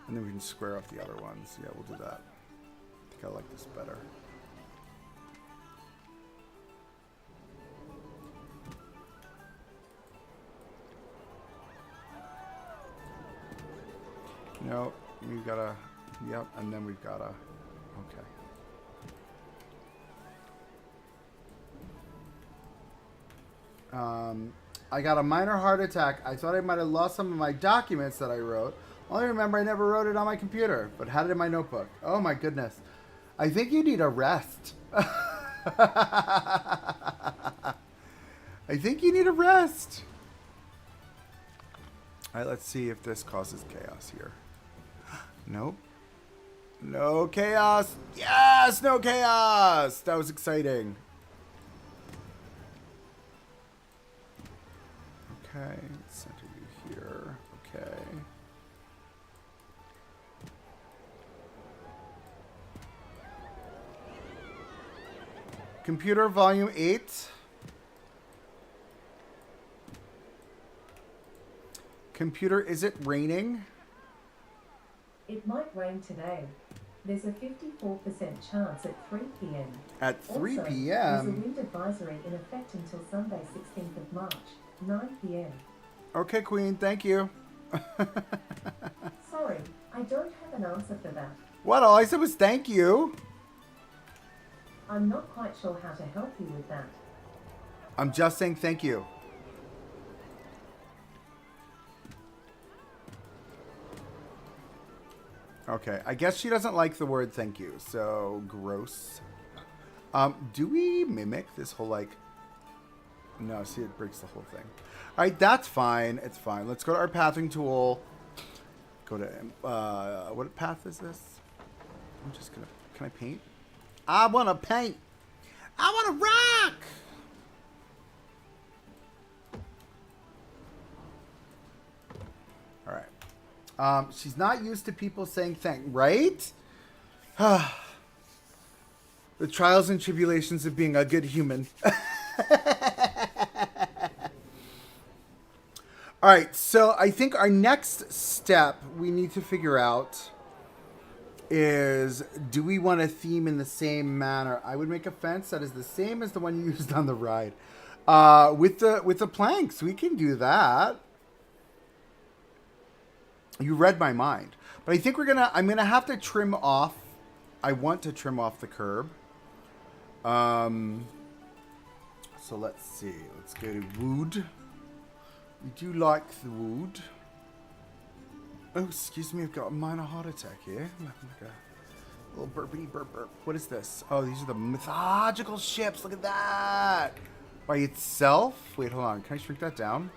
S1: And then we can square off the other ones. Yeah, we'll do that. I think I like this better. No, we've got to, yep, and then we've got to, okay. I got a minor heart attack. I thought I might have lost some of my documents that I wrote. Only remember I never wrote it on my computer, but had it in my notebook. Oh my goodness. I think you need a rest. I think you need a rest. All right, let's see if this causes chaos here. Nope. No chaos. Yes, no chaos. That was exciting. Okay, center you here. Okay. Computer volume 8. Computer, is it raining?
S2: It might rain today. There's a 54% chance at 3 p.m.
S1: At 3
S2: also,
S1: p.m.?
S2: There's a wind advisory in effect until Sunday, 16th of March, 9 p.m.
S1: Okay, Queen, thank you.
S2: Sorry, I don't have an answer for that.
S1: What? All I said was thank you.
S2: I'm not quite sure how to help you with that.
S1: I'm just saying thank you. Okay, I guess she doesn't like the word thank you, so gross. Do we mimic this whole, like... No, see, it breaks the whole thing. All right, that's fine. It's fine. Let's go to our pathing tool. Go to... what path is this? I'm just gonna... Can I paint? I want to paint. I want to rock. All right. She's not used to people saying thank, right? The trials and tribulations of being a good human. All right. So I think our next step we need to figure out is, do we want a theme in the same manner? I would make a fence that is the same as the one you used on the ride. With the planks, we can do that. You read my mind. But I think I'm gonna have to trim off. I want to trim off the curb. So let's see. Let's go to wood. We do like the wood. Oh, excuse me. I've got a minor heart attack here. Like a little burpity burp burp. What is this? Oh, these are the mythological ships. Look at that. By itself? Wait, hold on. Can I shrink that down?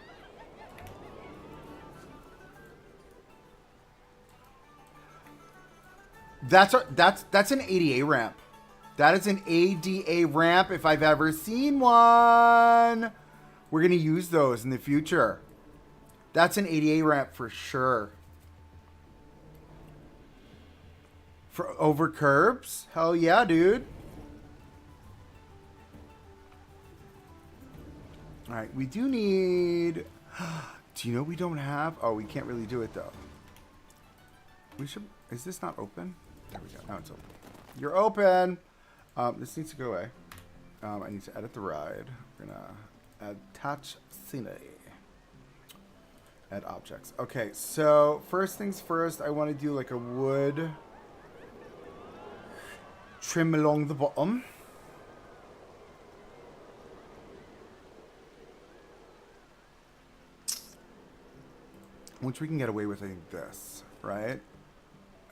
S1: That's an ADA ramp. That is an ADA ramp if I've ever seen one. We're going to use those in the future. That's an ADA ramp for sure. For over curbs? Hell yeah, dude. All right, we do need... Do you know we don't have... Oh, we can't really do it, though. We should... Is this not open? There we go. Now it's open. You're open. This needs to go away. I need to edit the ride. We're going to attach scenery. Add objects. Okay, so first things first, I want to do like a wood trim along the bottom. Which we can get away with, I think, this, right?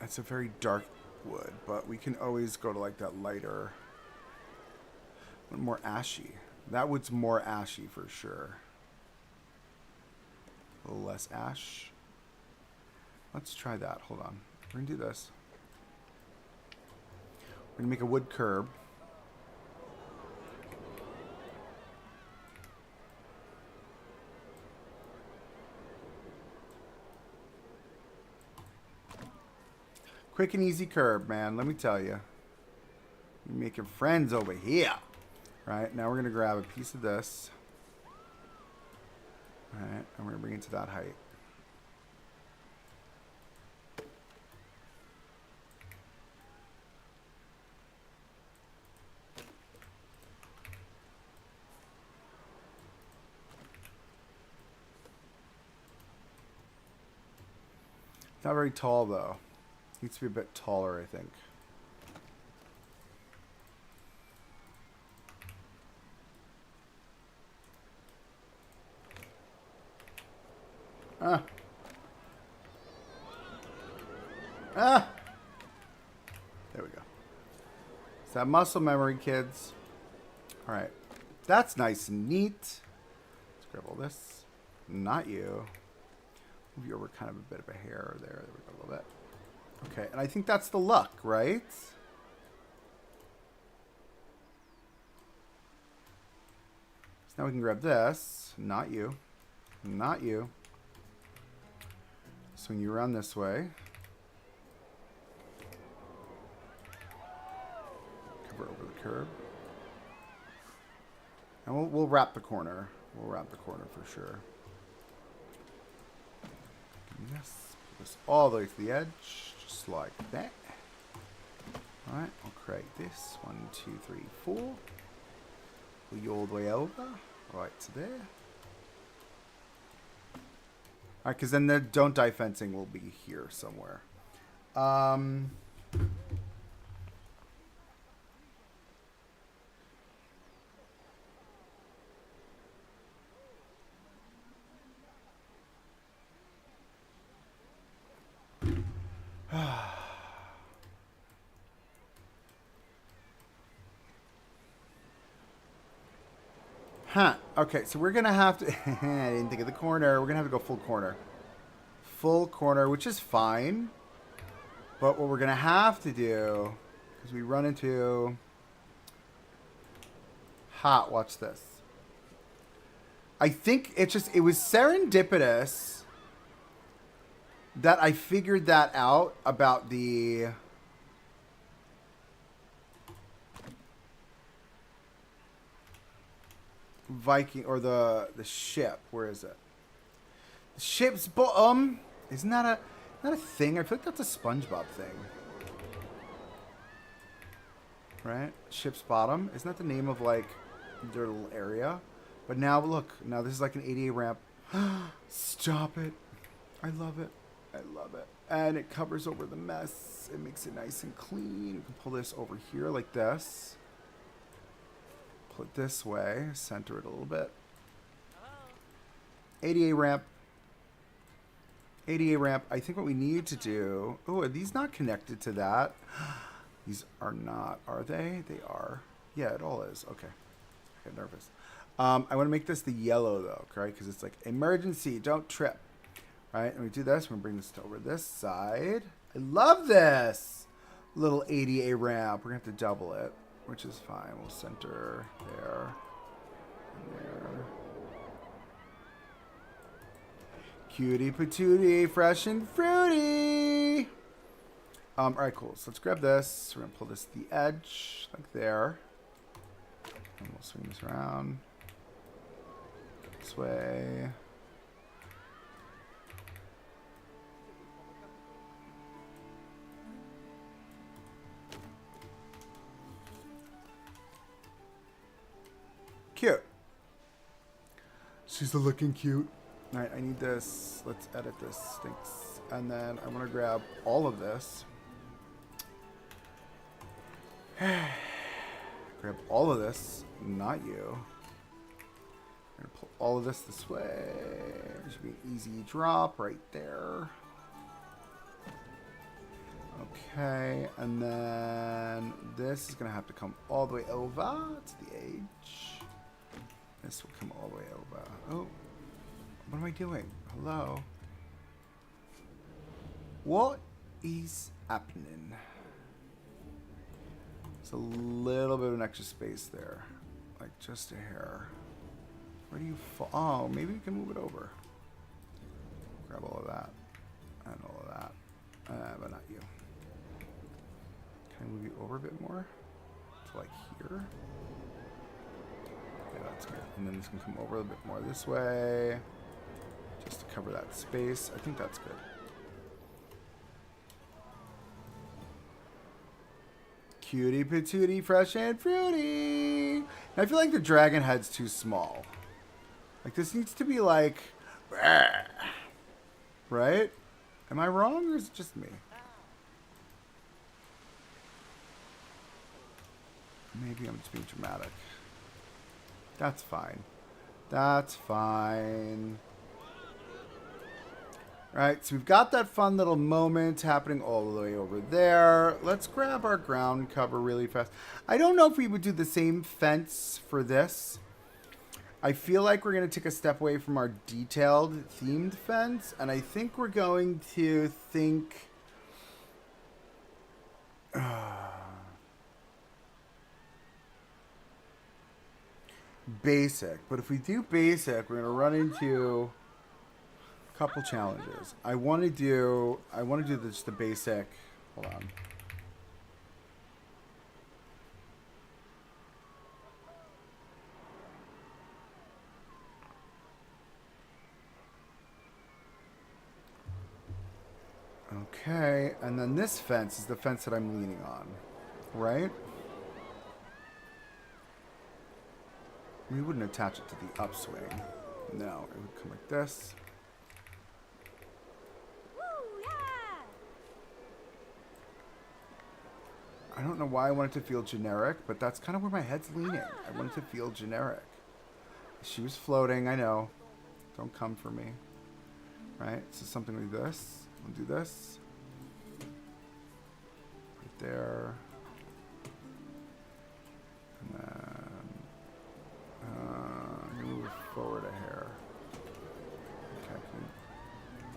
S1: It's a very dark wood, but we can always go to like that lighter, more ashy. That wood's more ashy for sure. A little less ash. Let's try that. Hold on. We're gonna do this. We're gonna make a wood curb. Quick and easy curb, man. Let me tell you. You're making friends over here. Right, now we're going to grab a piece of this. Alright, and we're going to bring it to that height. Not very tall, though. Needs to be a bit taller, I think. Ah. Ah. There we go. It's that muscle memory, kids. All right. That's nice and neat. Let's grab all this. Not you. Move you over kind of a bit of a hair there. There we go, a little bit. Okay, and I think that's the look, right? So now we can grab this. Not you. Not you. Swing you around this way. Cover over the curb. And we'll wrap the corner. We'll wrap the corner for sure. Give me this. Put this all the way to the edge. Just like that. Alright, I'll create this. 1, 2, 3, 4. Pull you all the way over. Right to there. Alright, because then the don't die fencing will be here somewhere. Huh. Okay, so we're going to have to... I didn't think of the corner. We're going to have to go full corner. Full corner, which is fine. But what we're going to have to do... Because we run into... Ha, watch this. I think it was serendipitous that I figured that out about the... Viking or the ship. Where is it? The ship's bottom. Isn't that a thing? I feel like that's a SpongeBob thing. right? Ship's bottom. Isn't that the name of like their little area? But now look, now this is like an ADA ramp. Stop it. I love it. I love it. And it covers over the mess. It makes it nice and clean. You can pull this over here like this. Pull it this way. Center it a little bit. ADA ramp. ADA ramp. I think what we need to do... Oh, are these not connected to that? These are not. Are they? They are. Yeah, it all is. Okay. I get nervous. I want to make this the yellow, though, right? Because it's like, emergency, don't trip. Right? And we do this. We're going to bring this over this side. I love this little ADA ramp. We're going to have to double it, which is fine. We'll center there and there. Cutie patootie, fresh and fruity. All right, cool. So let's grab this. We're going to pull this to the edge, like there. And we'll swing this around. This way. Cute. She's looking cute. All right, I need this. Let's edit this. Stinks. And then I want to grab all of this. Grab all of this. Not you. I'm going to pull all of this way. It should be an easy drop right there. Okay, and then this is going to have to come all the way over to the edge. This will come all the way over. Oh, what am I doing? Hello? What is happening? It's a little bit of an extra space there. Like just a hair. Where do you fall? Oh, maybe we can move it over. Grab all of that. And all of that. But not you. Can I move you over a bit more? To like here? Okay, that's good. And then this can come over a bit more this way. Just to cover that space. I think that's good. Cutie patootie, fresh and fruity. And I feel like the dragon head's too small. Like this needs to be like, right? Am I wrong or is it just me? Maybe I'm just being dramatic. That's fine. That's fine. Right, so we've got that fun little moment happening all the way over there. Let's grab our ground cover really fast. I don't know if we would do the same fence for this. I feel like we're going to take a step away from our detailed themed fence. And I think we're going to think... basic. But if we do basic, we're going to run into... couple challenges. I want to do just the basic. Hold on. Okay, and then this fence is the fence that I'm leaning on, right? We wouldn't attach it to the upswing. No, it would come like this. I don't know why I want it to feel generic, but that's kind of where my head's leaning. I want it to feel generic. She was floating, I know. Don't come for me. Right? So something like this. We'll do this. Right there. And then... I'm going to move it forward a hair. Okay.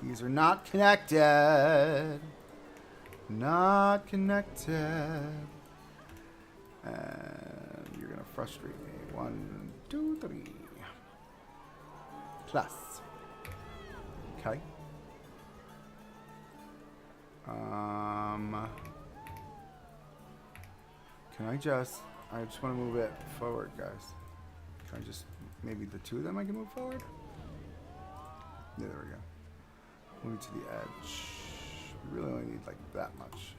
S1: These are not connected. Not connected. And you're going to frustrate me. 1, 2, 3. Plus. Okay. Can I just want to move it forward, guys. Can I just, maybe the two of them I can move forward? Yeah, there we go. Move it to the edge. We really only need like that much.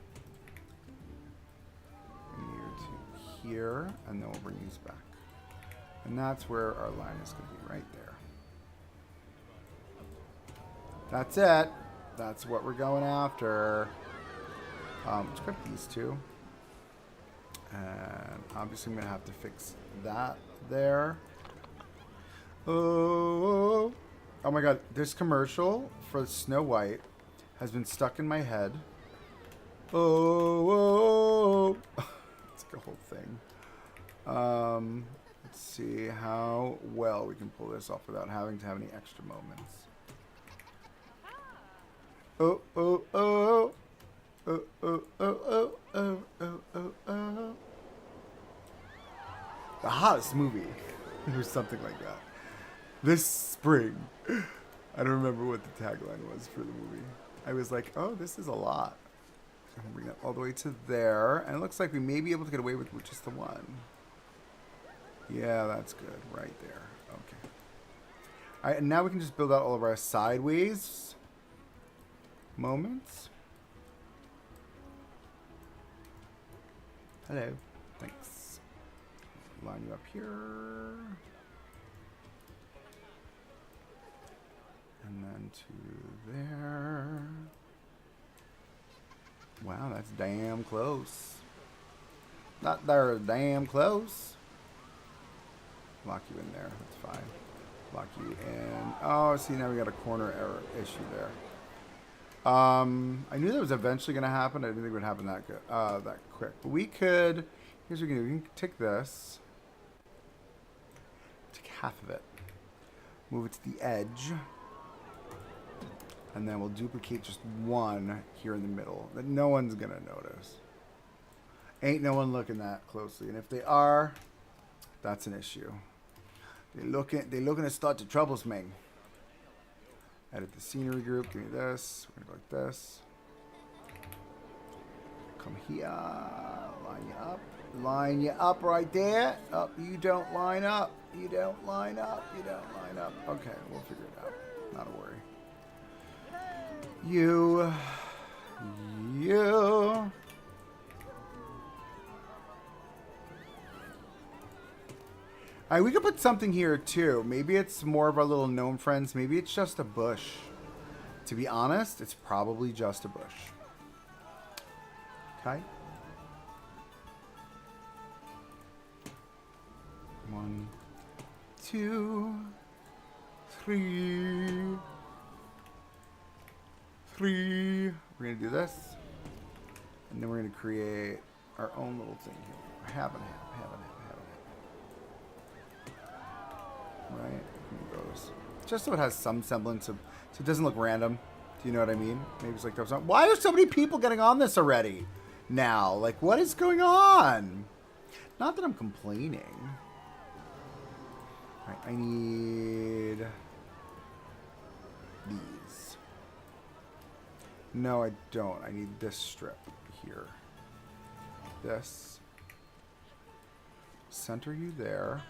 S1: From here to here, and then we'll bring these back. And that's where our line is going to be, right there. That's it. That's what we're going after. Let's grab these two. And obviously I'm going to have to fix that there. Oh my god. This commercial for Snow White has been stuck in my head. It's like a whole thing. Let's see how well we can pull this off without having to have any extra moments. The hottest movie. Or something like that. This spring. I don't remember what the tagline was for the movie. I was like, oh, this is a lot. I'm going to bring that all the way to there. And it looks like we may be able to get away with just the one. Yeah, that's good. Right there. Okay. All right, and now we can just build out all of our sideways moments. Hello. Thanks. Line you up here. And then to there. Wow, that's damn close. Not there, damn close. Lock you in there. That's fine. Lock you in. Oh, see, now we got a corner error issue there. I knew that was eventually going to happen. I didn't think it would happen that good, that quick. But we could. Here's what we can do. We can take this. Take half of it. Move it to the edge. And then we'll duplicate just one here in the middle that no one's going to notice. Ain't no one looking that closely. And if they are, that's an issue. They're looking to start to troubles me. Edit the scenery group. Give me this. We're going to go like this. Come here. Line you up. Line you up right there. Oh, you don't line up. You don't line up. You don't line up. Okay, we'll figure it out. Not a worry. You. Alright, we could put something here too. Maybe it's more of our little gnome friends. Maybe it's just a bush. To be honest, it's probably just a bush. Okay. 1, 2, 3. We're going to do this. And then we're going to create our own little thing here. Have and have. Right? Here goes. Just so it has some semblance of... So it doesn't look random. Do you know what I mean? Maybe it's like... Why are so many people getting on this already? Now? Like, what is going on? Not that I'm complaining. Alright, I need... these. No, I don't. I need this strip here. This. Center you there.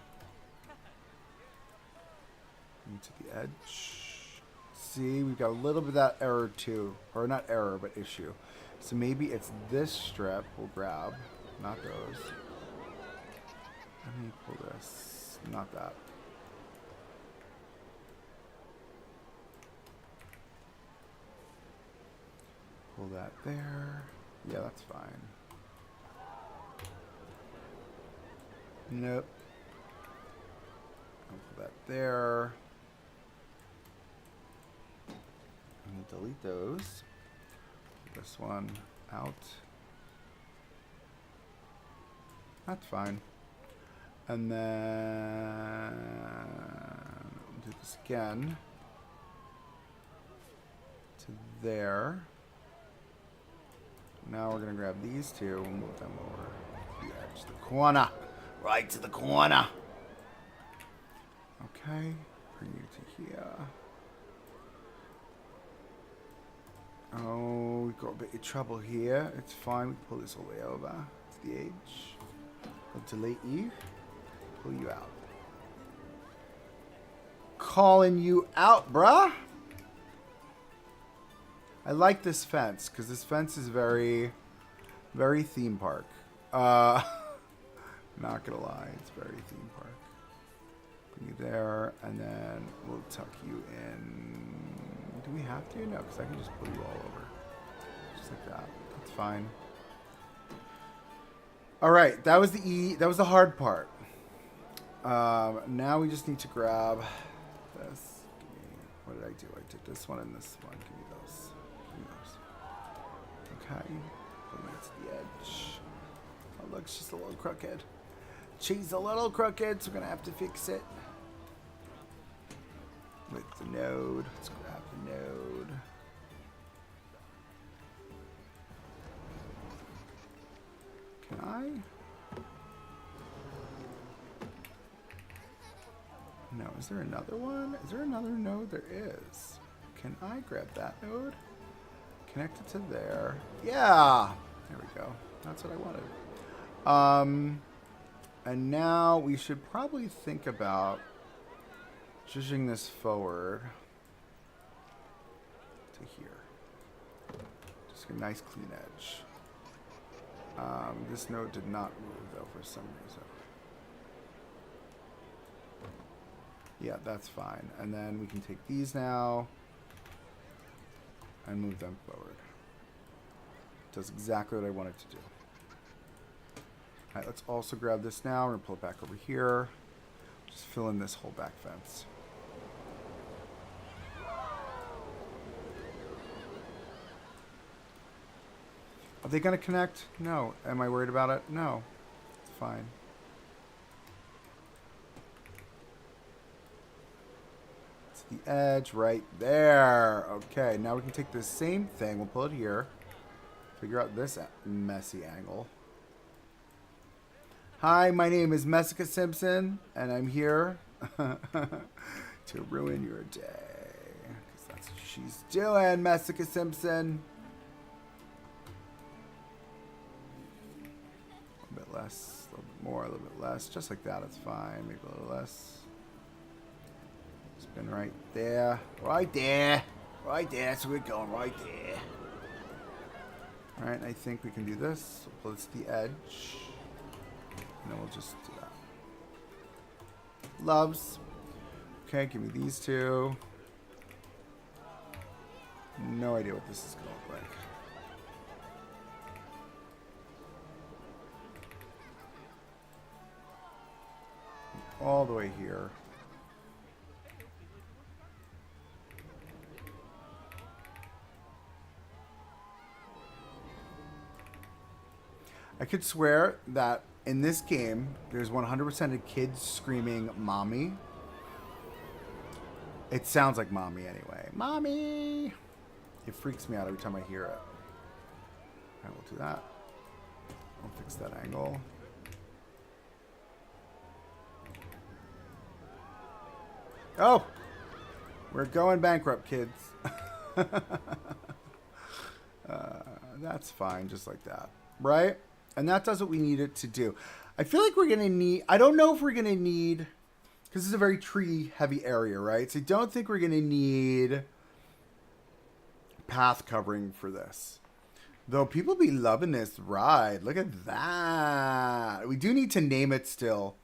S1: To the edge. See, we've got a little bit of that error too. Or not error, but issue. So maybe it's this strip we'll grab. Not those. Let me pull this. Not that. Pull that there. Yeah, that's fine. Nope. I'll put that there. I'm going to delete those. This one out. That's fine. And then do this again to there. Now we're going to grab these two and move them over to the edge, the corner. Right to the corner. Okay. Bring you to here. Oh, we've got a bit of trouble here. It's fine. We can pull this all the way over to the edge. I'll delete you. Pull you out. Calling you out, bruh. I like this fence because this fence is very, very theme park. Not gonna lie, it's very theme park. Bring you there, and then we'll tuck you in. Do we have to? No, because I can just put you all over. Just like that. That's fine. Alright, that was the hard part. Now we just need to grab this. What did I do? I did this one and this one. Give me those. Give me those. Okay. Bring it to the edge. Oh, look, she's a little crooked. She's a little crooked, so we're going to have to fix it. With the node. Let's grab the node. Can I? No, is there another one? Is there another node? There is. Can I grab that node? Connect it to there. Yeah! There we go. That's what I wanted. And now we should probably think about zhuzhing this forward to here. Just a nice clean edge. This node did not move though for some reason. Yeah, that's fine. And then we can take these now and move them forward. Does exactly what I wanted to do. Alright, let's also grab this now. We're going to pull it back over here. Just fill in this whole back fence. Are they going to connect? No. Am I worried about it? No. It's fine. It's the edge right there. Okay, now we can take the same thing. We'll pull it here. Figure out this messy angle. Hi, my name is Messica Simpson, and I'm here to ruin your day. Because that's what she's doing, Messica Simpson. A little bit less, a little bit more, a little bit less. Just like that, it's fine. Maybe a little less. Spin right there. Right there. Right there. So we're going right there. Alright, I think we can do this. So pull this to the edge. And then we'll just do that. Loves. Okay, give me these two. No idea what this is going to look like. All the way here. I could swear that in this game, there's 100% of kids screaming, "Mommy." It sounds like mommy anyway. Mommy! It freaks me out every time I hear it. Alright, we'll do that. I'll fix that angle. Oh! We're going bankrupt, kids. That's fine, just like that. Right? And that does what we need it to do. I feel like we're going to need... I don't know if we're going to need... Because this is a very tree-heavy area, right? So I don't think we're going to need path covering for this. Though people be loving this ride. Look at that. We do need to name it still.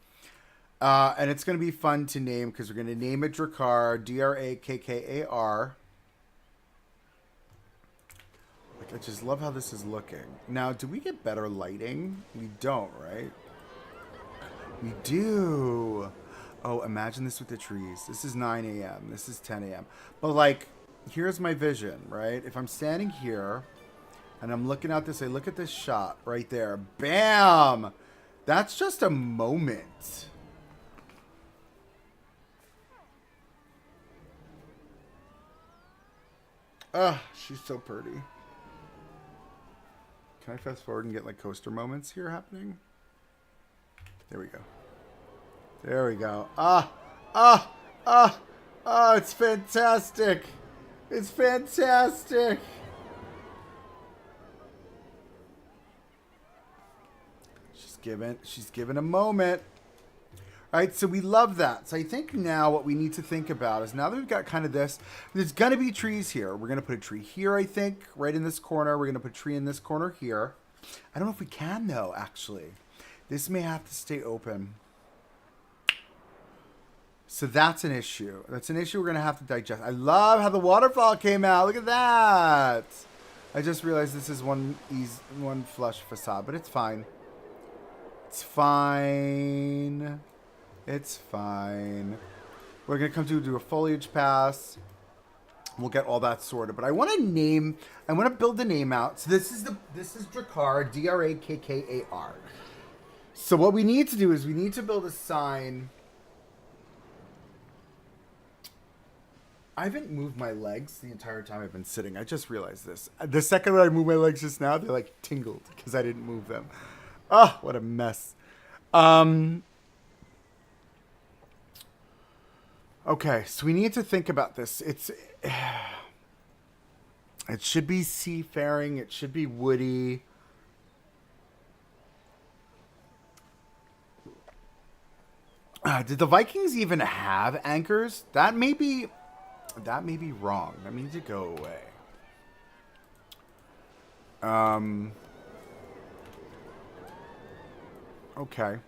S1: And it's going to be fun to name because we're going to name it Drakkar. Drakkar. Like, I just love how this is looking. Now, do we get better lighting? We don't, right? We do. Oh, imagine this with the trees. This is 9 a.m. This is 10 a.m. But, like, here's my vision, right? If I'm standing here and I'm looking out this way, look at this shot right there. Bam! That's just a moment. Ugh, she's so pretty. Can I fast forward and get like coaster moments here happening? There we go. There we go. It's fantastic. It's fantastic. She's given a moment. All right, so we love that. So I think now what we need to think about is now that we've got kind of this, there's going to be trees here. We're going to put a tree here, I think, right in this corner. We're going to put a tree in this corner here. I don't know if we can, though, actually. This may have to stay open. So that's an issue. That's an issue we're going to have to digest. I love how the waterfall came out. Look at that. I just realized this is one flush facade, but it's fine. It's fine. It's fine. We're going to come to do a foliage pass. We'll get all that sorted. But I want to build the name out. So this is Drakkar, Drakkar. So what we need to do is we need to build a sign. I haven't moved my legs the entire time I've been sitting. I just realized this. The second that I moved my legs just now, they like tingled because I didn't move them. Oh, what a mess. Okay, so we need to think about this. It should be seafaring. It should be woody. Did the Vikings even have anchors? That may be wrong. That means to go away. Okay.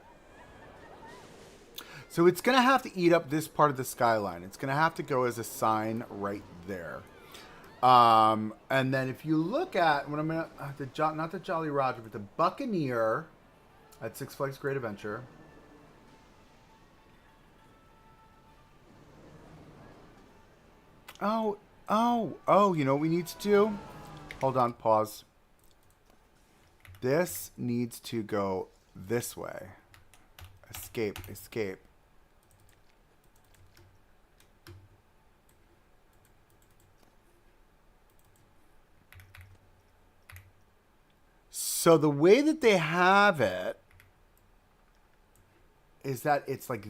S1: So it's going to have to eat up this part of the skyline. It's going to have to go as a sign right there. And then if you look at what I'm going to, not the Jolly Roger, but the Buccaneer at Six Flags Great Adventure. Oh, you know what we need to do? Hold on, pause. This needs to go this way. Escape. So the way that they have it is that it's like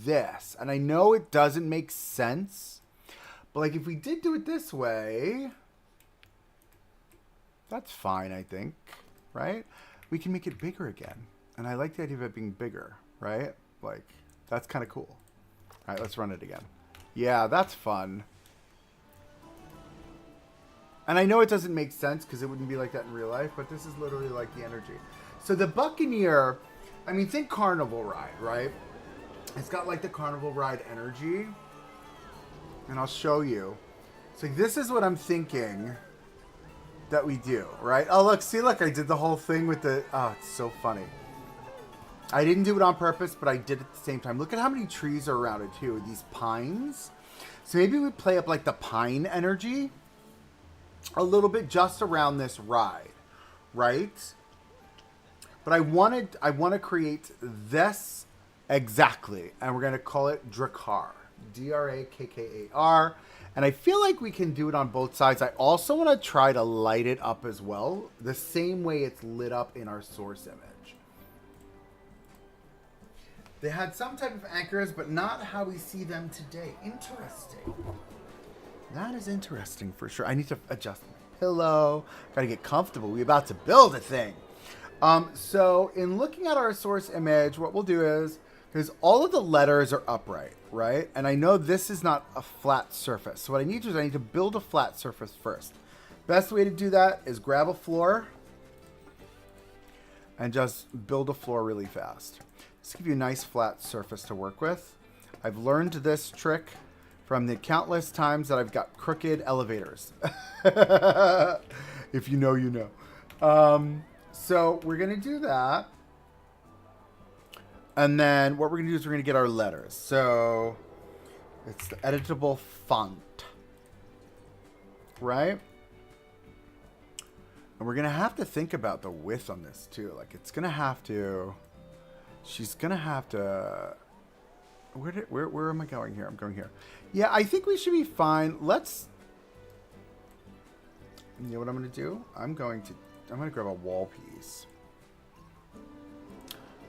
S1: this. And I know it doesn't make sense. But like if we did do it this way, that's fine, I think. Right? We can make it bigger again. And I like the idea of it being bigger, right? Like, that's kind of cool. All right, let's run it again. Yeah, that's fun. And I know it doesn't make sense because it wouldn't be like that in real life, but this is literally like the energy. So the Buccaneer, I mean, think carnival ride, right? It's got like the carnival ride energy. And I'll show you. So this is what I'm thinking that we do, right? Oh, look, see, look, I did the whole thing with the, oh, it's so funny. I didn't do it on purpose, but I did at the same time. Look at how many trees are around it too, these pines. So maybe we play up like the pine energy a little bit just around this ride, right? But I want to create this exactly, and we're going to call it Drakkar. Drakkar. And I feel like we can do it on both sides. I also want to try to light it up as well, the same way it's lit up in our source image. They had some type of anchors, but not how we see them today. Interesting. That is interesting for sure. I need to adjust my pillow. Gotta get comfortable. We're about to build a thing. So in looking at our source image, what we'll do is, because all of the letters are upright, right? And I know this is not a flat surface. So what I need to do is I need to build a flat surface first. Best way to do that is grab a floor and just build a floor really fast. Just give you a nice flat surface to work with. I've learned this trick from the countless times that I've got crooked elevators. If you know, you know. So we're going to do that. And then what we're going to do is we're going to get our letters. So it's the editable font. Right? And we're going to have to think about the width on this too. Like it's going to have to... She's going to have to... Where am I going here? I'm going here. Yeah, I think we should be fine. Let's... You know what I'm going to do? I'm going to grab a wall piece.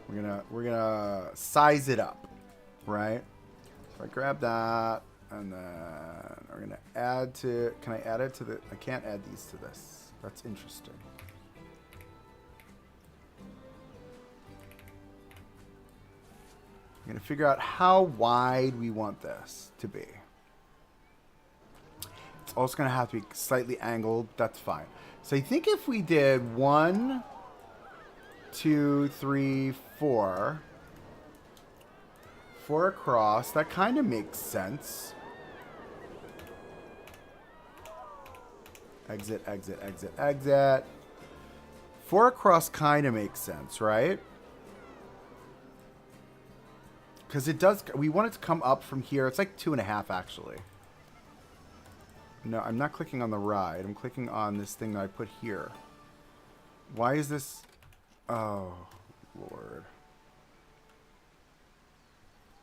S1: We're gonna size it up, right? So I grab that, and then we're gonna add to. Can I add it to the? I can't add these to this. That's interesting. I'm gonna figure out how wide we want this to be. It's also gonna have to be slightly angled. That's fine. So I think if we did one. 2, 3, 4. 4 across. That kind of makes sense. Exit, exit, exit, exit. 4 across kind of makes sense, right? Because it does... We want it to come up from here. It's like 2.5, actually. No, I'm not clicking on the ride. I'm clicking on this thing that I put here. Why is this... Oh, Lord.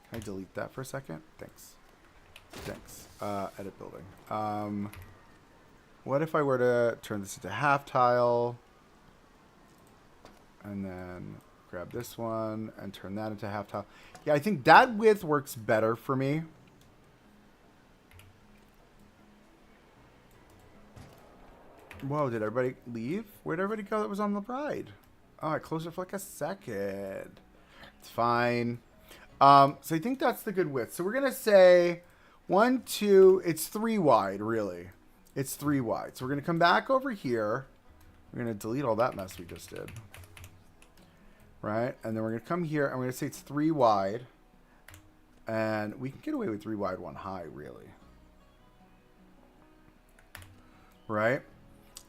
S1: Can I delete that for a second? Thanks. Thanks. Edit building. What if I were to turn this into half tile? And then grab this one and turn that into half tile. Yeah, I think that width works better for me. Whoa, did everybody leave? Where'd everybody go that was on the ride? Oh, I closed it for like a second. It's fine. So I think that's the good width. So we're going to say 1, 2, it's 3 wide, really. It's 3 wide. So we're going to come back over here. We're going to delete all that mess we just did. Right? And then we're going to come here and we're going to say it's 3 wide. And we can get away with 3 wide, 1 high, really. Right?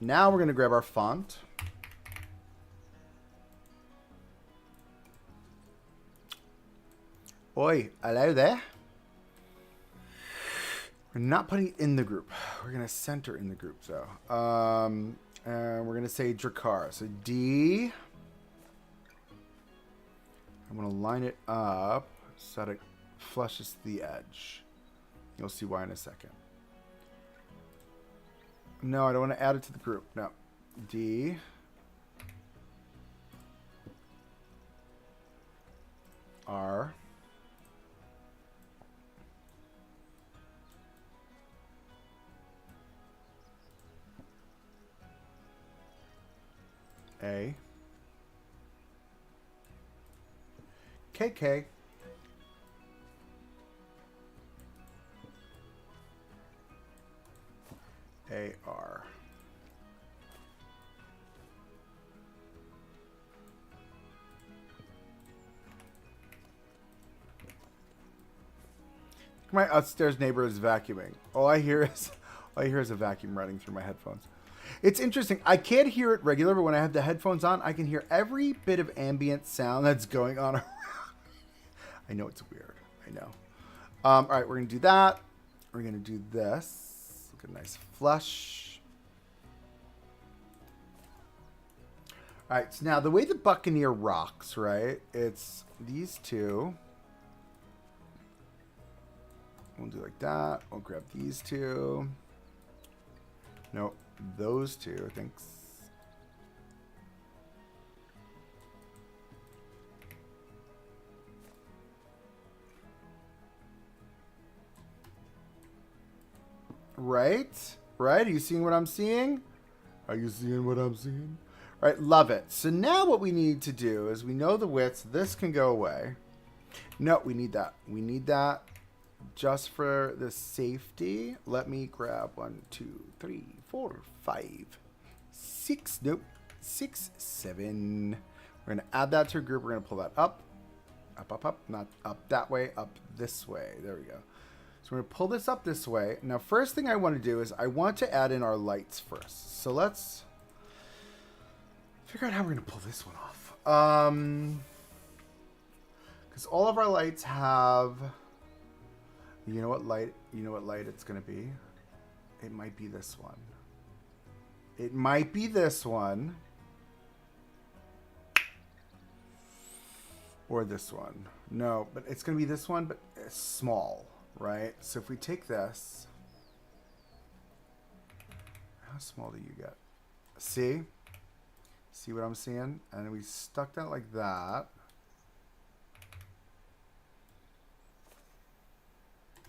S1: Now we're going to grab our font. Oi, hello there. We're not putting it in the group. We're going to center in the group, though. And we're going to say Drakkar. So D. I'm going to line it up so that it flushes the edge. You'll see why in a second. No, I don't want to add it to the group. No. D. R. A. KK. AR. My upstairs neighbor is vacuuming. All I hear is a vacuum running through my headphones. It's interesting. I can't hear it regular, but when I have the headphones on, I can hear every bit of ambient sound that's going on around. I know it's weird. I know. All right, we're going to do that. We're going to do this. Look at a nice flush. All right, so now the way the Buccaneer rocks, right? It's these two. We'll do like that. We'll grab these two. Nope, those two, thanks. Right? Right? Are you seeing what I'm seeing? Are you seeing what I'm seeing? All right, love it. So now what we need to do is we know the widths. This can go away. No, we need that. We need that just for the safety. Let me grab 1, 2, 3, 4, 5, 6. Nope. 6, 7. We're going to add that to a group. We're going to pull that up. Up, up, up. Not up that way. Up this way. There we go. So we're going to pull this up this way. Now, first thing I want to do is I want to add in our lights first. So let's figure out how we're going to pull this one off. Because all of our lights have... You know what light it's going to be? It might be this one. It might be this one. Or this one. No, but it's going to be this one, but it's small, right? So if we take this, how small do you get? See? See what I'm seeing? And we stuck that like that.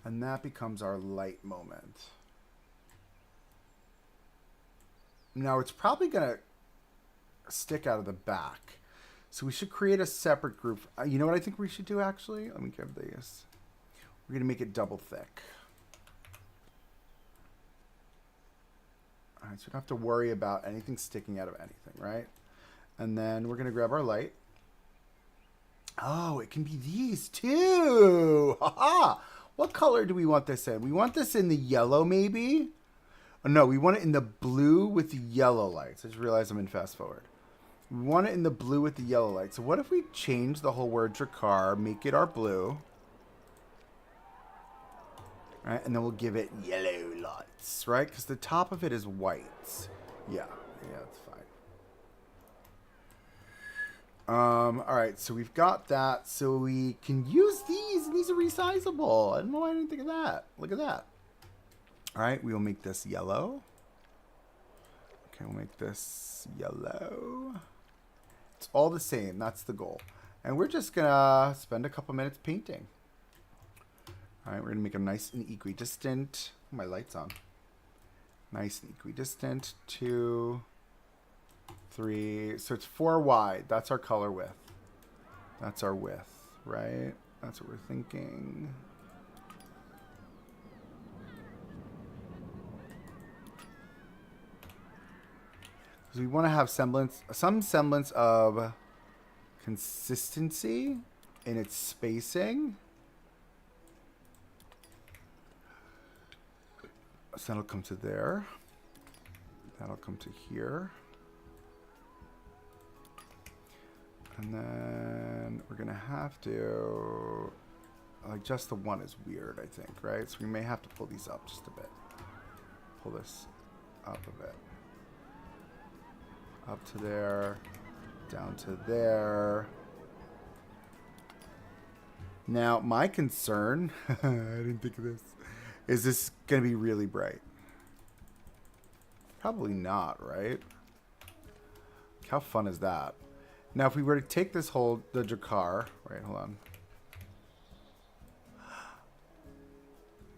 S1: And that becomes our light moment. Now it's probably going to stick out of the back. So we should create a separate group. You know what I think we should do actually? Let me grab these. We're going to make it double thick. All right, so we don't have to worry about anything sticking out of anything, right? And then we're going to grab our light. Oh, it can be these too. Haha. What color do we want this in? We want this in the yellow maybe? Oh, no, we want it in the blue with the yellow lights. I just realized I'm in fast forward. We want it in the blue with the yellow lights. So what if we change the whole word Drakkar, make it our blue? Right, and then we'll give it yellow lights, right? Because the top of it is white. Yeah, that's fine. All right, so we've got that. So we can use these, and these are resizable. I don't know why I didn't think of that. Look at that. All right, we will make this yellow. Okay, we'll make this yellow. It's all the same. That's the goal. And we're just going to spend a couple minutes painting. All right, we're going to make them nice and equidistant. My light's on. Nice and equidistant. 2, 3. So it's 4 wide. That's our color width. That's our width, right? That's what we're thinking. Because we want to have some semblance of consistency in its spacing. So that'll come to there. That'll come to here. And then we're going to have to... Like, just the one is weird, I think, right? So we may have to pull these up just a bit. Pull this up a bit. Up to there. Down to there. Now, my concern... I didn't think of this. Is this going to be really bright? Probably not, right? How fun is that? Now, if we were to take this whole, the Drakkar, right, hold on.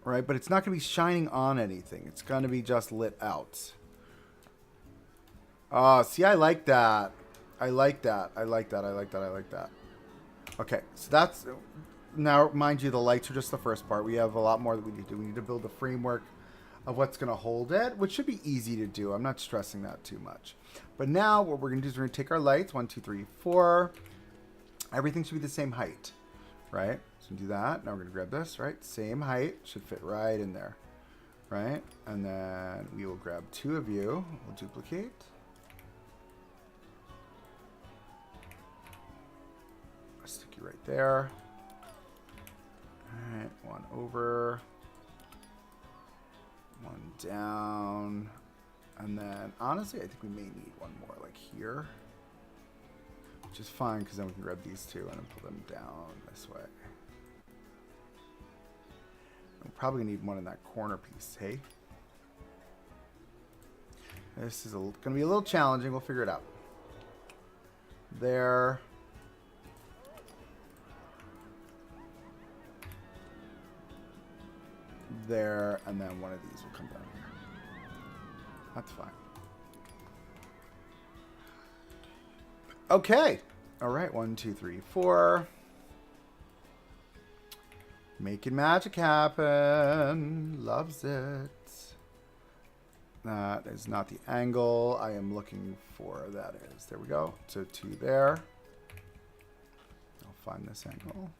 S1: Right, but it's not going to be shining on anything. It's going to be just lit out. Oh, see, I like that. I like that. I like that. I like that. I like that. Okay, so that's... Now, mind you, the lights are just the first part. We have a lot more that we need to do. We need to build the framework of what's going to hold it, which should be easy to do. I'm not stressing that too much. But now what we're going to do is we're going to take our lights, 1, 2, 3, 4. Everything should be the same height, right? So we do that. Now we're going to grab this, right? Same height. Should fit right in there, right? And then we will grab 2 of you. We'll duplicate. I'll stick you right there. All right, 1 over, 1 down, and then honestly, I think we may need 1 more, like here, which is fine because then we can grab these 2 and then pull them down this way. We're probably gonna need 1 in that corner piece. Hey, this is gonna be a little challenging. We'll figure it out. There. There, and then 1 of these will come down here. That's fine. Okay. All right. 1, 2, 3, 4. Making magic happen. Loves it. That is not the angle I am looking for. That is. There we go. So 2 there. I'll find this angle.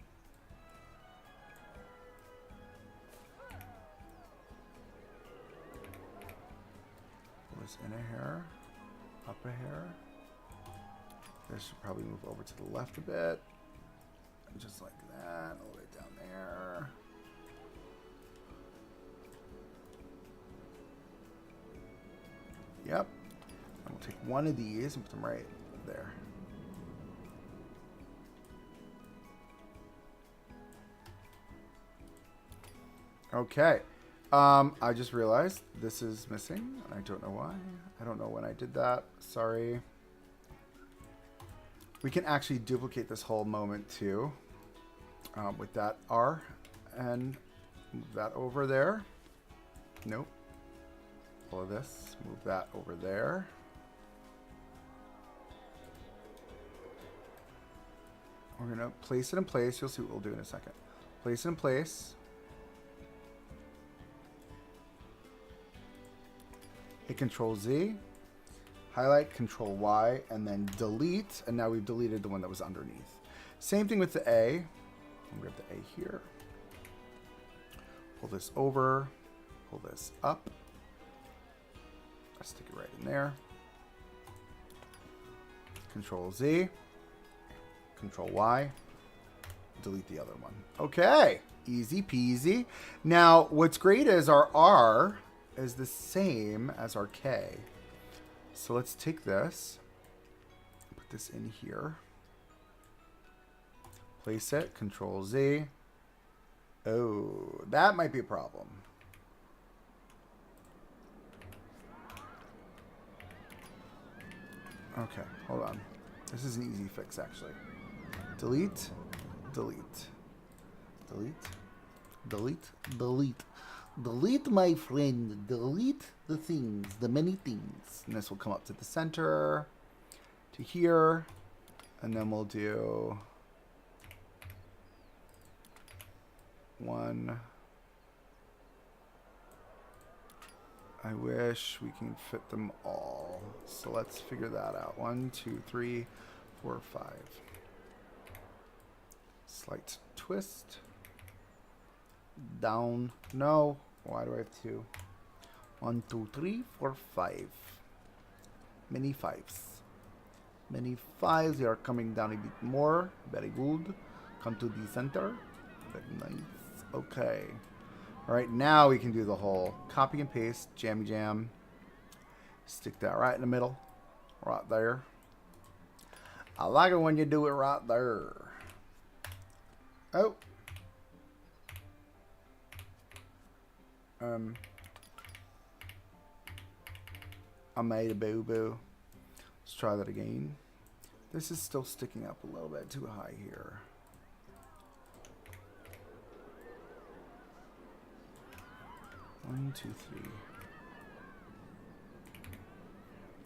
S1: This in a hair, up a hair. This should probably move over to the left a bit. And just like that, all the way down there. Yep. And we'll take 1 of these and put them right there. Okay. I just realized this is missing. I don't know why. I don't know when I did that. Sorry. We can actually duplicate this whole moment too. With that R and move that over there. Nope. All of this. Move that over there. We're going to place it in place. You'll see what we'll do in a second. Place it in place. Hit Control Z. Highlight, Control Y, and then delete. And now we've deleted the one that was underneath. Same thing with the A. I'll grab the A here. Pull this over. Pull this up. Stick it right in there. Control Z. Control Y. Delete the other one. Okay. Easy peasy. Now, what's great is our R is the same as our K. So let's take this. Put this in here. Place it. Control Z. Oh, that might be a problem. Okay, hold on. This is an easy fix, actually. Delete, delete, delete, delete, delete. Delete, my friend. Delete the things, the many things. And this will come up to the center, to here. And then we'll do one. I wish we can fit them all. So let's figure that out. 1, 2, 3, 4, 5. Slight twist. Down. No. Why do I have 2? 1, 2, 3, 4, 5. Many fives. Many fives. They are coming down a bit more. Very good. Come to the center. Very nice. Okay. All right, now we can do the whole copy and paste, jammy jam. Stick that right in the middle, right there. I like it when you do it right there. Oh. I made a boo-boo. Let's try that again. This is still sticking up a little bit too high here. One, two, three.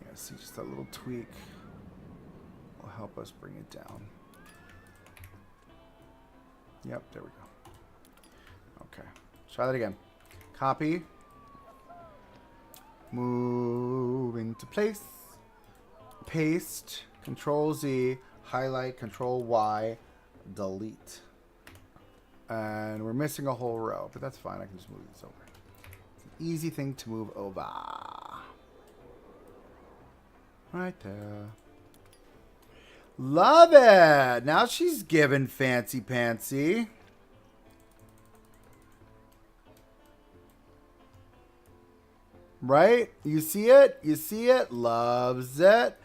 S1: Yeah, see, just that little tweak will help us bring it down. Yep, there we go. Okay, try that again. Copy. Move into place. Paste. Control Z. Highlight. Control Y. Delete. And we're missing a whole row, but that's fine. I can just move this over. Easy thing to move over. Right there. Love it. Now she's giving fancy pantsy. Right? You see it? You see it? Loves it.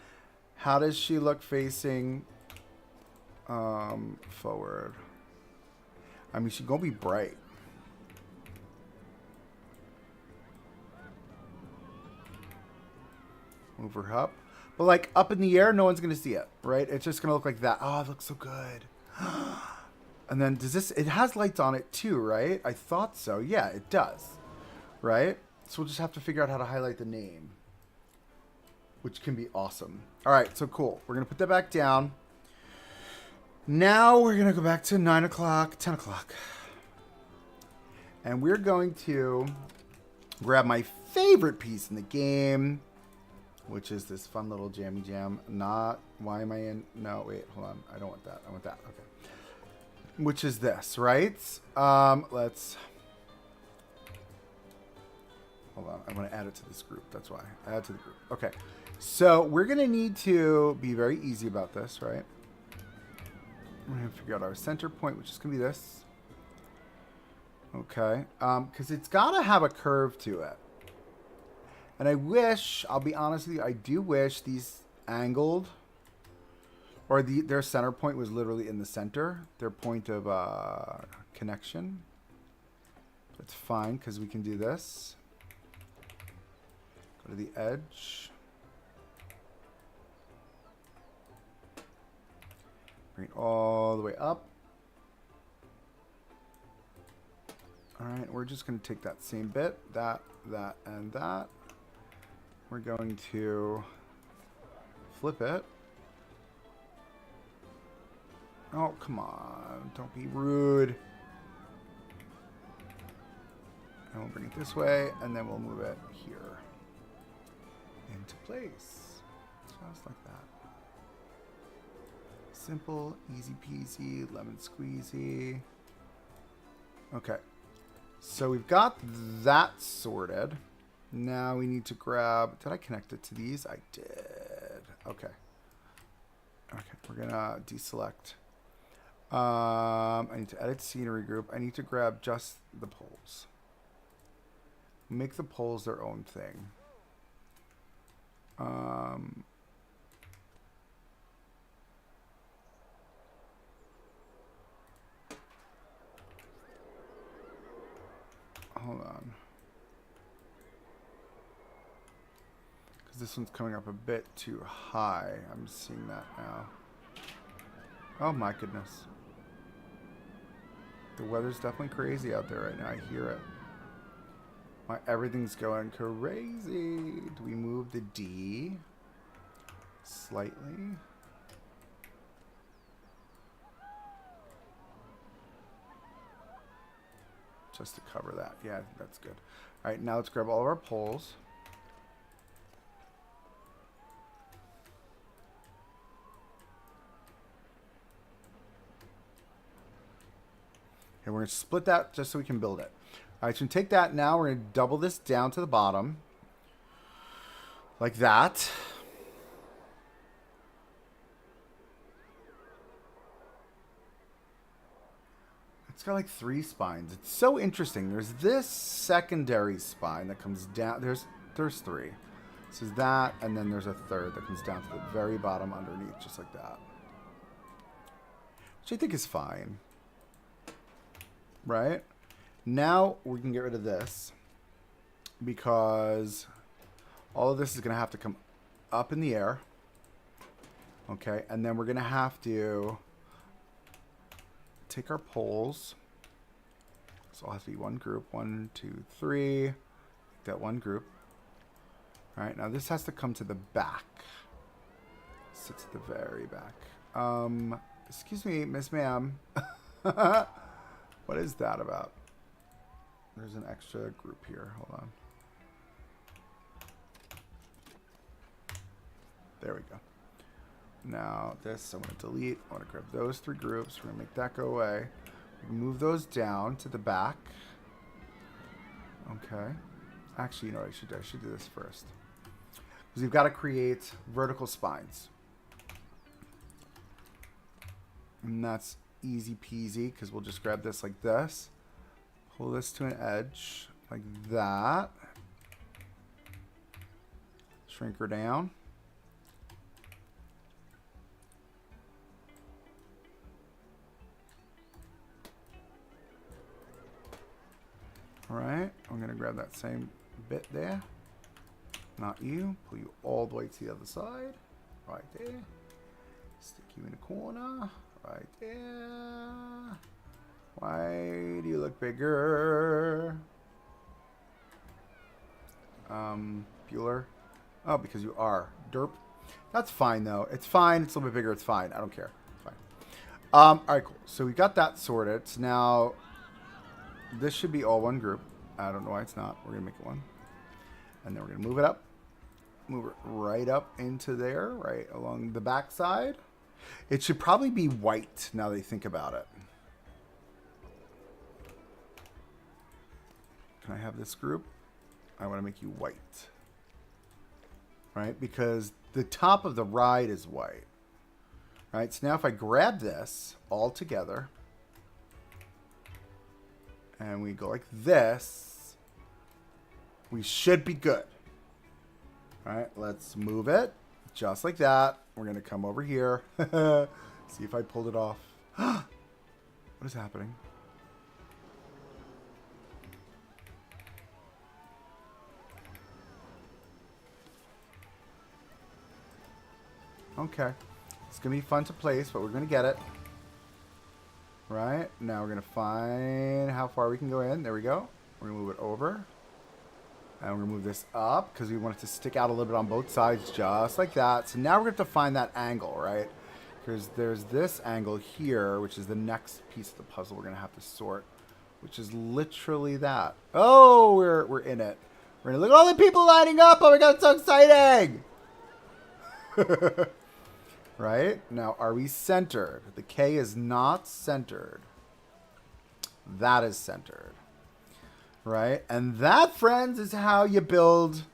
S1: How does she look facing forward? I mean, she's gonna be bright. Move her up. But like up in the air, no one's going to see it, right? It's just going to look like that. Oh, it looks so good. And then does this, it has lights on it too, right? I thought so. Yeah, it does. Right? So we'll just have to figure out how to highlight the name, which can be awesome. All right, so cool. We're going to put that back down. Now we're going to go back to 9 o'clock, 10 o'clock. And we're going to grab my favorite piece in the game, which is this fun little jammy jam. Not, why am I in? No, wait, hold on. I don't want that. I want that. Okay. Which is this, right? Let's, hold on. I want to add it to this group. That's why. Add to the group. Okay. So we're going to need to be very easy about this, right? We're going to figure out our center point, which is going to be this. Okay. Because it's got to have a curve to it. And I wish, I'll be honest with you, I do wish these angled, or their center point was literally in the center, their point of connection. That's fine, because we can do this. Go to the edge. Bring it all the way up. All right, we're just going to take that same bit, that, and that. We're going to flip it. Oh, come on. Don't be rude. And we'll bring it this way, and then we'll move it here into place. Just like that. Simple, easy peasy, lemon squeezy. Okay. So we've got that sorted. Now we need to grab... Did I connect it to these? I did. Okay. Okay, we're going to deselect. I need to edit scenery group. I need to grab just the poles. Make the poles their own thing. Hold on. Because this one's coming up a bit too high. I'm seeing that now. Oh my goodness. The weather's definitely crazy out there right now. I hear it. Everything's going crazy. Do we move the D slightly? Just to cover that. Yeah, I think that's good. All right, now let's grab all of our poles. And we're going to split that just so we can build it. All right, so we take that now. We're going to double this down to the bottom. Like that. It's got like 3 spines. It's so interesting. There's this secondary spine that comes down. There's 3. This is that, and then there's a third that comes down to the very bottom underneath, just like that. Which I think is fine. Right? Now we can get rid of this because all of this is going to have to come up in the air. Okay, and then we're going to have to take our poles. So I'll have to be one group. 1, 2, 3. That one group. All right, now this has to come to the back. Sits at the very back. Excuse me, Miss Ma'am. What is that about? There's an extra group here. Hold on. There we go. Now this I'm going to delete. I want to grab those 3 groups. We're going to make that go away. Move those down to the back. Okay. Actually, you know what I should do? I should do this first. Because we've got to create vertical spines. And that's easy peasy because we'll just grab this like this. Pull this to an edge like that. Shrink her down. All right, I'm gonna grab that same bit there. Not you. Pull you all the way to the other side. Right there. Stick you in the corner. Right there. Why do you look bigger? Bueller. Oh, because you are. Derp. That's fine, though. It's fine. It's a little bit bigger. It's fine. I don't care. It's fine. All right, cool. So we got that sorted. So now this should be all one group. I don't know why it's not. We're going to make it one. And then we're going to move it up. Move it right up into there, right along the back side. It should probably be white now that you think about it. Can I have this group? I want to make you white. Right? Because the top of the ride is white. Right? So now if I grab this all together and we go like this, we should be good. All right, let's move it just like that. We're going to come over here. See if I pulled it off. What is happening? Okay. It's going to be fun to place, but we're going to get it. Right? Now we're going to find how far we can go in. There we go. We're going to move it over. And we're going to move this up because we want it to stick out a little bit on both sides just like that. So now we're going to have to find that angle, right? Because there's this angle here, which is the next piece of the puzzle we're going to have to sort, which is literally that. Oh, we're in it. We're going to look at all the people lining up. Oh my God, it's so exciting. Right? Now, are we centered? The K is not centered. That is centered. Right? And that, friends, is how you build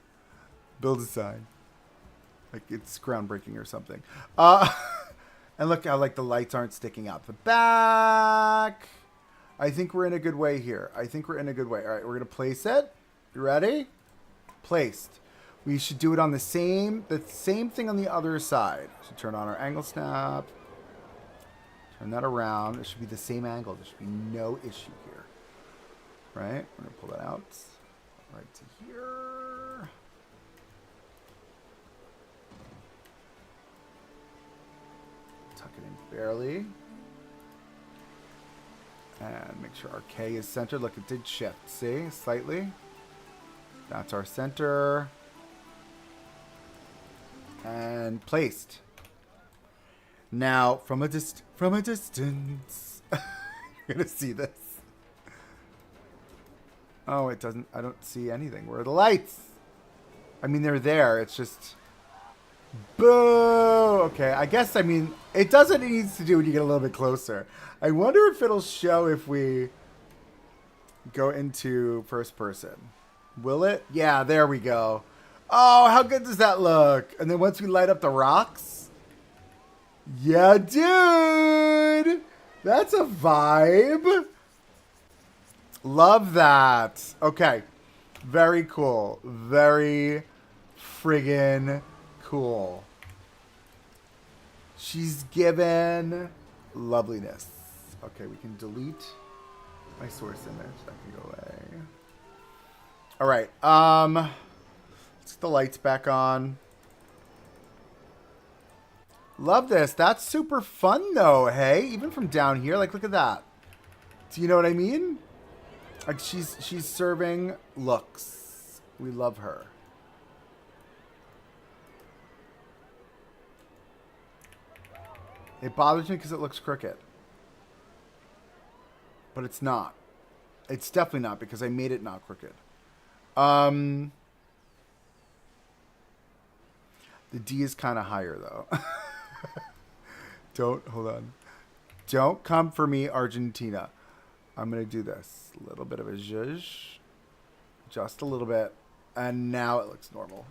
S1: a sign. Like it's groundbreaking or something. And look how like the lights aren't sticking out the back. I think we're in a good way here. I think we're in a good way. All right, we're gonna place it. You ready? Placed. We should do it on the same thing on the other side. So turn on our angle snap. Turn that around. It should be the same angle. There should be no issue here. Right? We're gonna pull that out. Right to here. Tuck it in barely. And make sure our K is centered. Look, it did shift. See? Slightly. That's our center. And placed. Now, from a distance, you're gonna see this. Oh, it doesn't. I don't see anything. Where are the lights? I mean, they're there. It's just. Boo! Okay, I guess, I mean, it does what it needs to do when you get a little bit closer. I wonder if it'll show if we go into first person. Will it? Yeah, there we go. Oh, how good does that look? And then once we light up the rocks. Yeah, dude! That's a vibe. Love that. Okay. Very cool. Very friggin' cool. She's given loveliness. Okay, we can delete my source image. That can go away. All right. Let's get the lights back on. Love this. That's super fun though, hey? Even from down here, like look at that. Do you know what I mean? Like she's serving looks. We love her. It bothers me because it looks crooked. But it's not. It's definitely not because I made it not crooked. The D is kind of higher though. Hold on. Don't come for me, Argentina. I'm going to do this. A little bit of a zhuzh. Just a little bit. And now it looks normal.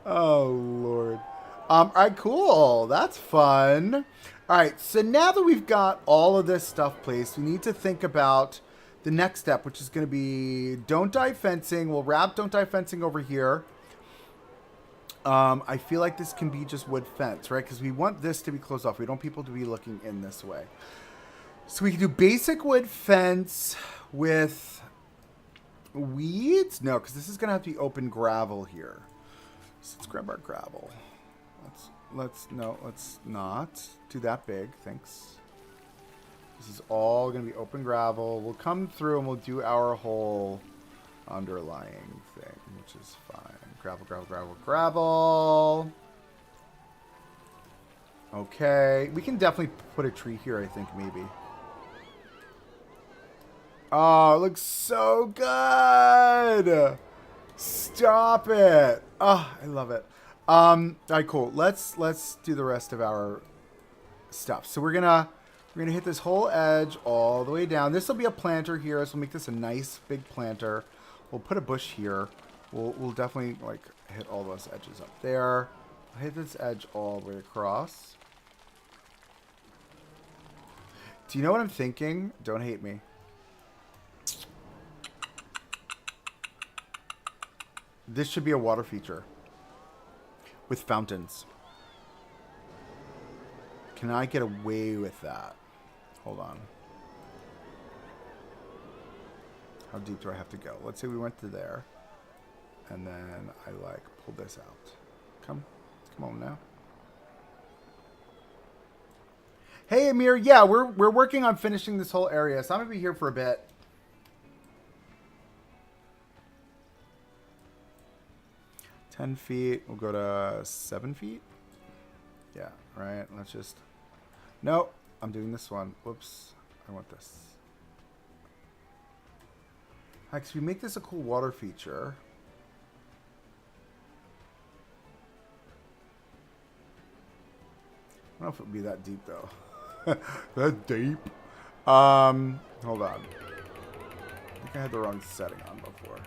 S1: Oh, Lord. All right, cool. That's fun. All right, so now that we've got all of this stuff placed, we need to think about the next step, which is going to be don't die fencing. We'll wrap don't die fencing over here. I feel like this can be just wood fence, right? Because we want this to be closed off. We don't want people to be looking in this way. So we can do basic wood fence with weeds. No, because this is going to have to be open gravel here. So let's grab our gravel. Let's not do that big. Thanks. This is all going to be open gravel. We'll come through and we'll do our whole underlying thing, which is fine. Gravel, gravel, gravel, gravel. Okay. We can definitely put a tree here, I think, maybe. Oh, it looks so good. Stop it. Oh, I love it. All right, cool. Let's do the rest of our stuff. So we're gonna hit this whole edge all the way down. This will be a planter here, so we'll make this a nice big planter. We'll put a bush here. We'll definitely like hit all those edges up there. I'll hit this edge all the way across. Do you know what I'm thinking? Don't hate me. This should be a water feature with fountains. Can I get away with that? Hold on. How deep do I have to go? Let's say we went to there. And then I like pull this out. Come on now. Hey Amir, yeah, we're working on finishing this whole area, so I'm gonna be here for a bit. $10 we'll go to 7 feet. Yeah, right. Let's just. Nope, I'm doing this one. Whoops, I want this. Actually, we make this a cool water feature. don't know if it would be that deep, though. That deep? Hold on. I think I had the wrong setting on before.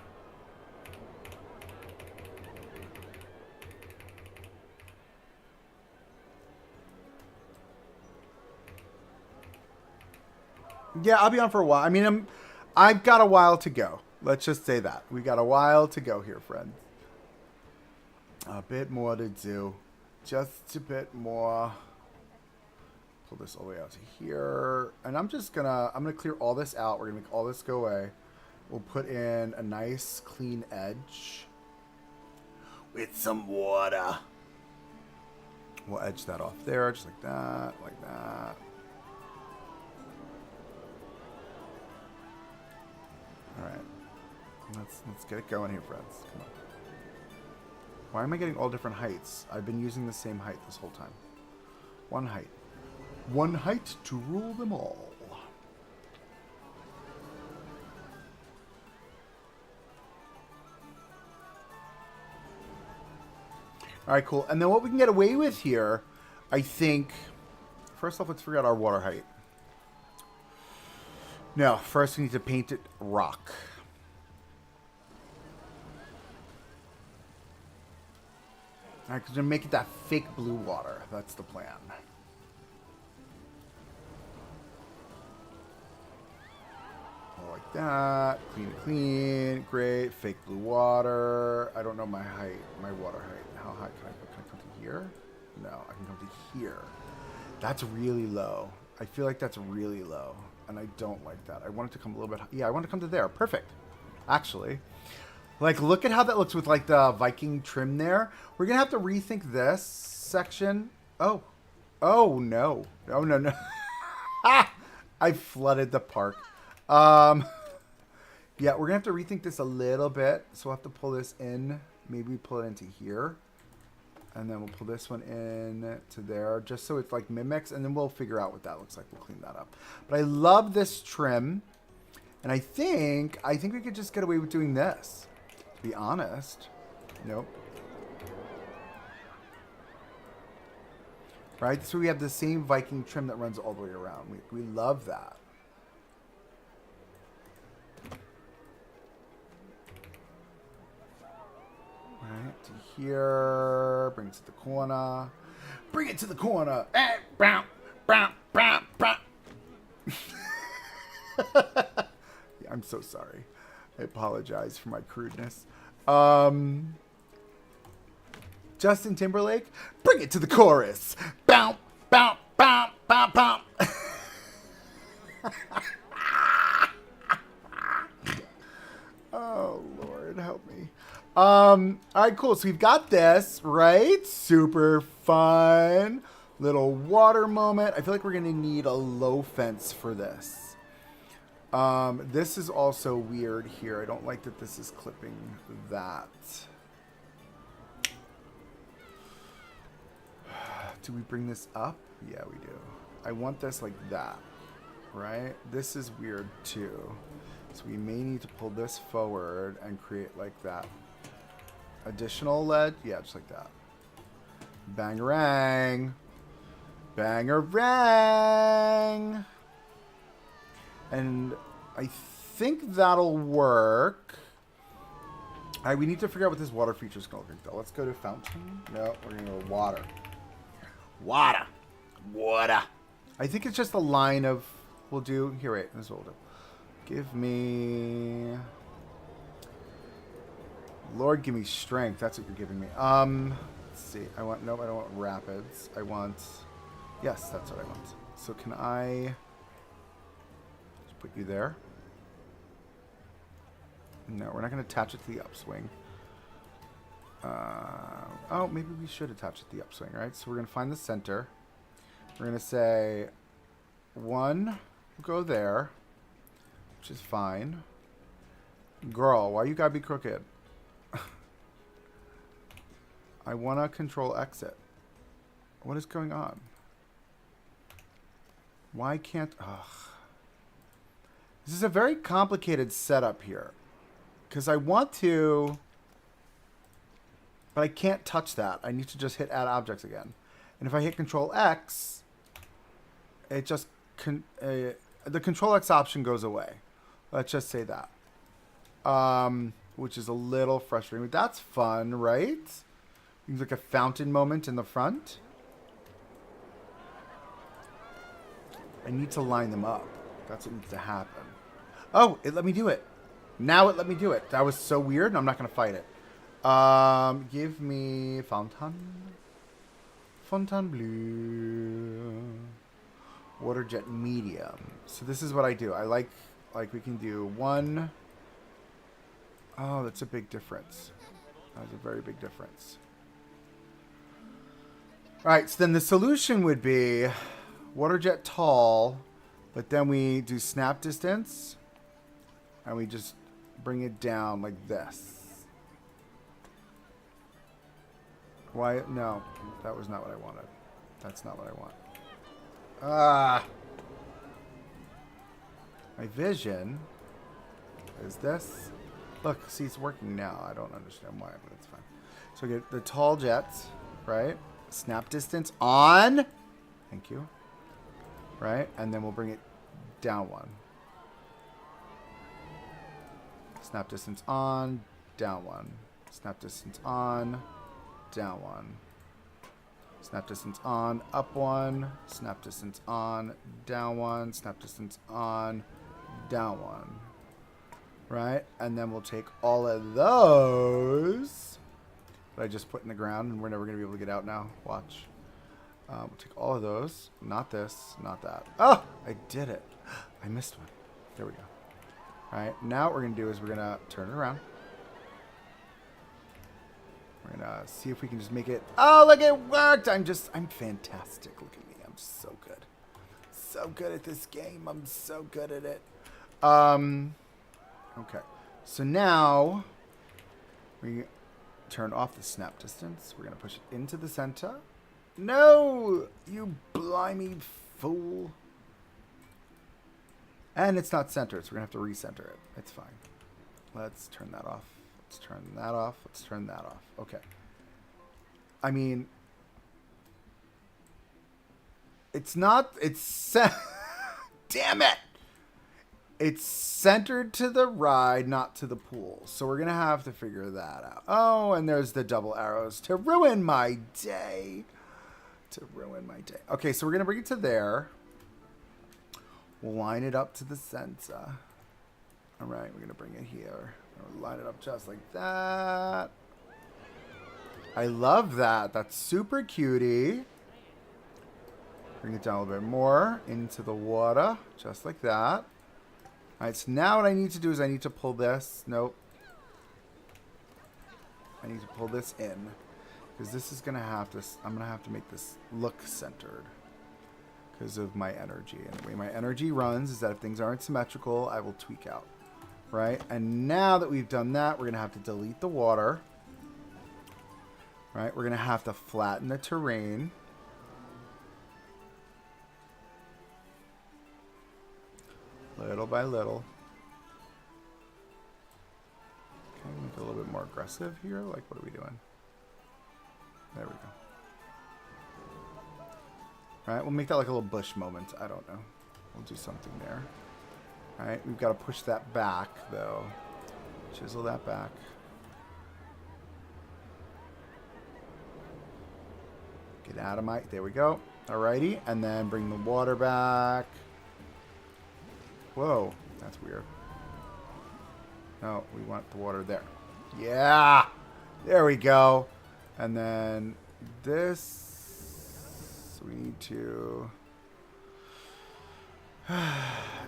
S1: Yeah, I'll be on for a while. I mean, I've got a while to go. Let's just say that. We got a while to go here, friends. A bit more to do. Just a bit more. Pull this all the way out to here. And I'm gonna clear all this out. We're gonna make all this go away. We'll put in a nice clean edge with some water. We'll edge that off there, just like that, like that. All right, let's get it going here, friends. Come on. Why am I getting all different heights? I've been using the same height this whole time. One height. One height to rule them all. All right, cool. And then what we can get away with here, I think... First off, let's figure out our water height. No, first we need to paint it rock. All right, because we're going to make it that fake blue water. That's the plan. Like that. Clean, clean. Great. Fake blue water. I don't know my height, my water height. How high can I come to here? No, I can come to here. That's really low. I feel like that's really low. And I don't like that. I want it to come a little bit... Yeah, I want to come to there. Perfect. Actually. Like, look at how that looks with, like, the Viking trim there. We're going to have to rethink this section. Oh. Oh, no. Oh, no, no. I flooded the park. Yeah, we're going to have to rethink this a little bit. So we'll have to pull this in. Maybe pull it into here. And then we'll pull this one in to there, just so it's like mimics, and then we'll figure out what that looks like. We'll clean that up. But I love this trim, and I think we could just get away with doing this. To be honest, nope. Right, so we have the same Viking trim that runs all the way around. We love that. Right, to here. Bring it to the corner. Bring it to the corner. Hey, brown, brown, brown, brown. Yeah, I'm so sorry. I apologize for my crudeness. Justin Timberlake, bring it to the chorus. Bow, bow, bow, bow, bow. Oh, Lord, help me. All right, cool. So we've got this, right? Super fun. Little water moment. I feel like we're going to need a low fence for this. This is also weird here. I don't like that this is clipping that. Do we bring this up? Yeah, we do. I want this like that, right? This is weird too. So we may need to pull this forward and create like that. Additional lead? Yeah, just like that. Bangarang. Bangarang. And I think that'll work. All right, we need to figure out what this water feature is going to look like, though. Let's go to fountain. No, we're going to go water. Water. Water. I think it's just a line of... We'll do... Here, wait. This is what we'll do. Give me... Lord, give me strength. That's what you're giving me. Let's see. I want... Nope, I don't want rapids. I want... Yes, that's what I want. So can I... Just put you there. No, we're not going to attach it to the upswing. Oh, maybe we should attach it to the upswing, right? So we're going to find the center. We're going to say 1 will go there, which is fine. Girl, why you got to be crooked? I want to control exit. What is going on? Why can't... Ugh. This is a very complicated setup here. Because I want to... But I can't touch that. I need to just hit add objects again. And if I hit Control X, it just the Control X option goes away. Let's just say that. Which is a little frustrating, but that's fun, right? Seems like a fountain moment in the front. I need to line them up. That's what needs to happen. Oh, it let me do it. Now it let me do it. That was so weird, and I'm not going to fight it. Give me fountain. Fountain blue. Water jet medium. So this is what I do. I like we can do one. Oh, that's a big difference. That's a very big difference. All right, so then the solution would be water jet tall, but then we do snap distance, and we just bring it down like this. Why? No, that was not what I wanted. That's not what I want. Ah. My vision is this. Look, see, it's working now. I don't understand why, but it's fine. So we get the tall jets, right? Snap distance on. Thank you. Right? And then we'll bring it down one. Snap distance on, down one. Snap distance on, down one. Snap distance on, up one. Snap distance on, down one. Snap distance on, down one. Right? And then we'll take all of those that I just put in the ground, and we're never going to be able to get out now. Watch. We'll take all of those. Not this, not that. Oh, I did it. I missed one. There we go. All right, now what we're going to do is we're going to turn it around. We're going to see if we can just make it. Oh, look, it worked. I'm fantastic. Look at me. I'm so good. So good at this game. I'm so good at it. Okay. So now we turn off the snap distance. We're going to push it into the center. No, you blimey fool. And it's not centered, so we're going to have to recenter it. It's fine. Let's turn that off. Let's turn that off. Let's turn that off. Okay. I mean, it's not, damn it. It's centered to the ride, not to the pool. So we're going to have to figure that out. Oh, and there's the double arrows to ruin my day. Okay, so we're going to bring it to there. We'll line it up to the center. All right, we're going to bring it here. We'll line it up just like that. I love that. That's super cutie. Bring it down a little bit more into the water, just like that. All right, so now what I need to do is I need to pull this. Nope. I need to pull this in. Because this is going to have to, I'm going to have to make this look centered. Because of my energy. And the way my energy runs is that if things aren't symmetrical, I will tweak out. Right? And now that we've done that, we're going to have to delete the water. Right? We're going to have to flatten the terrain. Little by little. Okay, make it a little bit more aggressive here. Like, what are we doing? There we go. All right, we'll make that like a little bush moment. I don't know. We'll do something there. All right, we've got to push that back, though. Chisel that back. Get out of my... There we go. Alrighty, and then bring the water back. Whoa, that's weird. No, we want the water there. Yeah! There we go. And then this, we need to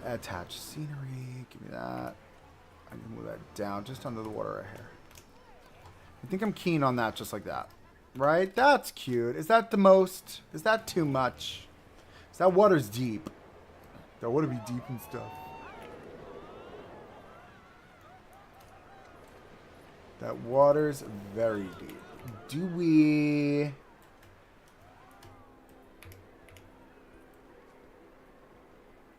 S1: attach scenery. Give me that. I can move that down just under the water right here. I think I'm keen on that just like that. Right? That's cute. Is that the most? Is that too much? Is that water's deep? That water be deep and stuff. That water's very deep. Do we...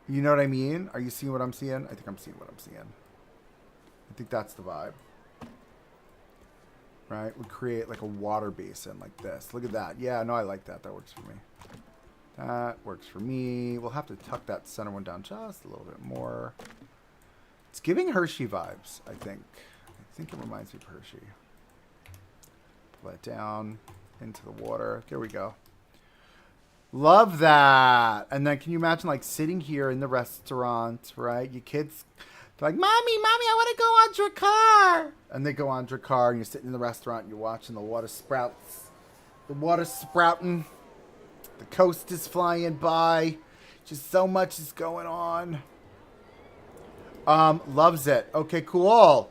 S1: You know what I mean? Are you seeing what I'm seeing? I think I'm seeing what I'm seeing. I think that's the vibe. right? We create like a water basin like this. Look at that. Yeah, no, I like that. That works for me. That works for me. We'll have to tuck that center one down just a little bit more. It's giving Hershey vibes, I think. I think it reminds me of Hershey. Pull that down into the water. There we go. Love that. And then can you imagine like sitting here in the restaurant, right? Your kids they're like, Mommy, I want to go on Drakkar. And they go on Drakkar and you're sitting in the restaurant and you're watching the water sprouts. The water sprouting. The coast is flying by. Just so much is going on. Loves it. Okay, cool.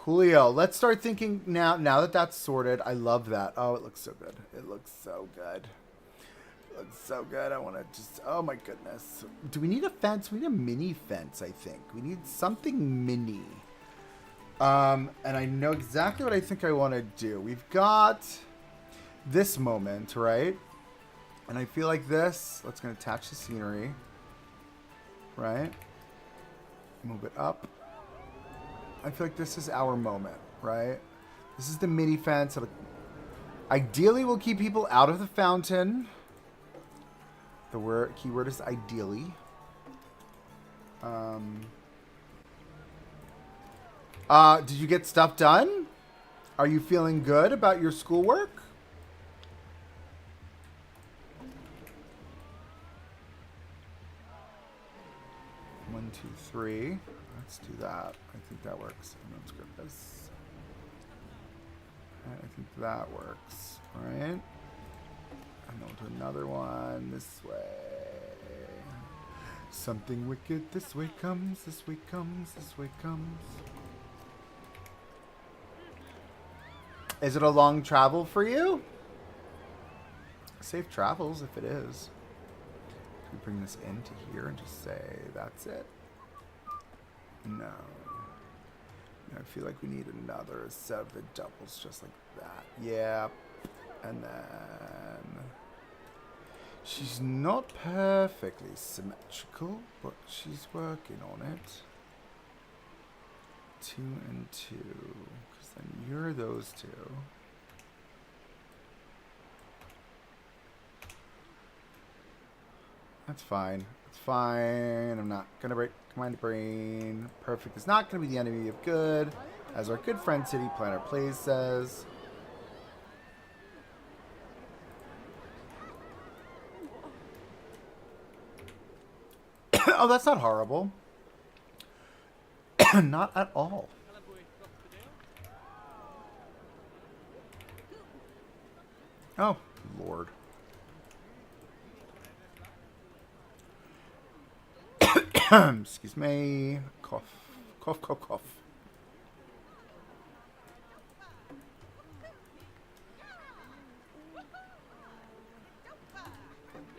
S1: Coolio. Let's start thinking now that that's sorted. I love that. Oh, it looks so good. It looks so good. Looks so good. I want to just, oh my goodness. Do we need a fence? We need a mini fence, I think. We need something mini. And I know exactly what I think I want to do. We've got this moment, right? And I feel like this, let's going to attach the scenery, right? Move it up. I feel like this is our moment, right? This is the mini fence. Ideally, we'll keep people out of the fountain. The keyword is ideally. Did you get stuff done? Are you feeling good about your schoolwork? One, two, three. Let's do that. I think that works. Let's grab this. I think that works. All right. And then we'll do another one this way. Something wicked this way comes, this way comes, this way comes. Is it a long travel for you? Safe travels if it is. We bring this into here and just say, that's it. No. I feel like we need another set of the doubles just like that. Yeah. And then she's not perfectly symmetrical, but she's working on it. 2 and 2. Because then you're those two. That's fine. It's fine. I'm not going to break my brain. Perfect is not going to be the enemy of good, as our good friend City Planner Plays says. Oh, that's not horrible. Not at all. Oh, Lord. Excuse me. Cough. Cough, cough, cough.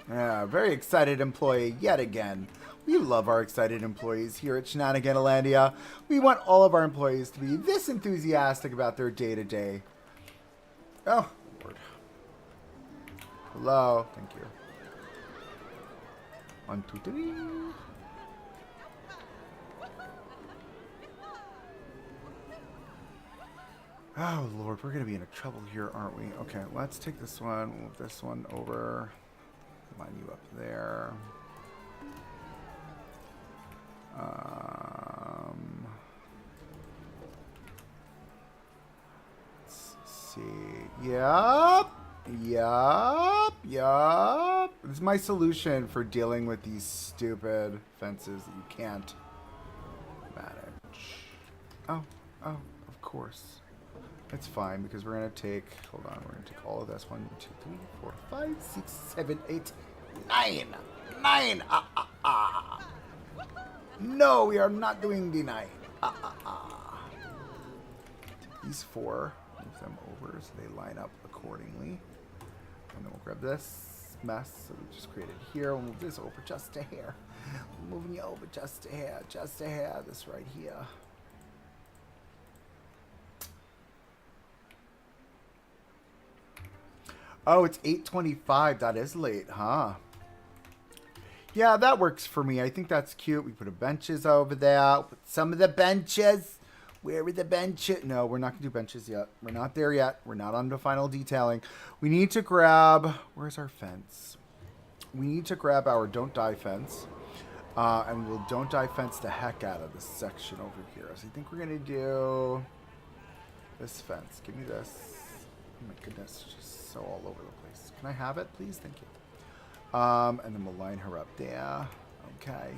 S1: Yeah, very excited employee yet again. We love our excited employees here at Shenaniganilandia. We want all of our employees to be this enthusiastic about their day-to-day. Oh, Lord. Hello. Thank you. 1, 2, 3. Oh, Lord, we're going to be in trouble here, aren't we? Okay, let's take this one, move this one over, line you up there. Let's see. Yup. This is my solution for dealing with these stupid fences that you can't manage. Oh, of course. It's fine because we're going to take, hold on, we're going to take all of this. 1, 2, 3, 4, 5, 6, 7, 8, 9. 9. No, we are not doing the 9. These 4, move them over so they line up accordingly. And then we'll grab this mess that we just created here. We'll move this over just a hair. Moving you over just a hair, this right here. Oh, it's 8:25. That is late, huh? Yeah, that works for me. I think that's cute. We put benches over there. Put some of the benches Where are the benches? No, we're not going to do benches yet. We're not there yet. We're not on the final detailing. We need to grab... Where's our fence? We need to grab our don't die fence. And we'll don't die fence the heck out of this section over here. So I think we're going to do this fence. Give me this. Oh my goodness. It's just so all over the place. Can I have it, please? Thank you. And then we'll line her up there. Okay.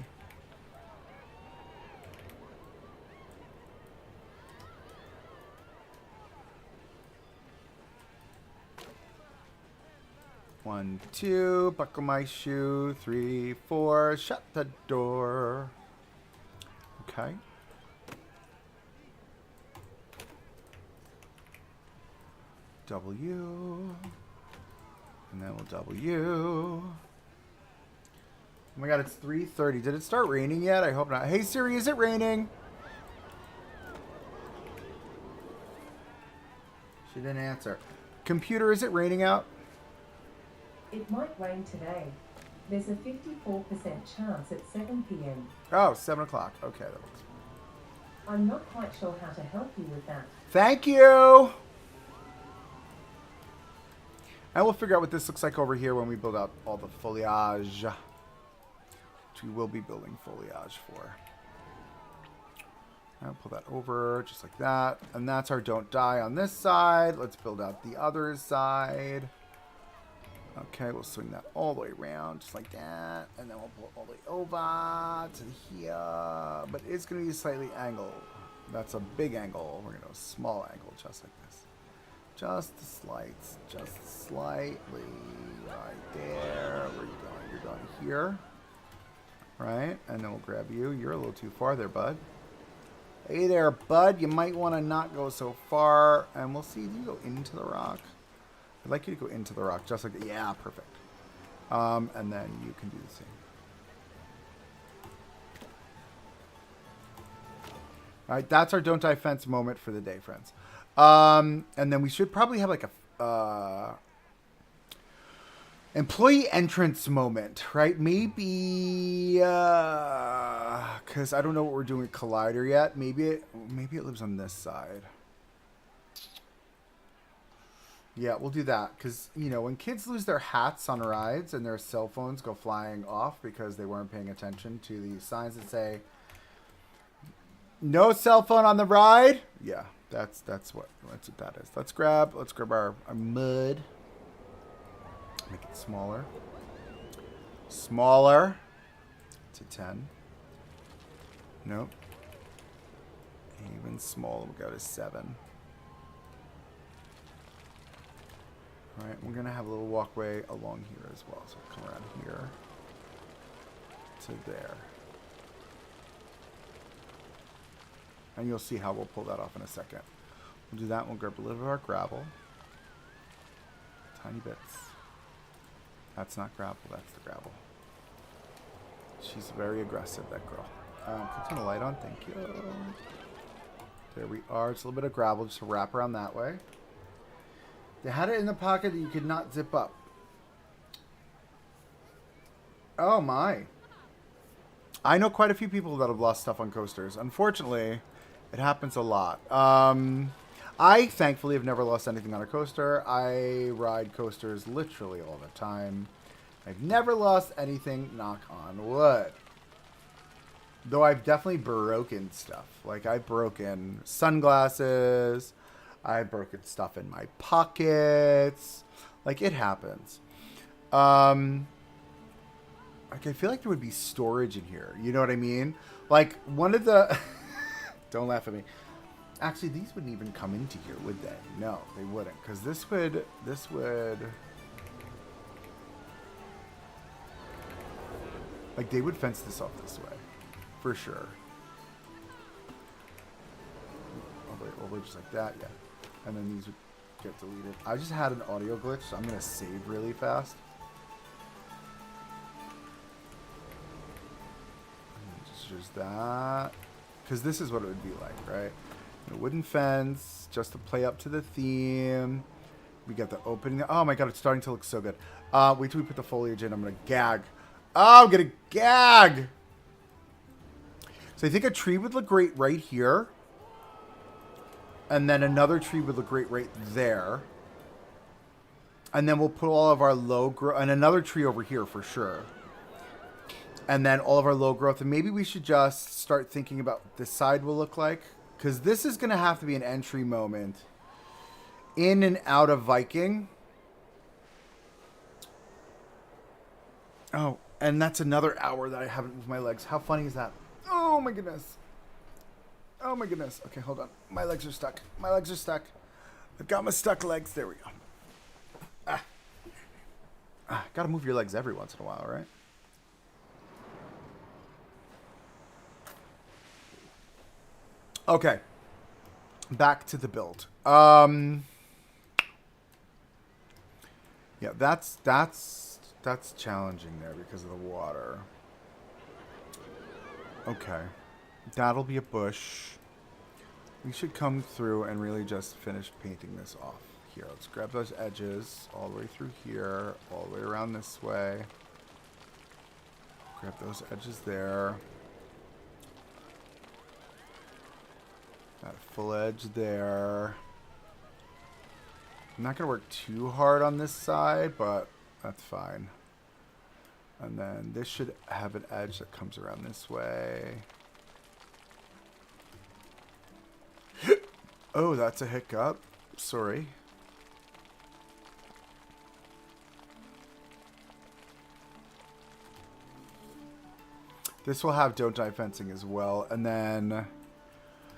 S1: One, two, buckle my shoe. 3, 4, shut the door. Okay. W. And then we'll W. Oh my god, it's 3:30. Did it start raining yet? I hope not. Hey Siri, is it raining? She didn't answer. Computer, is it raining out?
S2: It might rain today. There's a 54% chance at 7 p.m.
S1: Oh, 7 o'clock. Okay, that looks...
S2: I'm not quite sure how to help you with that.
S1: Thank you! And we'll figure out what this looks like over here when we build out all the foliage. Which we will be building foliage for. I'll pull that over just like that. And that's our don't die on this side. Let's build out the other side. Okay, we'll swing that all the way around just like that. And then we'll pull it all the way over to here. But it's going to be slightly angled. That's a big angle. We're going to do a small angle just like this. Just slightly right there. Where are you going? You're going here. Right? And then we'll grab you. You're a little too far there, bud. Hey there, bud. You might want to not go so far. And we'll see. Do you go into the rock? I'd like you to go into the rock. Just like that. Yeah, perfect. And then you can do the same. All right, that's our don't die fence moment for the day, friends. And then we should probably have like a employee entrance moment, right? Maybe because I don't know what we're doing with Collider yet. Maybe it lives on this side. Yeah, we'll do that because you know when kids lose their hats on rides and their cell phones go flying off because they weren't paying attention to the signs that say no cell phone on the ride. Yeah. That's what that is. Let's grab our mud. Make it smaller. Smaller to 10. Nope. Even smaller. We'll go to 7. All right, we're gonna have a little walkway along here as well. So come around here to there. And you'll see how we'll pull that off in a second. We'll do that. We'll grab a little bit of our gravel. Tiny bits. That's not gravel. That's the gravel. She's very aggressive, that girl. Can you turn the light on? Thank you. There we are. Just a little bit of gravel just to wrap around that way. They had it in the pocket that you could not zip up. Oh, my. I know quite a few people that have lost stuff on coasters. Unfortunately... it happens a lot. I thankfully have never lost anything on a coaster. I ride coasters literally all the time. I've never lost anything, knock on wood. Though I've definitely broken stuff. Like I've broken sunglasses. I've broken stuff in my pockets. Like it happens. Like I feel like there would be storage in here. You know what I mean? Like one of the... Don't laugh at me. Actually, these wouldn't even come into here, would they? No, they wouldn't. Because this would... Like, they would fence this off this way. For sure. All the way just like that, yeah. And then these would get deleted. I just had an audio glitch, so I'm going to save really fast. And just that... because this is what it would be like, right? A wooden fence, just to play up to the theme. We got the opening. Oh my god, it's starting to look so good. Wait till we put the foliage in. I'm going to gag. Oh, I'm going to gag! So I think a tree would look great right here. And then another tree would look great right there. And then we'll put all of our low growth, and another tree over here for sure. And then all of our low growth. And maybe we should just start thinking about what this side will look like. Because this is going to have to be an entry moment in and out of Viking. Oh, and that's another hour that I haven't moved my legs. How funny is that? Oh my goodness. Oh my goodness. Okay, hold on. My legs are stuck. My legs are stuck. I've got my stuck legs. There we go. Gotta move your legs every once in a while, right? Okay. Back to the build. Yeah, that's challenging there because of the water. Okay. That'll be a bush. We should come through and really just finish painting this off. Here, let's grab those edges all the way through here, all the way around this way. Grab those edges there. That full edge there. I'm not going to work too hard on this side, but that's fine. And then this should have an edge that comes around this way. Oh, that's a hiccup. Sorry. This will have don't die fencing as well. And then,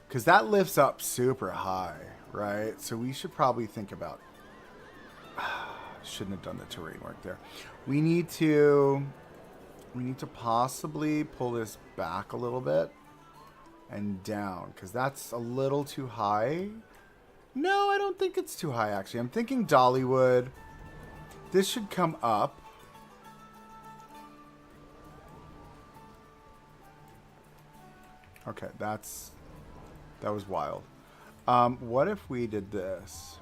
S1: because that lifts up super high, right? So we should probably think about, shouldn't have done the terrain work there. We need to possibly pull this back a little bit and down, because that's a little too high. No, I don't think it's too high, actually. I'm thinking Dollywood. This should come up. Okay, that was wild. What if we did this?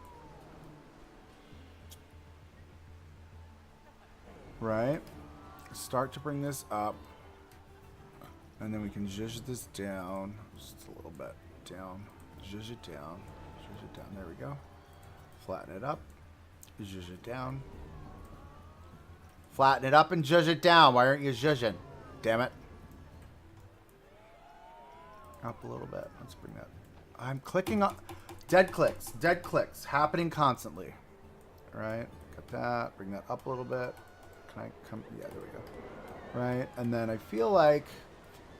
S1: Right? Start to bring this up. And then we can zhuzh this down. Just a little bit. Down. Zhuzh it down. Zhuzh it down. There we go. Flatten it up. Zhuzh it down. Flatten it up and zhuzh it down. Why aren't you zhuzhing? Damn it. Up a little bit. Let's bring that. I'm clicking up. Dead clicks. Dead clicks. Happening constantly. Alright. Got that. Bring that up a little bit. Can I come? Yeah, there we go. Right. And then I feel like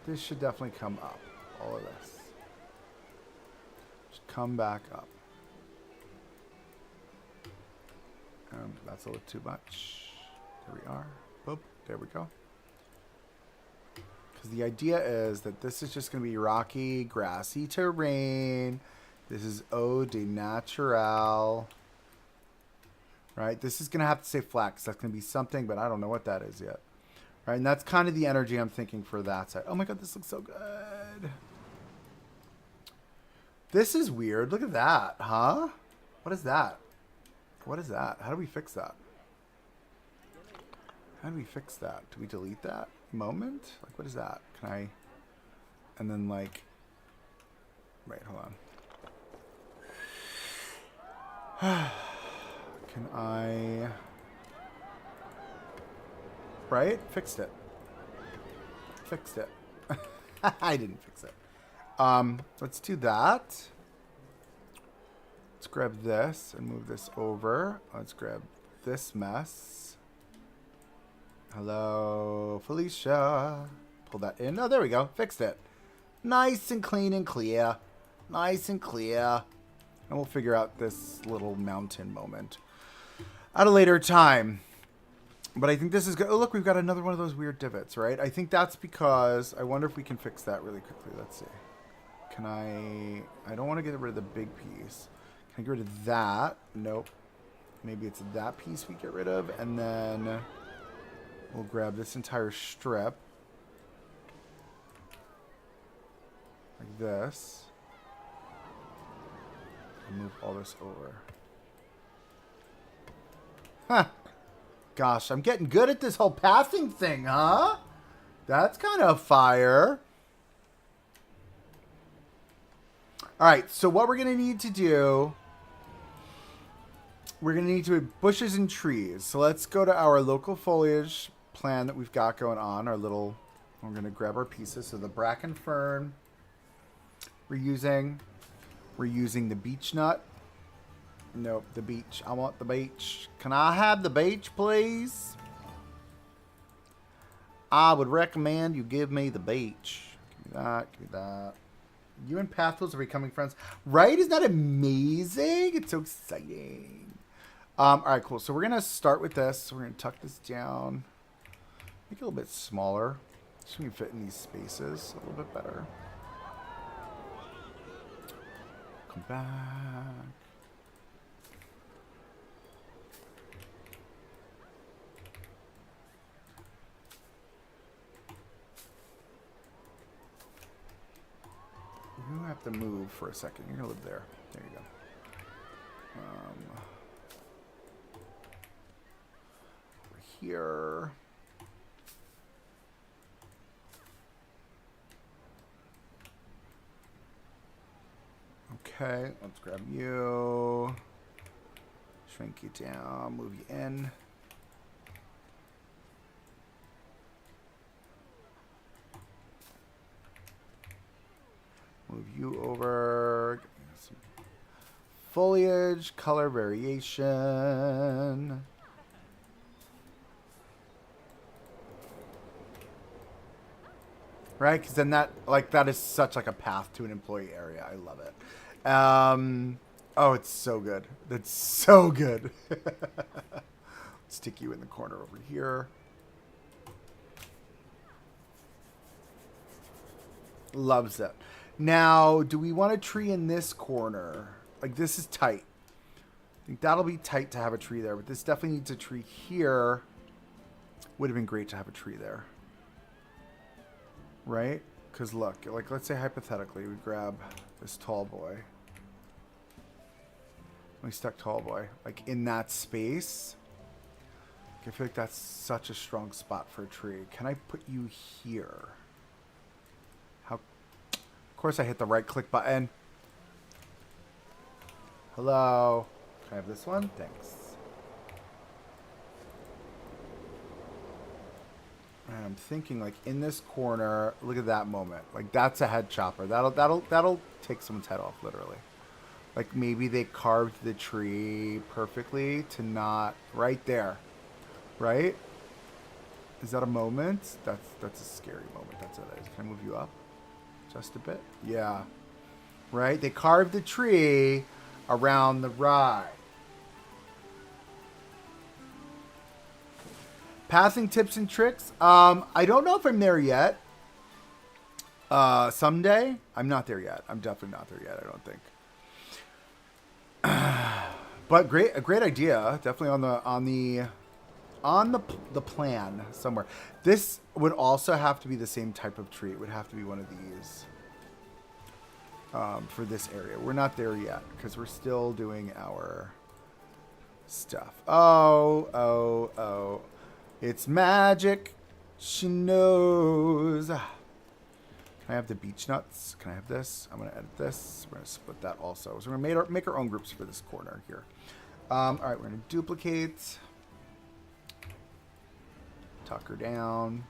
S1: this should definitely come up. All of this. Just come back up. That's a little too much. There we are. Boop. There we go. Because the idea is that this is just going to be rocky, grassy terrain. This is eau de naturel. Right? This is going to have to say flat because that's going to be something, but I don't know what that is yet. Right? And that's kind of the energy I'm thinking for that side. Oh my god, this looks so good. This is weird. Look at that, huh? What is that? What is that? How do we fix that? How do we fix that? Do we delete that moment? Like, what is that? Can I... And then, like... Wait, hold on. Can I... Right? Fixed it. Fixed it. I didn't fix it. Let's do that. Let's grab this and move this over. Let's grab this mess. Hello, Felicia. Pull that in. Oh, there we go. Fixed it. Nice and clean and clear. Nice and clear. And we'll figure out this little mountain moment at a later time. But I think this is good. Oh, look, we've got another one of those weird divots, right? I think that's because... I wonder if we can fix that really quickly. Let's see. Can I... I don't want to get rid of the big piece. Can I get rid of that? Nope. Maybe it's that piece we get rid of. And then we'll grab this entire strip. Like this. And move all this over. Huh. Gosh, I'm getting good at this whole pathing thing, huh? That's kind of fire. All right, so what we're going to need to do, we're going to need to bushes and trees. So let's go to our local foliage plan that we've got going on. Our little, we're going to grab our pieces. So the bracken fern we're using the beech nut. Nope, the beech. I want the beech. Can I have the beech, please? I would recommend you give me the beech. Give me that, give me that. You and Pathos are becoming friends. Right? Isn't that amazing? It's so exciting. All right, cool. So we're going to start with this. We're going to tuck this down. Make it a little bit smaller. So we can fit in these spaces a little bit better. Come back. You have to move for a second. You're going to live there. There you go. Over here. Okay, let's grab you. Shrink you down. Move you in. Move you over. Some foliage, color variation. Right? Because then that, like, that is such like a path to an employee area. I love it. Oh, it's so good. That's so good. Stick you in the corner over here. Loves it. Now, do we want a tree in this corner? Like, this is tight. I think that'll be tight to have a tree there, but this definitely needs a tree here. Would have been great to have a tree there. Right? Because look, like, let's say hypothetically we grab this tall boy. We stuck tall boy. Like, in that space. I feel like that's such a strong spot for a tree. Can I put you here? How... Of course I hit the right click button. Hello. Can I have this one? Thanks. And I'm thinking, like, in this corner, look at that moment. Like, that's a head chopper. That'll take someone's head off, literally. Like, maybe they carved the tree perfectly to not... Right there. Right? Is that a moment? That's a scary moment. That's it. Can I move you up? Just a bit? Yeah. Right? They carved the tree around the ride. Passing tips and tricks. I don't know if I'm there yet. Someday. I'm not there yet. I'm definitely not there yet, I don't think. But a great idea. Definitely on the plan somewhere. This would also have to be the same type of tree. It would have to be one of these for this area. We're not there yet because we're still doing our stuff. Oh. It's magic. She knows. Can I have the beech nuts? Can I have this? I'm going to edit this. We're going to split that also. So we're going to make our own groups for this corner here. All right, we're going to duplicate. Tuck her down.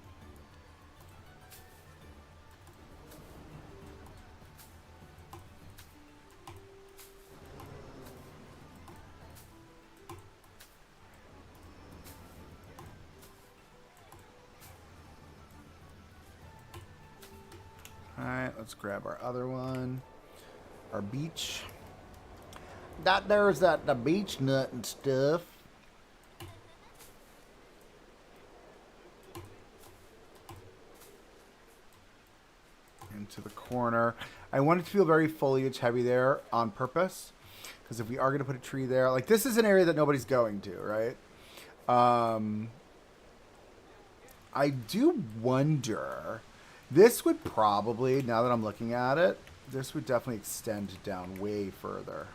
S1: Alright, let's grab our other one. Our beech. There's the beech nut and stuff. Into the corner. I want it to feel very foliage heavy there on purpose. Because if we are going to put a tree there, like this is an area that nobody's going to, right? I do wonder... This would probably, now that I'm looking at it, this would definitely extend down way further.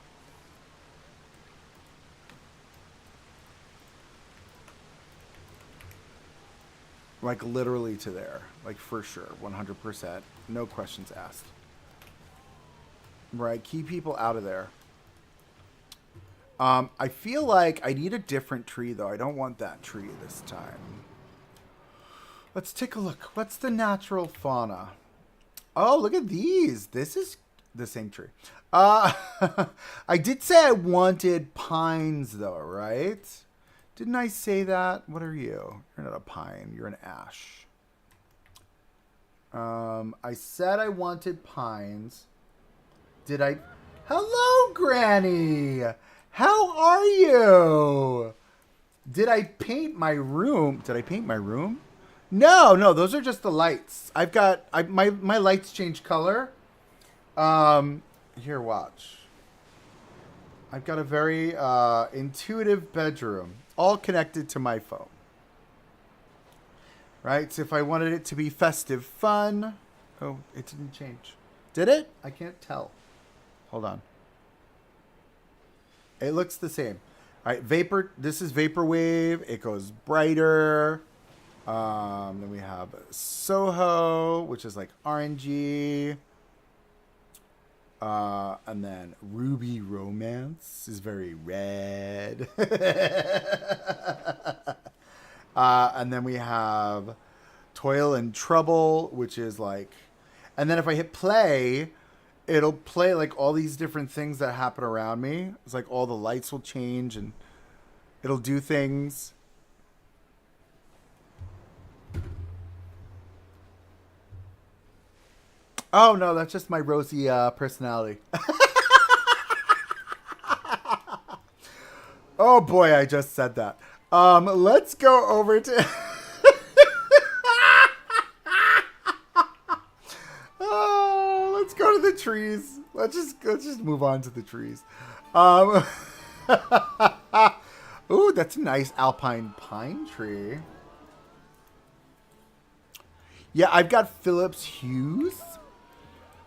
S1: Like literally to there. Like for sure. 100%. No questions asked. Right, keep people out of there. I feel like I need a different tree, though. I don't want that tree this time. Let's take a look. What's the natural fauna? Oh, look at these. This is the same tree. Uh, I did say I wanted pines, though, right? Didn't I say that? What are you? You're not a pine. You're an ash. I said I wanted pines. Did I? Hello, Granny. How are you? Did I paint my room? Did I paint my room? No, no, those are just the lights. I've got my lights change color. Here, watch. I've got a very intuitive bedroom, all connected to my phone. Right? So if I wanted it to be festive fun, oh, it didn't change. Did it? I can't tell. Hold on. It looks the same. All right, vapor. This is vaporwave. It goes brighter. Then we have Soho, which is like orangey. And then Ruby Romance is very red. And then we have Toil and Trouble, which is like... And then if I hit play, it'll play like all these different things that happen around me. It's like all the lights will change and it'll do things. Oh, no, that's just my rosy personality. Oh, boy, I just said that. Let's go over to... Oh, let's go to the trees. Let's just move on to the trees. Ooh, that's a nice alpine pine tree. Yeah, I've got Phillips Hughes.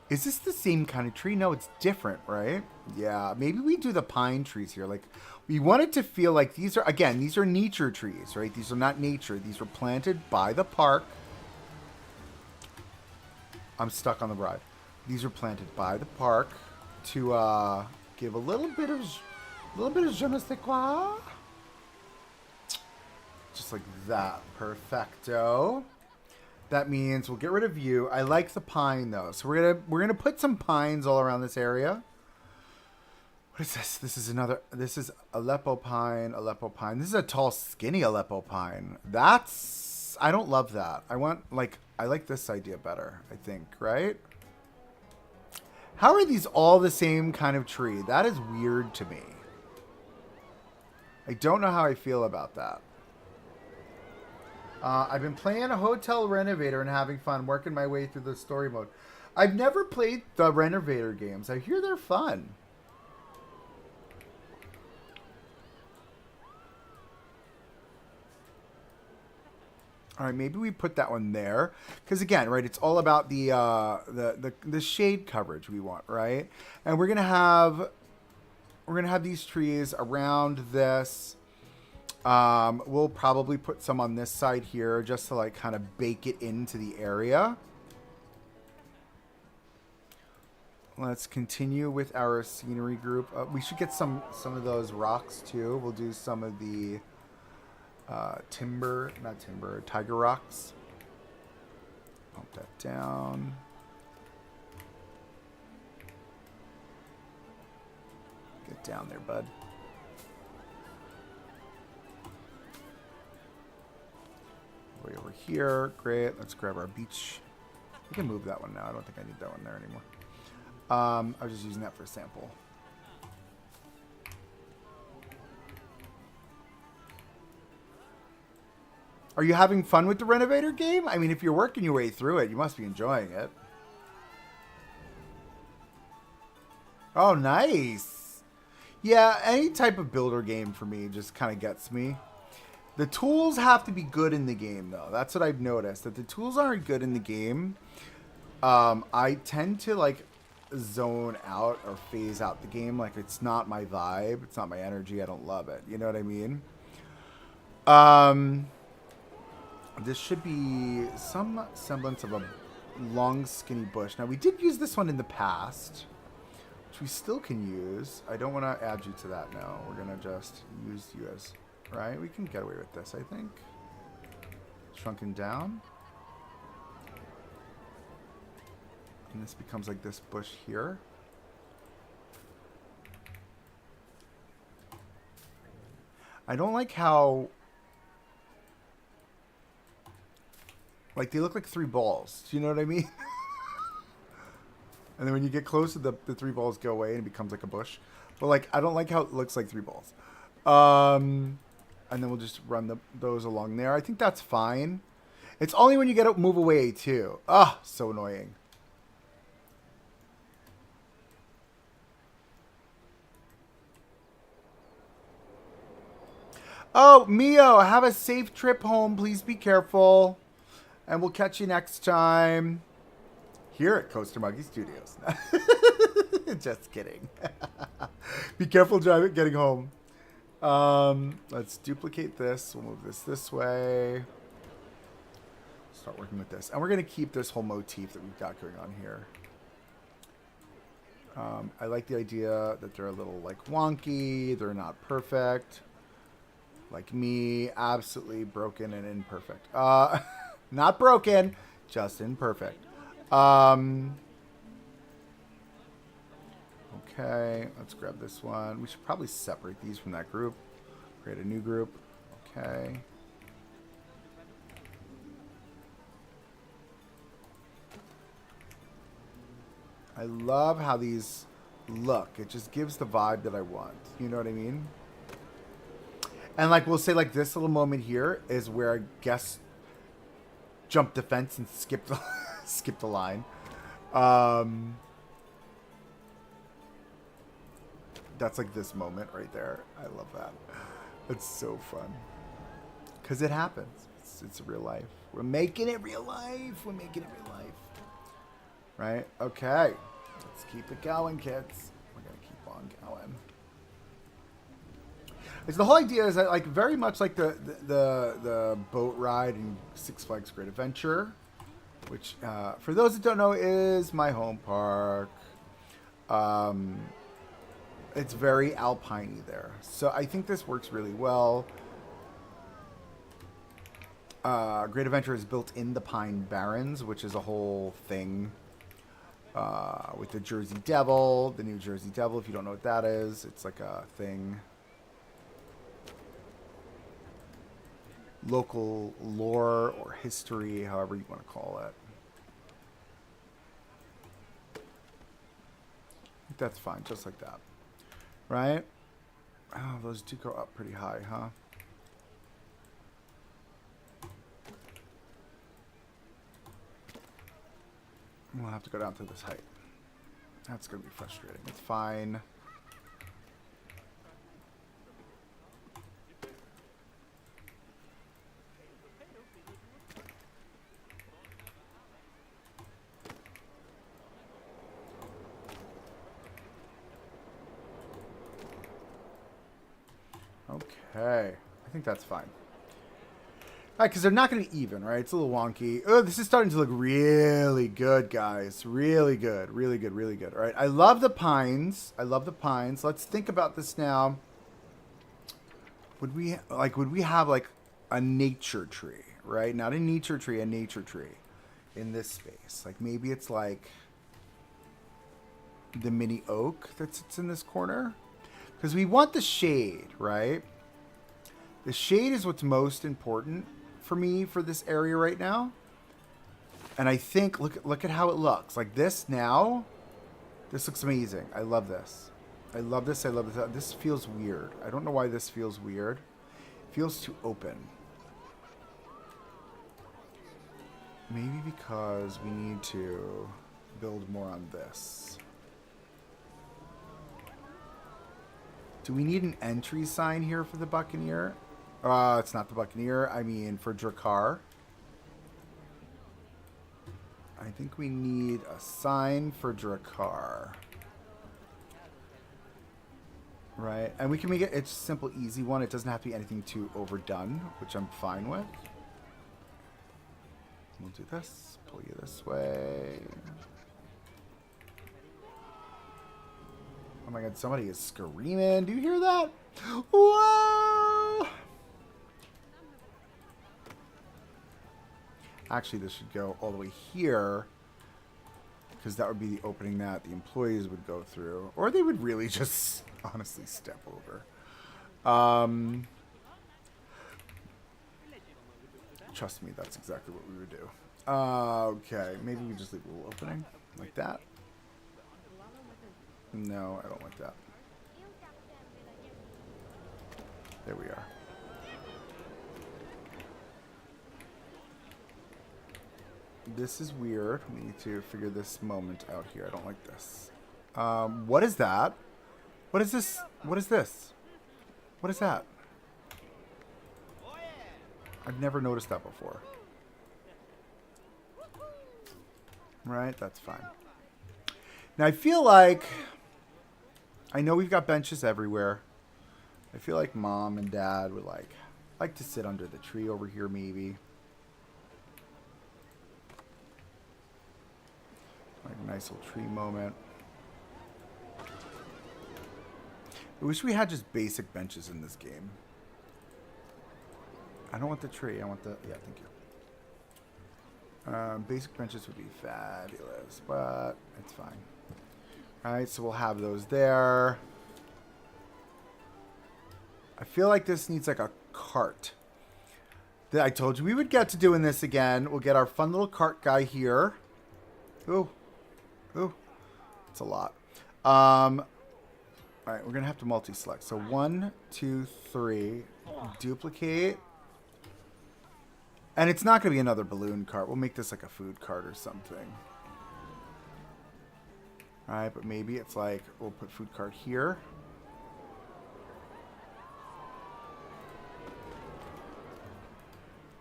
S1: Is this the same kind of tree? No, it's different, right? Yeah, maybe we do the pine trees here. Like, we want it to feel like these are, again, these are nature trees, right? These are not nature. These were planted by the park. I'm stuck on the ride. These are planted by the park to give a little bit of je ne sais quoi. Just like that. Perfecto. That means we'll get rid of you. I like the pine though. So we're gonna put some pines all around this area. What is this? This is Aleppo pine, Aleppo pine. This is a tall, skinny Aleppo pine. I don't love that. I like this idea better, I think, right? How are these all the same kind of tree? That is weird to me. I don't know how I feel about that. I've been playing a hotel renovator and having fun working my way through the story mode. I've never played the renovator games. I hear they're fun. All right, maybe we put that one there because again, right? It's all about the shade coverage we want, right? And we're gonna have these trees around this. We'll probably put some on this side here just to like kind of bake it into the area. Let's continue with our scenery group. We should get some of those rocks too. We'll do some of the tiger rocks. Pump that down. Get down there, bud. Way over here. Great. Let's grab our beach. We can move that one now. I don't think I need that one there anymore. I was just using that for a sample. Are you having fun with the renovator game? I mean, if you're working your way through it, you must be enjoying it. Oh, nice. Yeah, any type of builder game for me just kind of gets me. The tools have to be good in the game, though. That's what I've noticed. If the tools aren't good in the game, I tend to, like, zone out or phase out the game. Like, it's not my vibe. It's not my energy. I don't love it. You know what I mean? This should be some semblance of a long, skinny bush. Now, we did use this one in the past. which we still can use. I don't want to add you to that now. We're going to just use you as, right? We can get away with this, I think. Shrunken down. And this becomes like this bush here. I don't like how, like, they look like 3 balls. Do you know what I mean? And then when you get closer, the 3 balls go away and it becomes like a bush. But, like, I don't like how it looks like 3 balls. And then we'll just run those along there. I think that's fine. It's only when you get to move away, too. Ah, so annoying. Oh, Mio, have a safe trip home. Please be careful. And we'll catch you next time here at Coaster Monkey Studios. Just kidding. Be careful driving, getting home. Let's duplicate this. We'll move this way. Start working with this. And we're going to keep this whole motif that we've got going on here. I like the idea that they're a little, like, wonky. They're not perfect. Like me, absolutely broken and imperfect. Not broken, just imperfect. Okay, let's grab this one. We should probably separate these from that group. Create a new group. Okay. I love how these look. It just gives the vibe that I want. You know what I mean? And, like, we'll say, like, this little moment here is where I guess jumped the fence and skipped the, skipped the line. That's, like, this moment right there. I love that. It's so fun. Because it happens. It's real life. We're making it real life. We're making it real life. Right? Okay. Let's keep it going, kids. We're going to keep on going. It's the whole idea is that, like, very much like the boat ride in Six Flags Great Adventure, which for those that don't know is my home park. It's very alpine-y there, so I think this works really well. Great Adventure is built in the Pine Barrens, which is a whole thing with the Jersey Devil, the New Jersey Devil. If you don't know what that is, it's like a thing. Local lore or history, however you want to call it. I think that's fine, just like that. Right? Oh, those do go up pretty high, huh? We'll have to go down to this height. That's going to be frustrating. It's fine. Okay, I think that's fine. All right, because they're not going to be even, right? It's a little wonky. Oh, this is starting to look really good, guys. Really good, really good, really good. All right, I love the pines. I love the pines. Let's think about this now. Would we have like a nature tree, right? Not a nature tree, a nature tree in this space. Like maybe it's like the mini oak that sits in this corner. Because we want the shade, right? The shade is what's most important for me for this area right now. And I think, look at how it looks. Like this now, this looks amazing. I love this. I love this. I love this. This feels weird. I don't know why this feels weird. It feels too open. Maybe because we need to build more on this. Do we need an entry sign here for the Buccaneer? It's not the Buccaneer. I mean, for Drakkar. I think we need a sign for Drakkar. Right? And we can make it, it's a simple, easy one. It doesn't have to be anything too overdone, which I'm fine with. We'll do this. Pull you this way. Oh my god, somebody is screaming. Do you hear that? Whoa! Actually, this should go all the way here. Because that would be the opening that the employees would go through. Or they would really just honestly step over. Trust me, that's exactly what we would do. Okay, maybe we just leave a little opening. Like that. No, I don't like that. There we are. This is weird. We need to figure this moment out here. I don't like this. What is that? What is this? What is this? What is that? I've never noticed that before. Right, that's fine. Now I feel like... I know we've got benches everywhere. I feel like mom and dad would like to sit under the tree over here maybe. Like a nice little tree moment. I wish we had just basic benches in this game. I don't want the tree. I want the... Yeah, thank you. Basic benches would be fabulous, but it's fine. Alright, so we'll have those there. I feel like this needs like a cart. I told you we would get to doing this again. We'll get our fun little cart guy here. Ooh. Ooh. It's a lot. Alright, we're going to have to multi-select. So 1, 2, 3. Duplicate. And it's not going to be another balloon cart. We'll make this like a food cart or something. Alright, but maybe it's like, we'll put food cart here.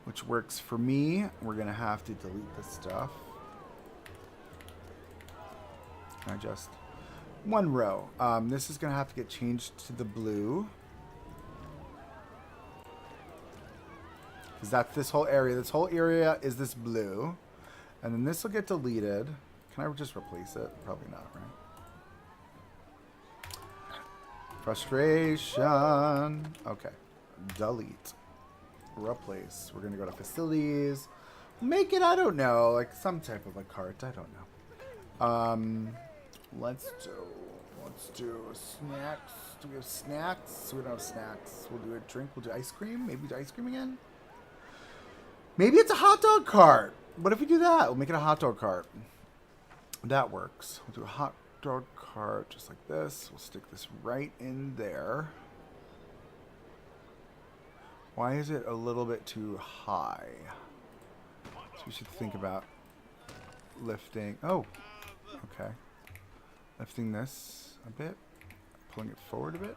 S1: Which works for me. We're going to have to delete this stuff. Can I just... One row. This is going to have to get changed to the blue. Because that's this whole area. This whole area is this blue. And then this will get deleted. Can I just replace it? Probably not, right? Frustration. Okay. Delete. Replace. We're going to go to facilities. Make it, I don't know, like some type of a cart. I don't know. Let's do snacks. Do we have snacks? We don't have snacks. We'll do a drink. We'll do ice cream. Maybe do ice cream again. Maybe it's a hot dog cart. What if we do that? We'll make it a hot dog cart. That works. We'll do a hot dog cart just like this. We'll stick this right in there. Why is it a little bit too high? So we should think about lifting. Oh, okay. Lifting this a bit. Pulling it forward a bit.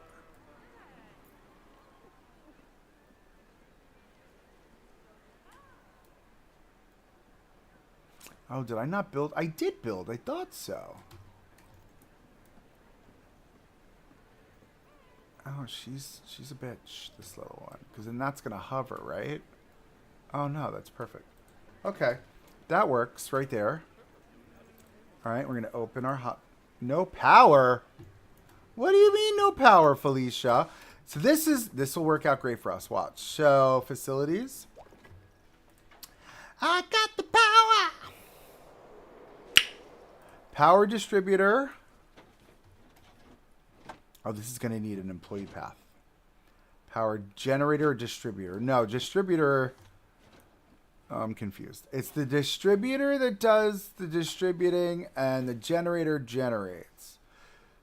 S1: Oh, did I not build? I did build. I thought so. Oh, she's a bitch, this little one. Because then that's going to hover, right? Oh, no, that's perfect. Okay. That works right there. All right, we're going to open our hot... No power? What do you mean no power, Felicia? So this will work out great for us. Watch. Show facilities. I got the power. Power distributor. Oh, this is going to need an employee path. Power generator or distributor? No, distributor. Oh, I'm confused. It's the distributor that does the distributing and the generator generates.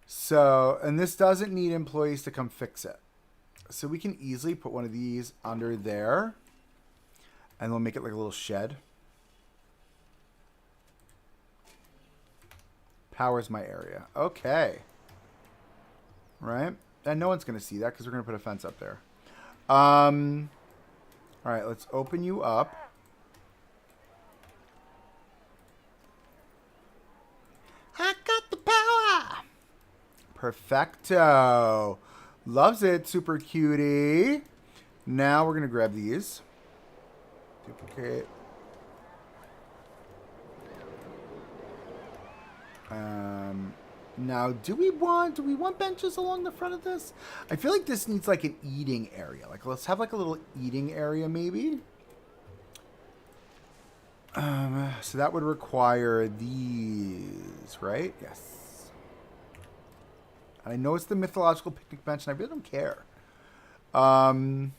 S1: So, and this doesn't need employees to come fix it. So we can easily put one of these under there. And we'll make it like a little shed. Powers my area. Okay. Right? And no one's going to see that because we're going to put a fence up there. All right, let's open you up. I got the power. Perfecto. Loves it, super cutie. Now we're going to grab these. Duplicate. Now, do we want benches along the front of this? I feel like this needs like an eating area. Like let's have like a little eating area maybe. So that would require these, right? Yes. And I know it's the mythological picnic bench, and I really don't care. You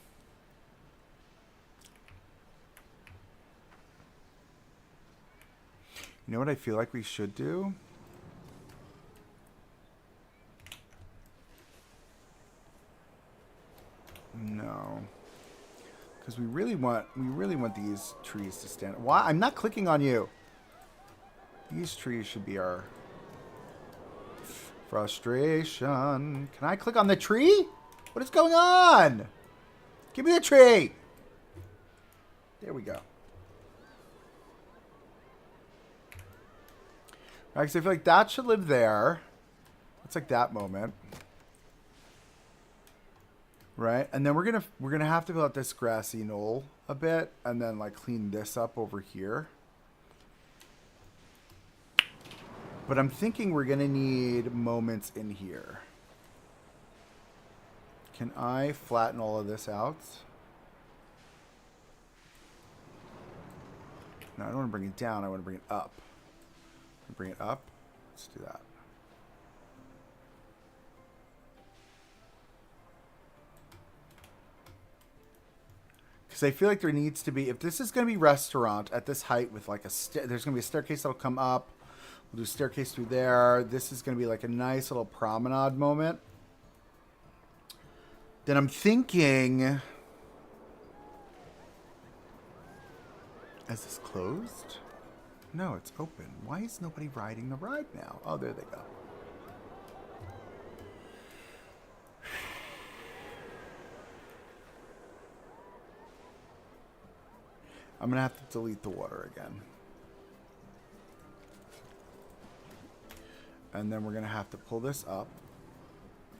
S1: know what I feel like we should do? No. Because we really want these trees to stand. Why? I'm not clicking on you. These trees should be our frustration. Can I click on the tree? What is going on? Give me the tree. There we go. Right, so I feel like that should live there. It's like that moment. Right? And then we're gonna have to fill out this grassy knoll a bit and then like clean this up over here. But I'm thinking we're gonna need moments in here. Can I flatten all of this out? No, I don't want to bring it down, I want to bring it up. Bring it up. Let's do that. Because I feel like there needs to be, if this is going to be restaurant at this height with like there's going to be a staircase that'll come up. We'll do a staircase through there. This is going to be like a nice little promenade moment. Then I'm thinking, is this closed? No, it's open. Why is nobody riding the ride now? Oh, there they go. I'm going to have to delete the water again. And then we're going to have to pull this up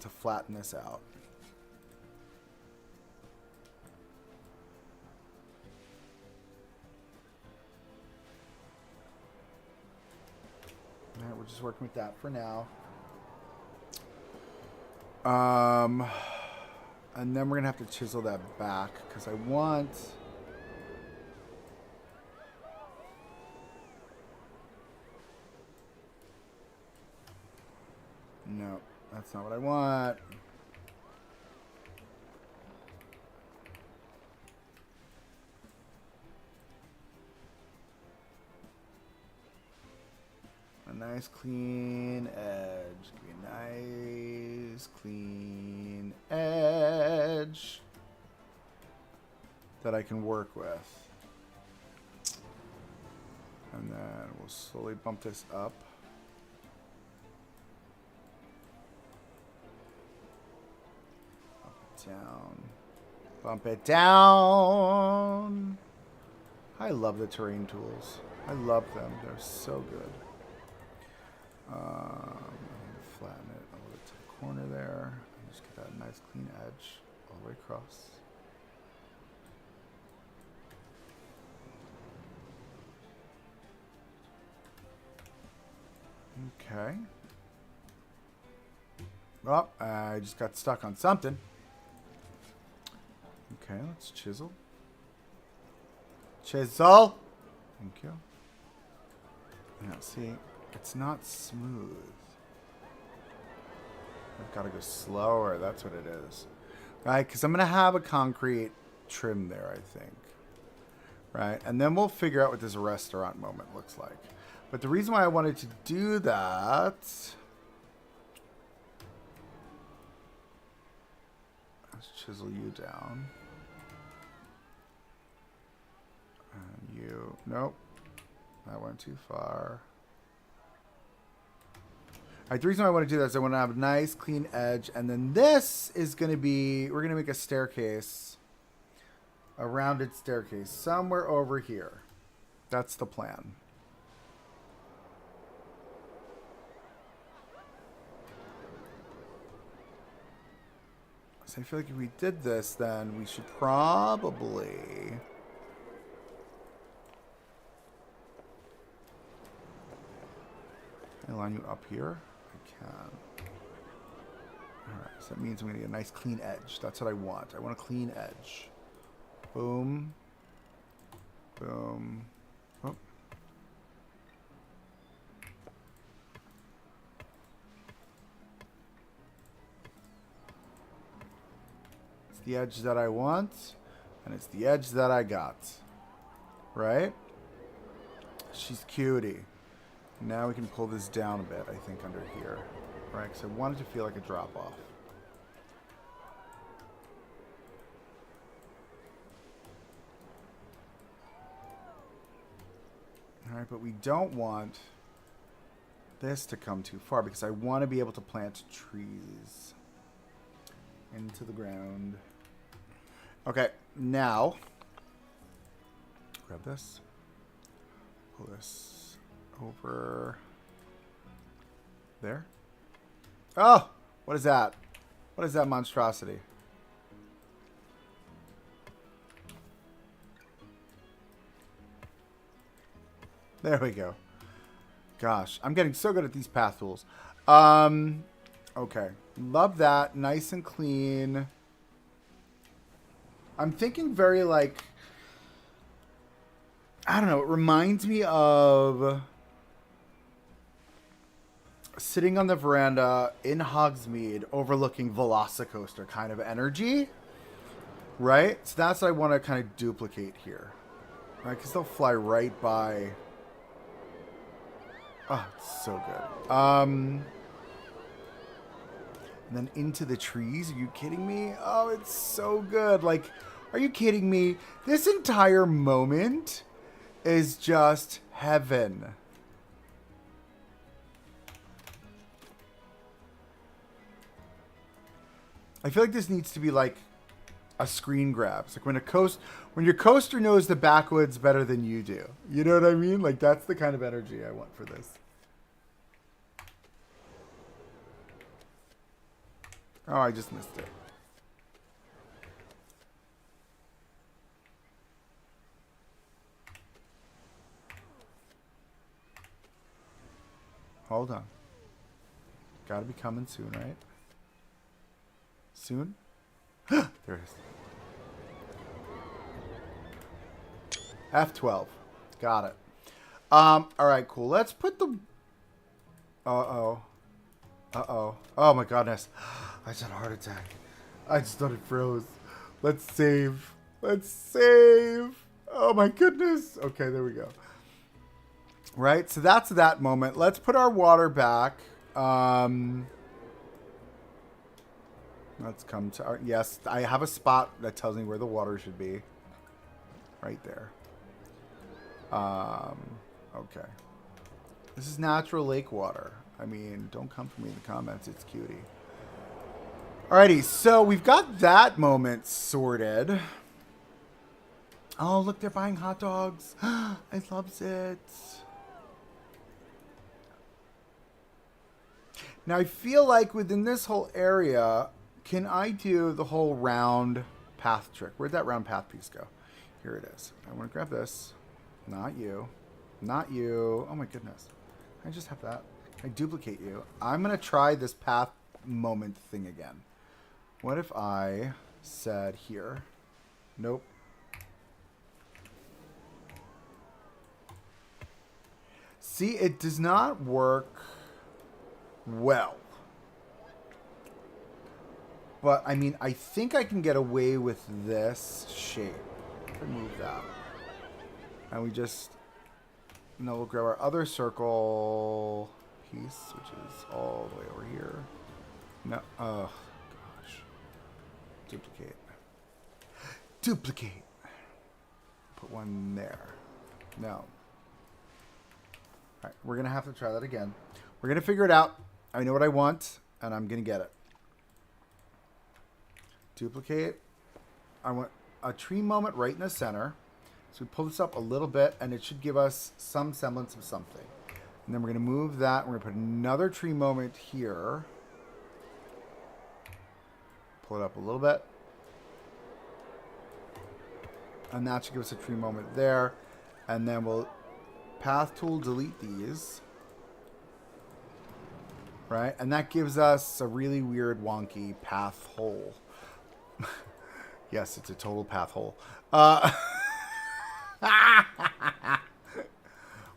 S1: to flatten this out. All right, we're just working with that for now. And then we're going to have to chisel that back because I want... No, that's not what I want. A nice clean edge. Give me a nice clean edge that I can work with. And then we'll slowly bump this up. Down. Bump it down. I love the terrain tools. I love them. They're so good. Flatten it a little to the corner there. And just get that nice clean edge all the way across. Okay. Oh, I just got stuck on something. Okay, let's chisel. Chisel! Thank you. Now, see, it's not smooth. I've got to go slower. That's what it is. Right? Because I'm going to have a concrete trim there, I think. Right? And then we'll figure out what this restaurant moment looks like. But the reason why I wanted to do that... Let's chisel you down. And you... Nope. That went too far. Alright, the reason why I want to do that is I want to have a nice clean edge. And then this is going to be... We're going to make a staircase. A rounded staircase. Somewhere over here. That's the plan. So I feel like if we did this, then we should probably... Can I line you up here? I can. Alright, so that means I'm going to get a nice clean edge. That's what I want. I want a clean edge. Boom. Boom. Oh. It's the edge that I want, and it's the edge that I got. Right? She's cutie. Now we can pull this down a bit, I think, under here. Right? Because I want it to feel like a drop-off. Alright, but we don't want this to come too far because I want to be able to plant trees into the ground. Okay, now grab this. Pull this over there. Oh! What is that? What is that monstrosity? There we go. Gosh, I'm getting so good at these path tools. Okay. Love that. Nice and clean. I'm thinking very like... I don't know. It reminds me of sitting on the veranda in Hogsmeade overlooking Velocicoaster kind of energy. Right? So that's what I want to kind of duplicate here. Right? Because they'll fly right by... Oh, it's so good. And then into the trees. Are you kidding me? Oh, it's so good. Like, are you kidding me? This entire moment is just heaven. I feel like this needs to be like a screen grab. It's like when your coaster knows the backwoods better than you do. You know what I mean? Like that's the kind of energy I want for this. Oh, I just missed it. Hold on. Gotta be coming soon, right? Soon? There it is. F12. Got it. Alright, cool. Let's put the... Uh-oh. Uh-oh. Oh my goodness. I just had a heart attack. I just thought it froze. Let's save. Let's save. Oh my goodness. Okay, there we go. Right, so that's that moment. Let's put our water back. Let's come to our... Yes, I have a spot that tells me where the water should be. Right there. Okay. This is natural lake water. I mean, don't come for me in the comments. It's cutie. Alrighty, so we've got that moment sorted. Oh, look, they're buying hot dogs. I loves it. Now, I feel like within this whole area... Can I do the whole round path trick? Where'd that round path piece go? Here it is. I want to grab this. Not you. Not you. Oh my goodness. I just have that. I duplicate you. I'm going to try this path moment thing again. What if I said here? Nope. See, it does not work well. But, I mean, I think I can get away with this shape. Remove that. And we just... No, we'll grab our other circle piece, which is all the way over here. No. Oh, gosh. Duplicate. Duplicate. Put one there. No. Alright, we're going to have to try that again. We're going to figure it out. I know what I want, and I'm going to get it. Duplicate. I want a tree moment right in the center. So we pull this up a little bit, and it should give us some semblance of something. And then we're going to move that. We're going to put another tree moment here. Pull it up a little bit. And that should give us a tree moment there. And then we'll path tool delete these. right? And that gives us a really weird, wonky path hole. Yes, it's a total path hole.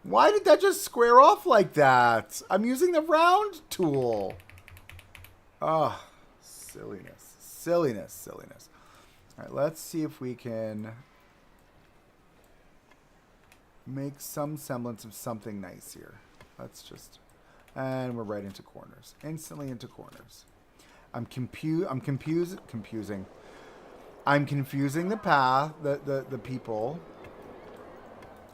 S1: Why did that just square off like that? I'm using the round tool. Oh, silliness. Silliness, silliness. All right, let's see if we can make some semblance of something nice here. Let's just... And we're right into corners. Instantly into corners. I'm confusing the path, the people.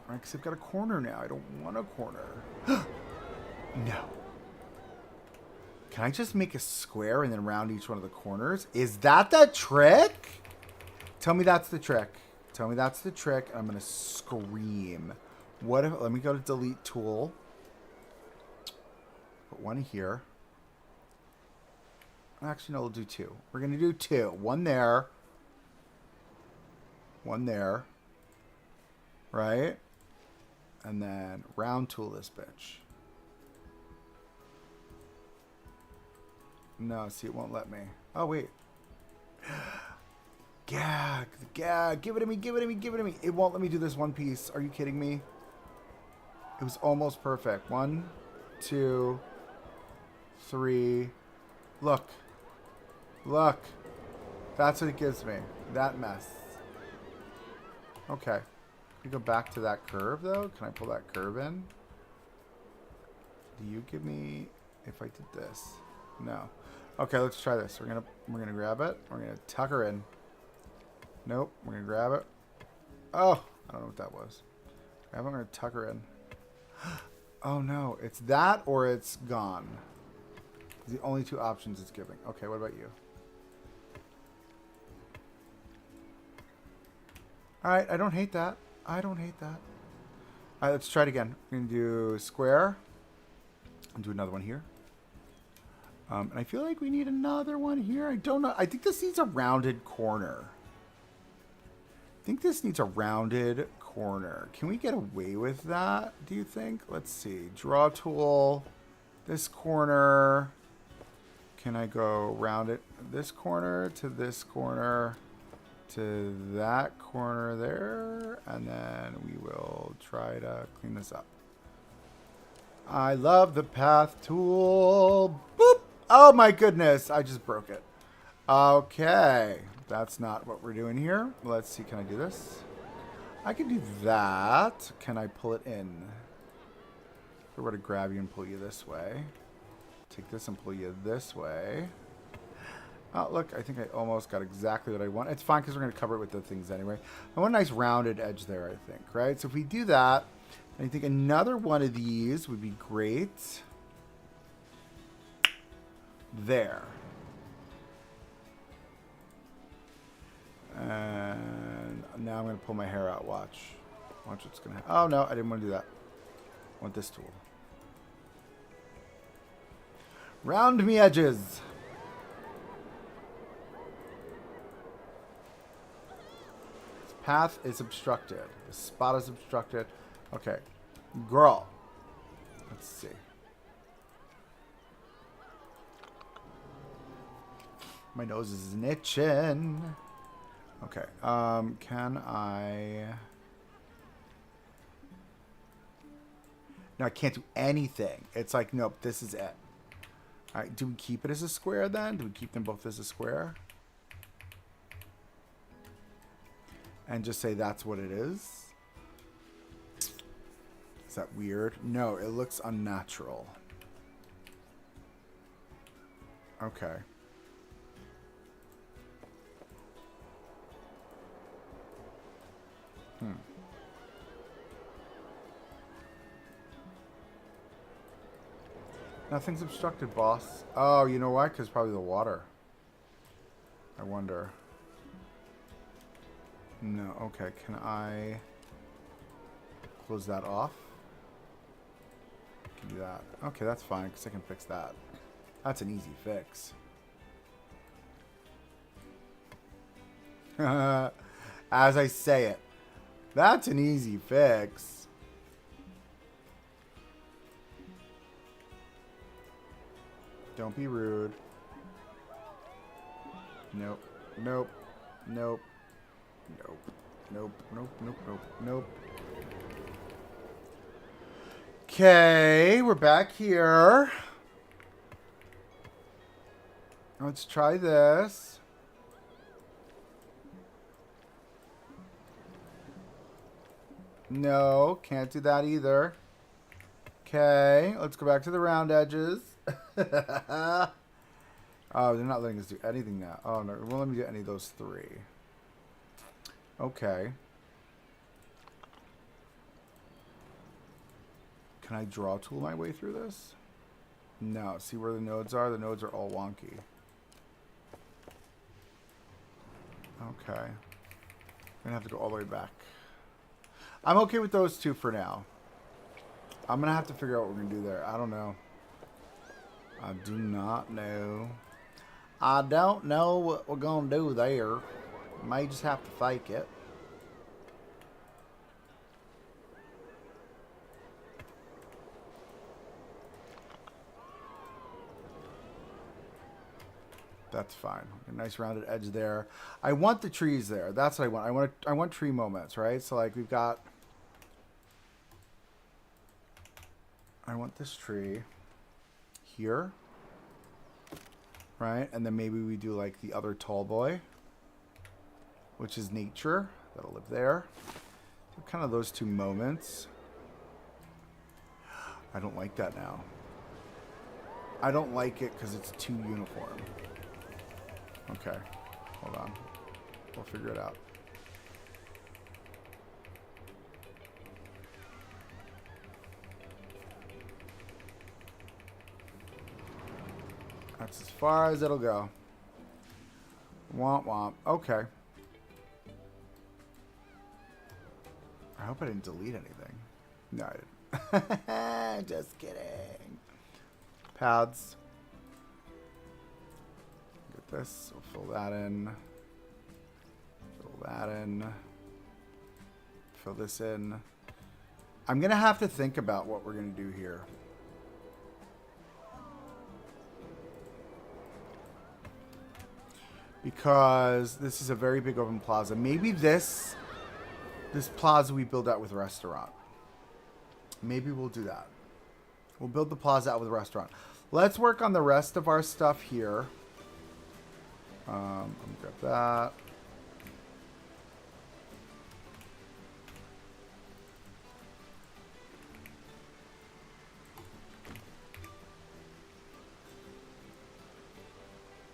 S1: Right, because I've got a corner now. I don't want a corner. No. Can I just make a square and then round each one of the corners? Is that the trick? Tell me that's the trick. Tell me that's the trick. I'm going to scream. What if... Let me go to delete tool. Put one here. Actually, no, we'll do two. We're going to do two. One there. One there. Right? And then round tool this bitch. No, see, it won't let me. Oh, wait. Gag. Gag. Give it to me. Give it to me. Give it to me. It won't let me do this one piece. Are you kidding me? It was almost perfect. 1, 2, 3. Look. Look. That's what it gives me. That mess. Okay. Can we go back to that curve, though? Can I pull that curve in? Do you give me... If I did this? No. Okay, let's try this. We're gonna grab it. We're gonna tuck her in. Nope. We're gonna grab it. Oh, I don't know what that was. Grab it. We're gonna tuck her in. Oh no, it's that or it's gone. It's the only two options it's giving. Okay, what about you? All right, I don't hate that. I don't hate that. All right, let's try it again. We're gonna do square. And do another one here. And I feel like we need another one here. I don't know. I think this needs a rounded corner. I think this needs a rounded corner. Can we get away with that, do you think? Let's see. Draw tool. This corner. Can I go round it this corner to this corner to that corner there? And then we will try to clean this up. I love the path tool. Boop. Oh my goodness. I just broke it. Okay. That's not what we're doing here. Let's see. Can I do this? I can do that. Can I pull it in? If I were to grab you and pull you this way. Take this and pull you this way. Oh, look. I think I almost got exactly what I want. It's fine because we're going to cover it with the things anyway. I want a nice rounded edge there, I think. Right? So if we do that, I think another one of these would be great. There. And now I'm going to pull my hair out. Watch. Watch what's going to happen. Oh, no. I didn't want to do that. I want this tool. Round me edges. This path is obstructed. The spot is obstructed. Okay. Girl. Let's see. My nose is itching. Okay. Can I... No, I can't do anything. It's like, nope, this is it. All right. Do we keep it as a square then? Do we keep them both as a square? And just say that's what it is? Is that weird? No, it looks unnatural. Okay. Nothing's obstructed, boss. Oh, you know why? Because probably the water. I wonder. No, okay. Can I close that off? I can do that. Okay, that's fine, because I can fix that. That's an easy fix. As I say it. That's an easy fix. Don't be rude. Nope. Nope. Nope. Nope. Nope. Nope. Nope. Nope. Nope. Okay, we're back here. Let's try this. No, can't do that either. Okay, let's go back to the round edges. Oh, they're not letting us do anything now. Oh, no, it won't let me do any of those three. Okay. Can I draw tool my way through this? No. See where the nodes are? The nodes are all wonky. Okay. I'm going to have to go all the way back. I'm okay with those two for now. I'm going to have to figure out what we're going to do there. I don't know. I do not know. I don't know what we're going to do there. May just have to fake it. That's fine. A nice rounded edge there. I want the trees there. That's what I want. I want tree moments, right? So like we've got. I want this tree here, right? And then maybe we do like the other tall boy, which is nature. That'll live there. So kind of those two moments. I don't like that now. I don't like it because it's too uniform. Okay, hold on. We'll figure it out. That's as far as it'll go. Womp womp. Okay. I hope I didn't delete anything. No, I didn't. Just kidding. Paths. Get this. We'll fill that in. Fill that in. Fill this in. I'm going to have to think about what we're going to do here. Because this is a very big open plaza. Maybe this plaza we build out with a restaurant. Maybe we'll do that. We'll build the plaza out with a restaurant. Let's work on the rest of our stuff here. I'm gonna grab that.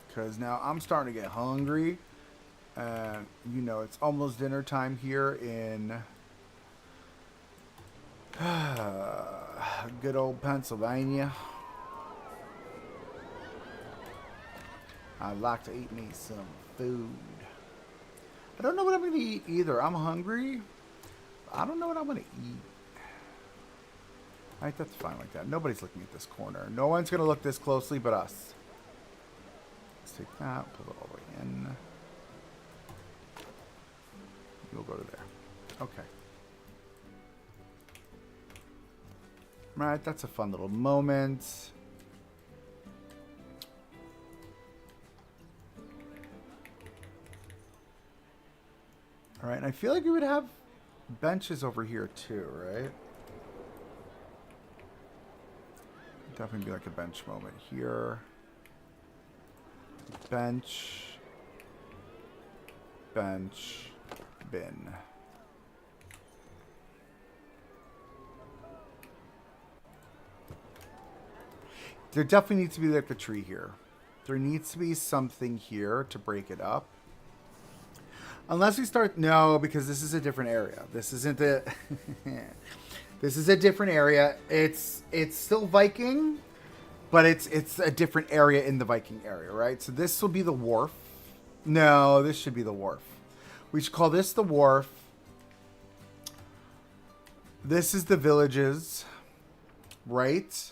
S1: Because now I'm starting to get hungry. And, you know, it's almost dinner time here in good old Pennsylvania. I'd like to eat me some food. I don't know what I'm going to eat either. I'm hungry. I don't know what I'm going to eat. All right, that's fine like that. Nobody's looking at this corner. No one's going to look this closely but us. Let's take that, pull it all the way in. You'll go to there. Okay. Right, that's a fun little moment. All right, and I feel like we would have benches over here too, right? Definitely be like a bench moment here. Bench. Bench. Bin. There definitely needs to be like a tree here. There needs to be something here to break it up. Unless we start... No, because this is a different area. This isn't the... This is a different area. It's still Viking, but it's a different area in the Viking area, right? So this will be the wharf. No, this should be the wharf. We should call this the wharf. This is the villages, right?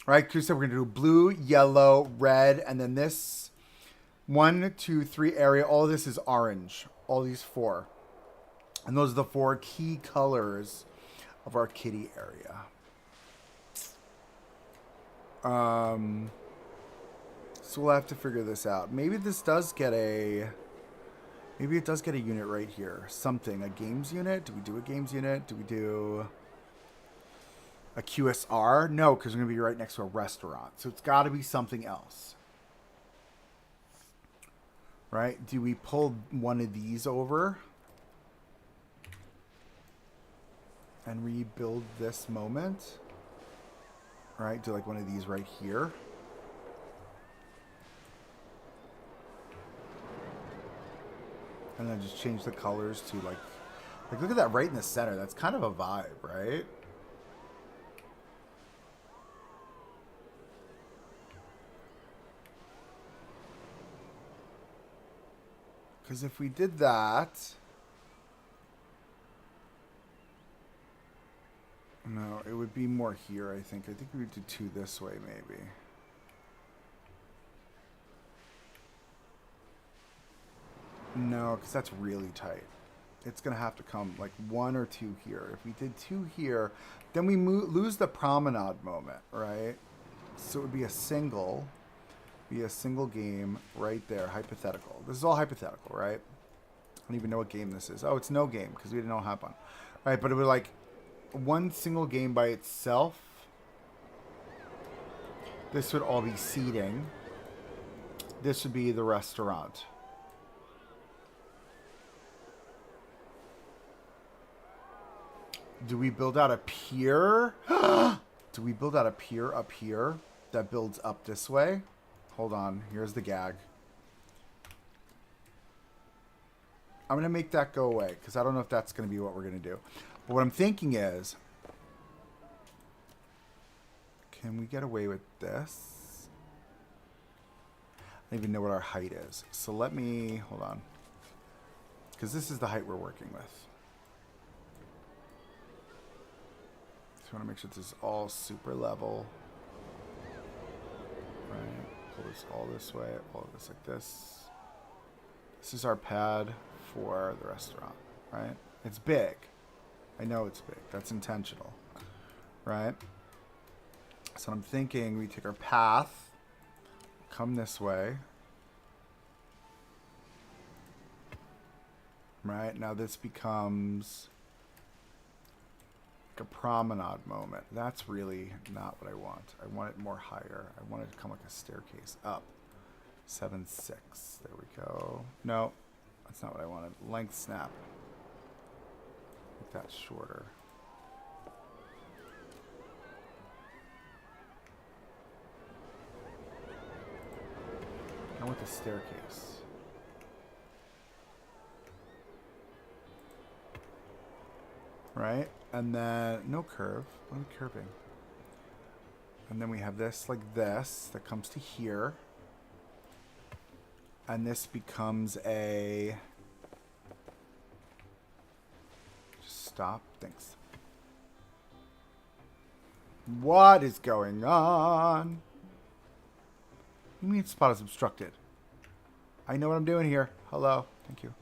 S1: Right, because we're going to do blue, yellow, red, and then this 1, 2, 3 area. All of this is orange. All these 4. And those are the 4 key colors of our kitty area. So we'll have to figure this out. Maybe this does get a... Maybe it does get a unit right here. Something. A games unit? Do we do a games unit? Do we do a QSR? No, because we're going to be right next to a restaurant. So it's got to be something else. Right? Do we pull one of these over and rebuild this moment? Right? Do like one of these right here. And then just change the colors to like look at that right in the center. That's kind of a vibe, right? Because if we did that, no, it would be more here, I think. I think we would do two this way, maybe. No, because that's really tight. It's going to have to come like one or two here. If we did two here, then we lose the promenade moment, right? So it would be a single game right there, hypothetical. This is all hypothetical, right? I don't even know what game this is. Oh, it's no game because we didn't know how to happen. Right, but it would like one single game by itself. This would all be seating. This would be the restaurant. Do we build out a pier? Do we build out a pier up here that builds up this way? Hold on. Here's the gag. I'm going to make that go away because I don't know if that's going to be what we're going to do. But what I'm thinking is, can we get away with this? I don't even know what our height is. So let me, hold on. Because this is the height we're working with. So I want to make sure this is all super level. Right. Pull this all this way. All of this like this. This is our pad for the restaurant. Right. It's big. I know it's big. That's intentional. Right. So I'm thinking we take our path. Come this way. Right. Now this becomes a promenade moment. That's really not what I want. I want it more higher. I want it to come like a staircase up. 7, 6. There we go. No, that's not what I wanted. Length snap. Make that shorter. I want the staircase. Right? And then, no curve. What am I curving? And then we have this like this that comes to here. And this becomes a... Just stop. Thanks. What is going on? You mean spot is obstructed? I know what I'm doing here. Hello. Thank you.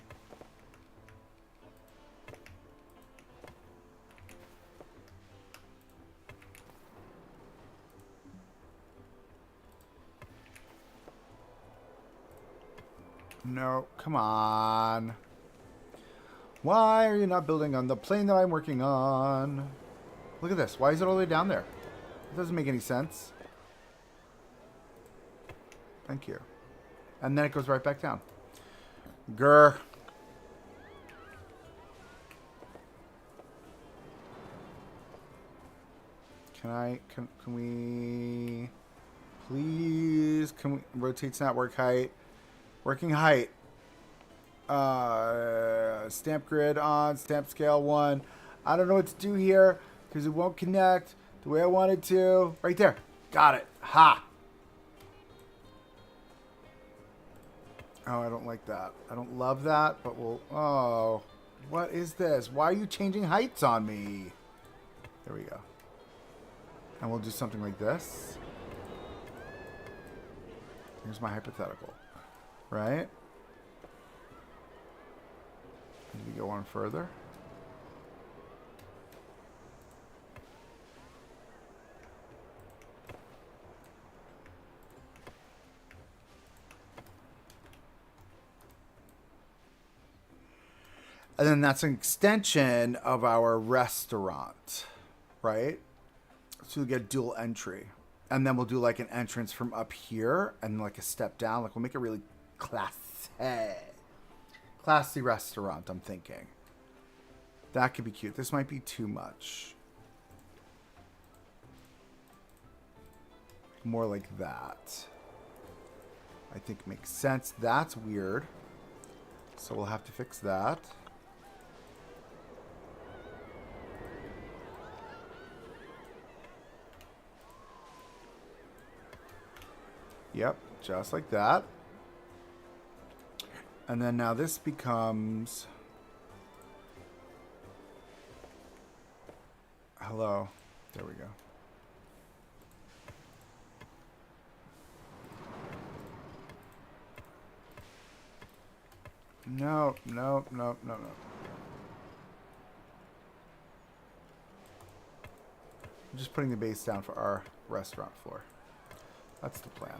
S1: No, come on. Why are you not building on the plane that I'm working on? Look at this. Why is it all the way down there? It doesn't make any sense. Thank you. And then it goes right back down. Grr. Can we please, can we rotate not work height? Working height. Stamp grid on, stamp scale 1. I don't know what to do here because it won't connect the way I wanted to. Right there. Got it. Ha. Oh, I don't like that. I don't love that, but we'll... Oh, what is this? Why are you changing heights on me? There we go. And we'll do something like this. Here's my hypothetical. Right? As we go on further. And then that's an extension of our restaurant, right? So we get dual entry. And then we'll do like an entrance from up here and like a step down. Like we'll make it really classy. Classy restaurant, I'm thinking. That could be cute. This might be too much. More like that. I think makes sense. That's weird. So we'll have to fix that. Yep, just like that. And then now this becomes... Hello. There we go. No, no, no, no, no. I'm just putting the base down for our restaurant floor. That's the plan.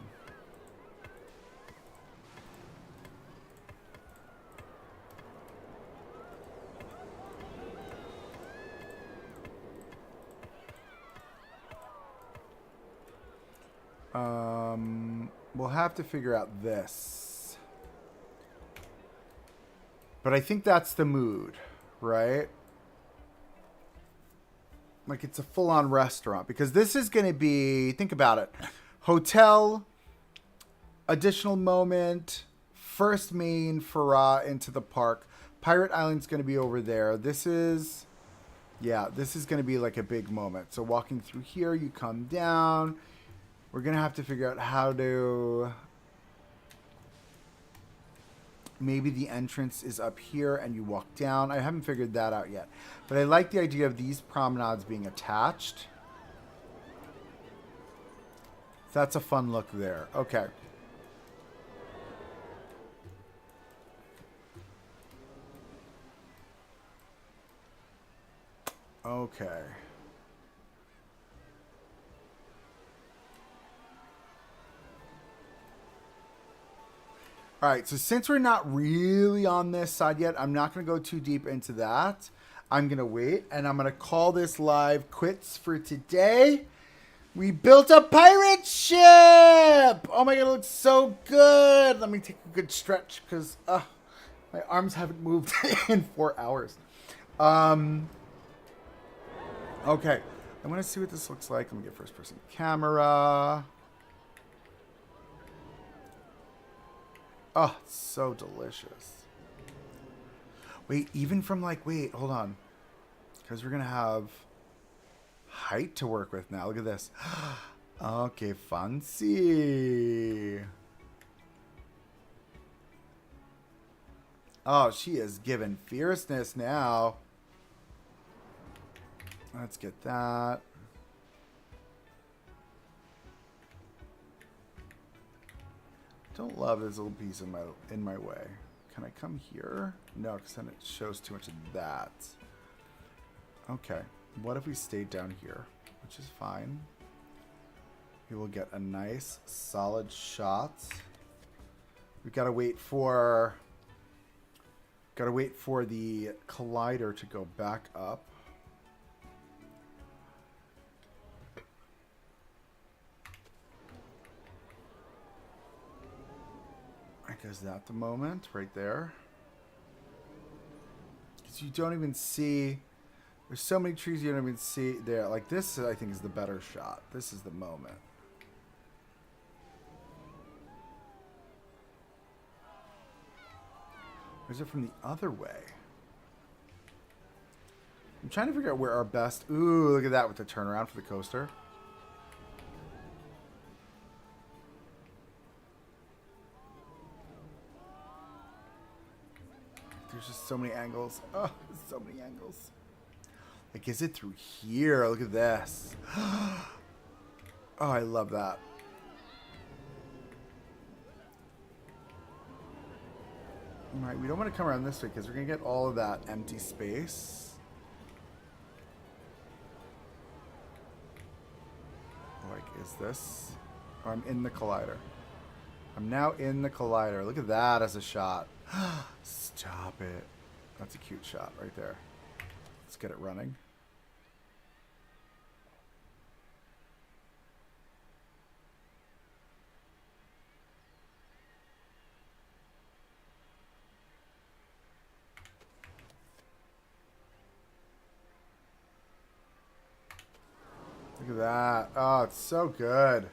S1: We'll have to figure out this. But I think that's the mood, right? Like it's a full-on restaurant. Because this is going to be, think about it. Hotel, additional moment, first main Farah into the park. Pirate Island's going to be over there. This is, yeah, this is going to be like a big moment. So walking through here, you come down. We're going to have to figure out how to... Maybe the entrance is up here and you walk down. I haven't figured that out yet. But I like the idea of these promenades being attached. That's a fun look there. Okay. Okay. All right, so since we're not really on this side yet, I'm not going to go too deep into that. I'm going to wait, and I'm going to call this live quits for today. We built a pirate ship! Oh my god, it looks so good! Let me take a good stretch, because my arms haven't moved in 4 hours. Okay, I want to see what this looks like. Let me get first-person camera. Oh, it's so delicious. Wait, even from like, wait, hold on. Because we're going to have height to work with now. Look at this. Okay, fancy. Oh, she is given fierceness now. Let's get that. Don't love this little piece in my way. Can I come here? No, because then it shows too much of that. Okay. What if we stayed down here? Which is fine. We will get a nice, solid shot. We gotta wait for the collider to go back up. Is that the moment right there? Because you don't even see, there's so many trees you don't even see there. Like this, I think, is the better shot. This is the moment. Or is it from the other way? I'm trying to figure out where our best... Ooh, look at that with the turnaround for the coaster. There's just so many angles. Oh, so many angles. Like, is it through here? Look at this. Oh, I love that. All right, we don't want to come around this way because we're going to get all of that empty space. Like, is this... Oh, I'm in the collider. I'm now in the collider. Look at that as a shot. Stop it. That's a cute shot right there. Let's get it running. Look at that. Oh, it's so good.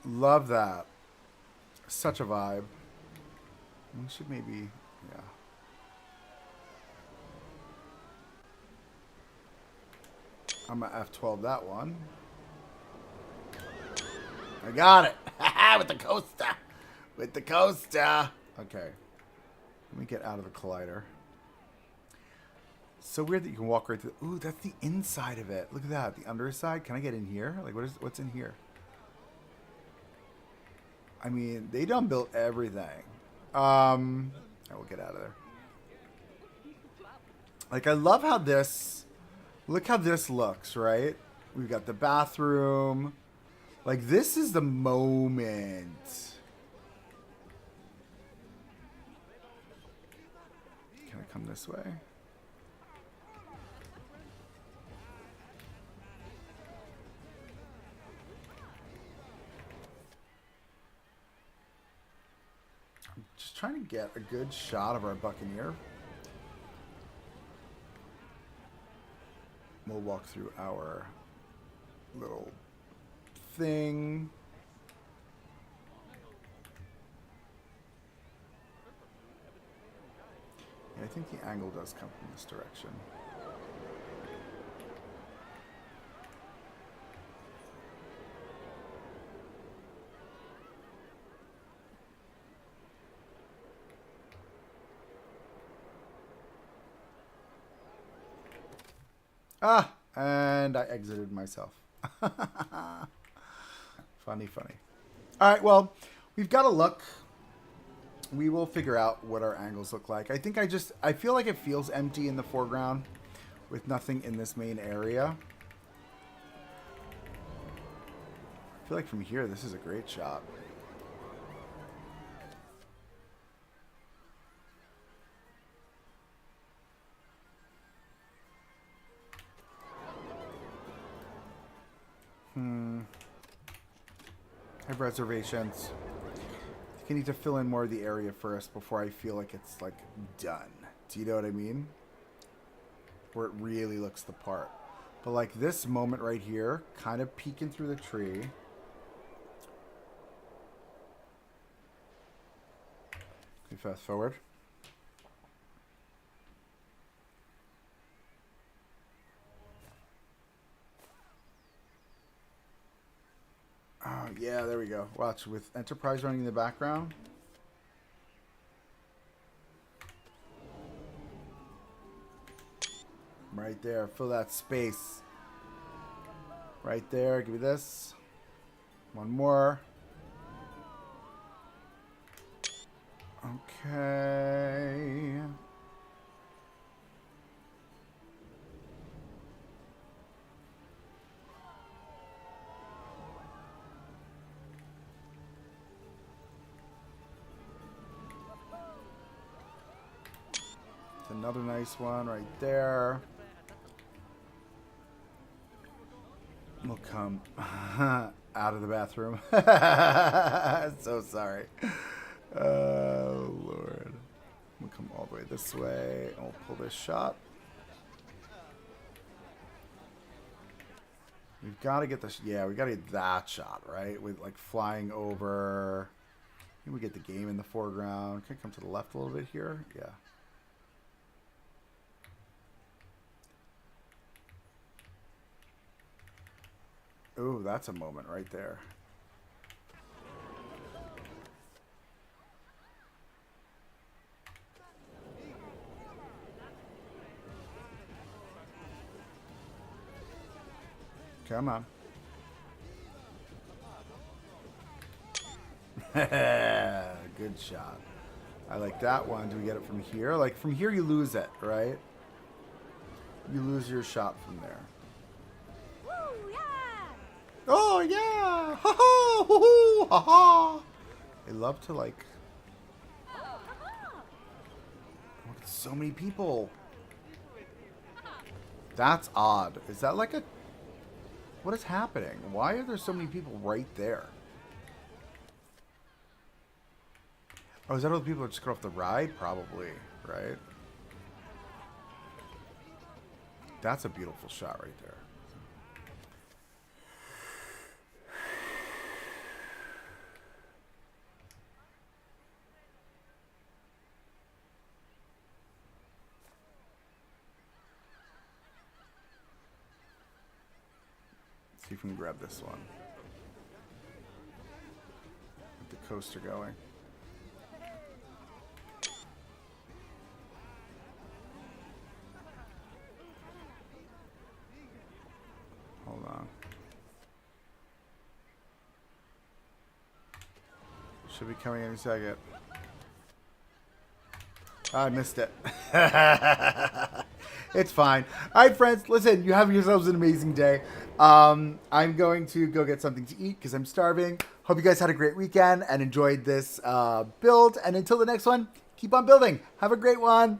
S1: Love that. Such a vibe. We should maybe, yeah. I'm gonna F12 that one. I got it. With the coaster. With the coaster. Okay. Let me get out of the collider. So weird that you can walk right through. Ooh, that's the inside of it. Look at that. The underside. Can I get in here? Like, what's in here? I mean, they done built everything. I will get out of there. Like, I love how this... Look how this looks, right? We've got the bathroom. Like, this is the moment. Can I come this way? I'm just trying to get a good shot of our Buccaneer. We'll walk through our little thing. Yeah, I think the angle does come from this direction. Ah, and I exited myself. Funny, funny. All right, well, we've got a look. We will figure out what our angles look like. I think I feel like it feels empty in the foreground with nothing in this main area. I feel like from here, this is a great shot. I have reservations. I think I need to fill in more of the area first before I feel like it's like done. Do you know what I mean? Where it really looks the part. But like this moment right here, kind of peeking through the tree. Okay, fast forward. Oh, yeah, there we go. Watch, with Enterprise running in the background. Right there. Fill that space. Right there. Give me this. One more. Okay. Another nice one right there. We'll come out of the bathroom. So sorry. Oh, Lord. We'll come all the way this way. And we'll pull this shot. We've got to get this. Yeah, we got to get that shot, right? With like flying over. I think we get the game in the foreground. Can I come to the left a little bit here? Yeah. Ooh, that's a moment right there. Come on. Good shot. I like that one. Do we get it from here? Like, from here you lose it, right? You lose your shot from there. Oh, yeah! Ha ha! Hoo hoo! Ha ha! I love to, like, Look at so many people. That's odd. Is that like a... What is happening? Why are there so many people right there? Oh, is that all the people that just got off the ride? Probably, right? That's a beautiful shot right there. See if we can grab this one. Get the coaster going. Hold on. Should be coming any second. I missed it. It's fine. All right, friends. Listen, you have yourselves an amazing day. I'm going to go get something to eat because I'm starving. Hope you guys had a great weekend and enjoyed this build. And until the next one, keep on building. Have a great one.